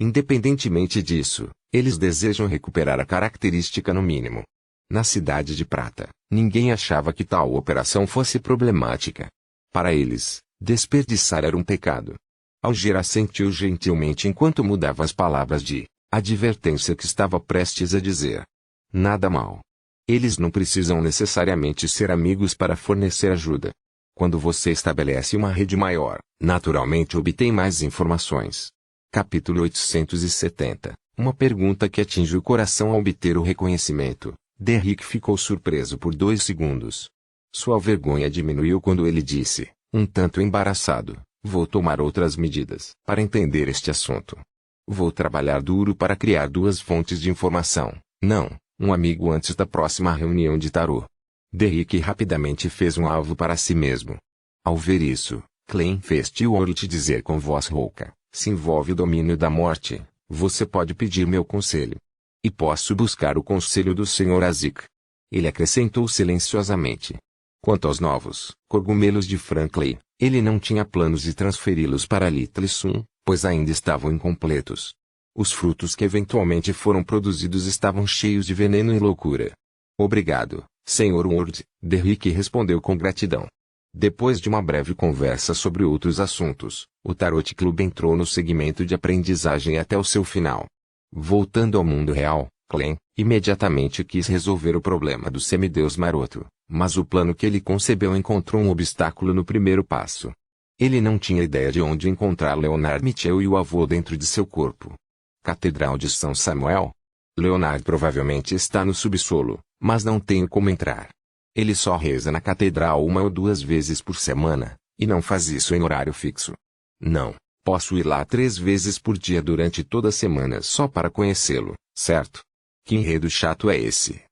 Independentemente disso, eles desejam recuperar a característica no mínimo. Na Cidade de Prata, ninguém achava que tal operação fosse problemática. Para eles, desperdiçar era um pecado. Alger assentiu gentilmente enquanto mudava as palavras de advertência que estava prestes a dizer. Nada mal. Eles não precisam necessariamente ser amigos para fornecer ajuda. Quando você estabelece uma rede maior, naturalmente obtém mais informações. Capítulo 870. Uma pergunta que atinge o coração ao obter o reconhecimento. Derrick ficou surpreso por 2 segundos. Sua vergonha diminuiu quando ele disse, um tanto embaraçado: vou tomar outras medidas para entender este assunto. Vou trabalhar duro para criar 2 fontes de informação, não, um amigo antes da próxima reunião de tarô. Derrick rapidamente fez um alvo para si mesmo. Ao ver isso, Klein fez Stewart dizer com voz rouca: se envolve o domínio da morte, você pode pedir meu conselho. E posso buscar o conselho do Sr. Azik. Ele acrescentou silenciosamente. Quanto aos novos cogumelos de Franklin, ele não tinha planos de transferi-los para Little Sun, pois ainda estavam incompletos. Os frutos que eventualmente foram produzidos estavam cheios de veneno e loucura. Obrigado, Sr. Ward, Derrick respondeu com gratidão. Depois de uma breve conversa sobre outros assuntos, o Tarot Club entrou no segmento de aprendizagem até o seu final. Voltando ao mundo real, Klein imediatamente quis resolver o problema do semideus maroto, mas o plano que ele concebeu encontrou um obstáculo no primeiro passo. Ele não tinha ideia de onde encontrar Leonard Mitchell e o avô dentro de seu corpo. Catedral de São Samuel? Leonard provavelmente está no subsolo, mas não tenho como entrar. Ele só reza na catedral 1 ou 2 vezes por semana, e não faz isso em horário fixo. Não, posso ir lá 3 vezes por dia durante toda a semana só para conhecê-lo, certo? Que enredo chato é esse?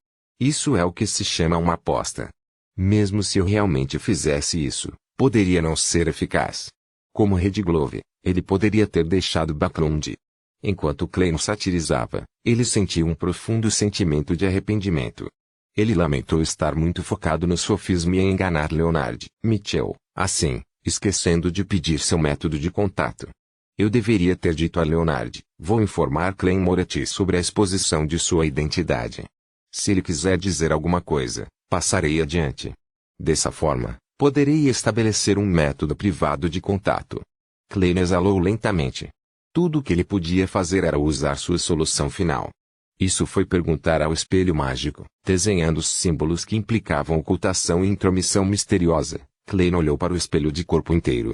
Isso é o que se chama uma aposta. Mesmo se eu realmente fizesse isso, poderia não ser eficaz. Como Redglove, ele poderia ter deixado Backlund. Enquanto Klein satirizava, ele sentiu um profundo sentimento de arrependimento. Ele lamentou estar muito focado no sofisma e em enganar Leonard Mitchell, assim, esquecendo de pedir seu método de contato. Eu deveria ter dito a Leonard, vou informar Klein Moretti sobre a exposição de sua identidade. Se ele quiser dizer alguma coisa, passarei adiante. Dessa forma, poderei estabelecer um método privado de contato. Klein exalou lentamente. Tudo o que ele podia fazer era usar sua solução final. Isso foi perguntar ao espelho mágico, desenhando símbolos que implicavam ocultação e intromissão misteriosa. Klein olhou para o espelho de corpo inteiro.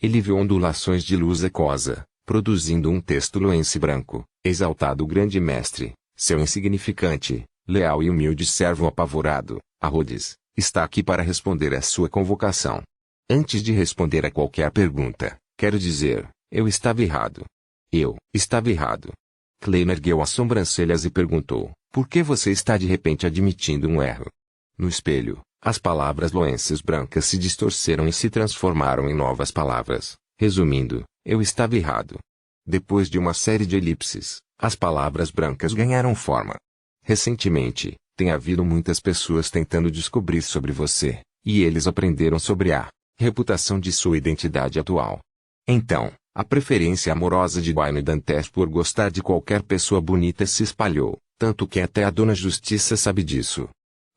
Ele viu ondulações de luz aquosa, produzindo um texto luense branco, exaltado grande mestre, seu insignificante, leal e humilde servo apavorado, Rhodes, está aqui para responder à sua convocação. Antes de responder a qualquer pergunta, quero dizer, eu estava errado. Eu estava errado. Klein ergueu as sobrancelhas e perguntou, por que você está de repente admitindo um erro? No espelho, as palavras loenses brancas se distorceram e se transformaram em novas palavras. Resumindo, eu estava errado. Depois de uma série de elipses, as palavras brancas ganharam forma. Recentemente, tem havido muitas pessoas tentando descobrir sobre você, e eles aprenderam sobre a reputação de sua identidade atual. Então, a preferência amorosa de Wayne Dantes por gostar de qualquer pessoa bonita se espalhou, tanto que até a Dona Justiça sabe disso.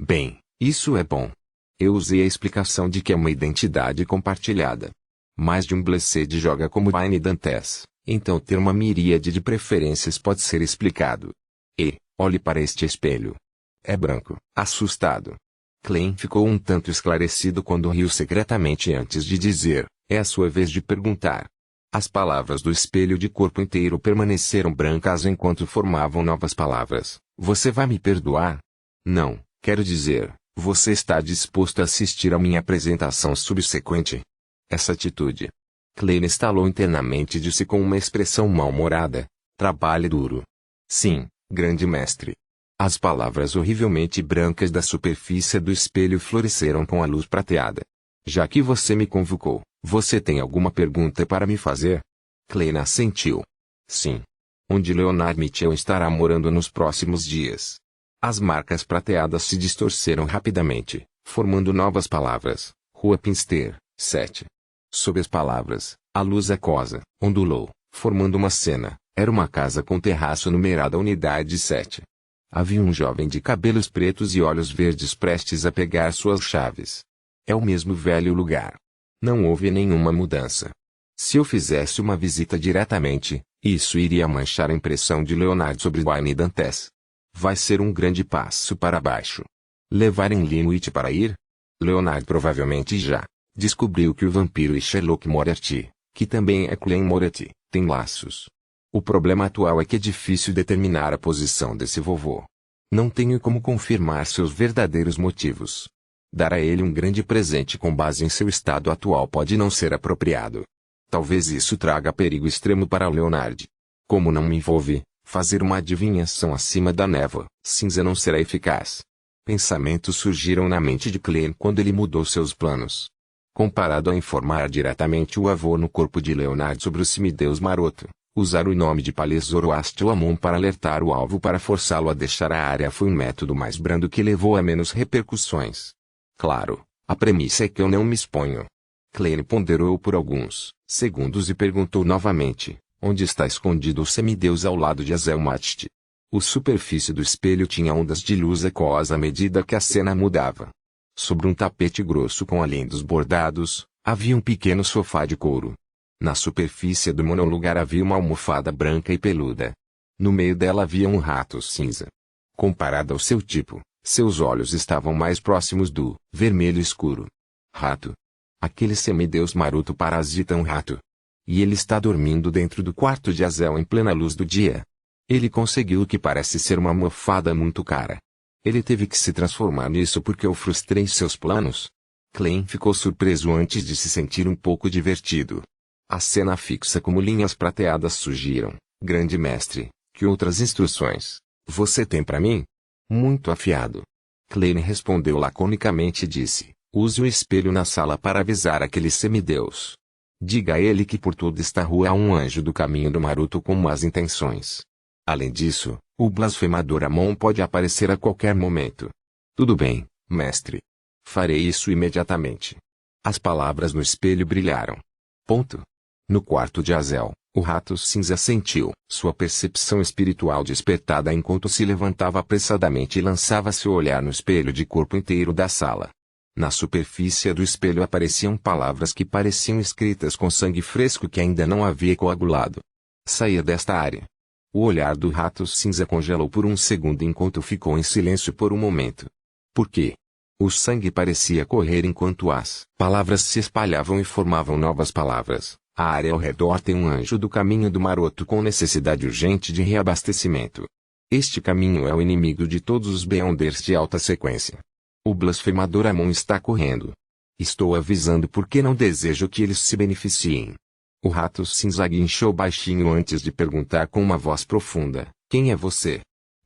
Bem, isso é bom. Eu usei a explicação de que é uma identidade compartilhada. Mais de um Blessed joga como Wayne Dantes, então ter uma miríade de preferências pode ser explicado. E, olhe para este espelho. É branco, assustado. Klein ficou um tanto esclarecido quando riu secretamente antes de dizer, é a sua vez de perguntar. As palavras do espelho de corpo inteiro permaneceram brancas enquanto formavam novas palavras. Você vai me perdoar? Não, quero dizer, você está disposto a assistir à minha apresentação subsequente? Essa atitude. Klein estalou internamente e disse com uma expressão mal-humorada. Trabalhe duro. Sim, grande mestre. As palavras horrivelmente brancas da superfície do espelho floresceram com a luz prateada. Já que você me convocou, você tem alguma pergunta para me fazer? Klein assentiu. Sim. Onde Leonard Mitchell estará morando nos próximos dias? As marcas prateadas se distorceram rapidamente, formando novas palavras. Rua Pinster, 7. Sob as palavras, a luz aquosa ondulou, formando uma cena. Era uma casa com terraço numerada unidade 7. Havia um jovem de cabelos pretos e olhos verdes prestes a pegar suas chaves. É o mesmo velho lugar. Não houve nenhuma mudança. Se eu fizesse uma visita diretamente, isso iria manchar a impressão de Leonard sobre Wayne Dantes. Vai ser um grande passo para baixo. Levar em Linwood para ir? Leonard provavelmente já descobriu que o vampiro e Sherlock Moriarty, que também é Klein Moriarty, tem laços. O problema atual é que é difícil determinar a posição desse vovô. Não tenho como confirmar seus verdadeiros motivos. Dar a ele um grande presente com base em seu estado atual pode não ser apropriado. Talvez isso traga perigo extremo para Leonard. Como não me envolve, fazer uma adivinhação acima da névoa cinza não será eficaz. Pensamentos surgiram na mente de Klein quando ele mudou seus planos. Comparado a informar diretamente o avô no corpo de Leonard sobre o semideus maroto, usar o nome de Palais Zoroastro-Amon para alertar o alvo para forçá-lo a deixar a área foi um método mais brando que levou a menos repercussões. Claro, a premissa é que eu não me exponho. Klein ponderou por alguns segundos e perguntou novamente, onde está escondido o semideus ao lado de Azelmatcht? A superfície do espelho tinha ondas de luz aquosa à medida que a cena mudava. Sobre um tapete grosso com alinhos bordados, havia um pequeno sofá de couro. Na superfície do monolugar havia uma almofada branca e peluda. No meio dela havia um rato cinza. Comparado ao seu tipo, seus olhos estavam mais próximos do vermelho escuro. Rato. Aquele semideus maroto parasita um rato. E ele está dormindo dentro do quarto de Azel em plena luz do dia. Ele conseguiu o que parece ser uma almofada muito cara. Ele teve que se transformar nisso porque eu frustrei seus planos. Klein ficou surpreso antes de se sentir um pouco divertido. A cena fixa como linhas prateadas surgiram. Grande mestre, que outras instruções você tem para mim? Muito afiado. Klein respondeu laconicamente e disse, use o espelho na sala para avisar aquele semideus. Diga a ele que por toda esta rua há um anjo do caminho do maroto com más intenções. Além disso, o blasfemador Amon pode aparecer a qualquer momento. Tudo bem, mestre. Farei isso imediatamente. As palavras no espelho brilharam. Ponto. No quarto de Azel, o rato cinza sentiu sua percepção espiritual despertada enquanto se levantava apressadamente e lançava seu olhar no espelho de corpo inteiro da sala. Na superfície do espelho apareciam palavras que pareciam escritas com sangue fresco que ainda não havia coagulado. Saia desta área. O olhar do rato cinza congelou por um segundo enquanto ficou em silêncio por um momento. Por quê? O sangue parecia correr enquanto as palavras se espalhavam e formavam novas palavras. A área ao redor tem um anjo do caminho do maroto com necessidade urgente de reabastecimento. Este caminho é o inimigo de todos os Beyonders de alta sequência. O blasfemador Amon está correndo. Estou avisando porque não desejo que eles se beneficiem. O rato cinza guinchou baixinho antes de perguntar com uma voz profunda, quem é você?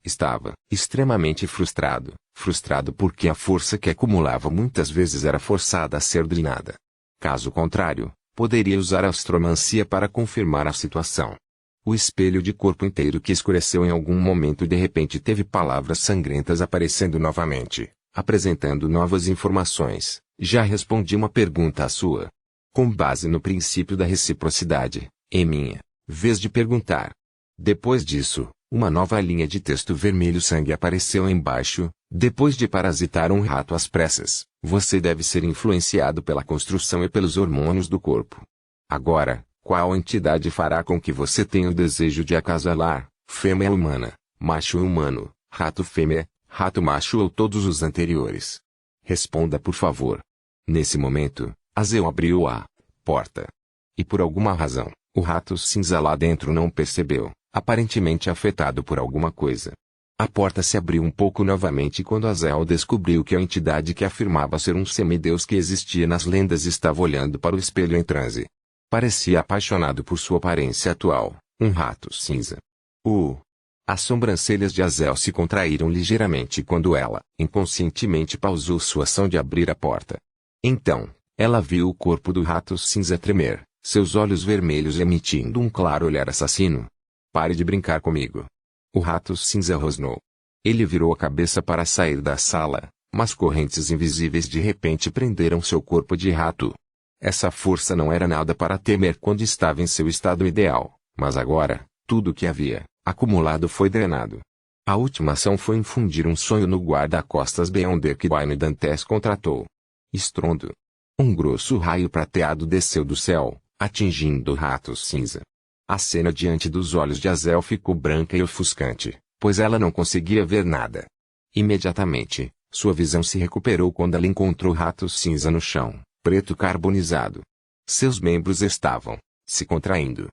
Estava extremamente frustrado. Frustrado porque a força que acumulava muitas vezes era forçada a ser drenada. Caso contrário, poderia usar a astromancia para confirmar a situação. O espelho de corpo inteiro que escureceu em algum momento de repente teve palavras sangrentas aparecendo novamente, apresentando novas informações. Já respondi uma pergunta à sua. Com base no princípio da reciprocidade, é minha vez de perguntar. Depois disso, uma nova linha de texto vermelho sangue apareceu embaixo. Depois de parasitar um rato às pressas, você deve ser influenciado pela construção e pelos hormônios do corpo. Agora, qual entidade fará com que você tenha o desejo de acasalar, fêmea humana, macho humano, rato fêmea, rato macho ou todos os anteriores? Responda por favor. Nesse momento, Azel abriu a porta. E por alguma razão, o rato cinza lá dentro não percebeu, aparentemente afetado por alguma coisa. A porta se abriu um pouco novamente quando Azel descobriu que a entidade que afirmava ser um semideus que existia nas lendas estava olhando para o espelho em transe. Parecia apaixonado por sua aparência atual, um rato cinza. As sobrancelhas de Azel se contraíram ligeiramente quando ela, inconscientemente, pausou sua ação de abrir a porta. Então, ela viu o corpo do rato cinza tremer, seus olhos vermelhos emitindo um claro olhar assassino. Pare de brincar comigo. O rato cinza rosnou. Ele virou a cabeça para sair da sala, mas correntes invisíveis de repente prenderam seu corpo de rato. Essa força não era nada para temer quando estava em seu estado ideal, mas agora, tudo o que havia acumulado foi drenado. A última ação foi infundir um sonho no guarda-costas Beyonder que Wayne Dantes contratou. Estrondo. Um grosso raio prateado desceu do céu, atingindo o rato cinza. A cena diante dos olhos de Azel ficou branca e ofuscante, pois ela não conseguia ver nada. Imediatamente, sua visão se recuperou quando ela encontrou o rato cinza no chão, preto carbonizado. Seus membros estavam se contraindo,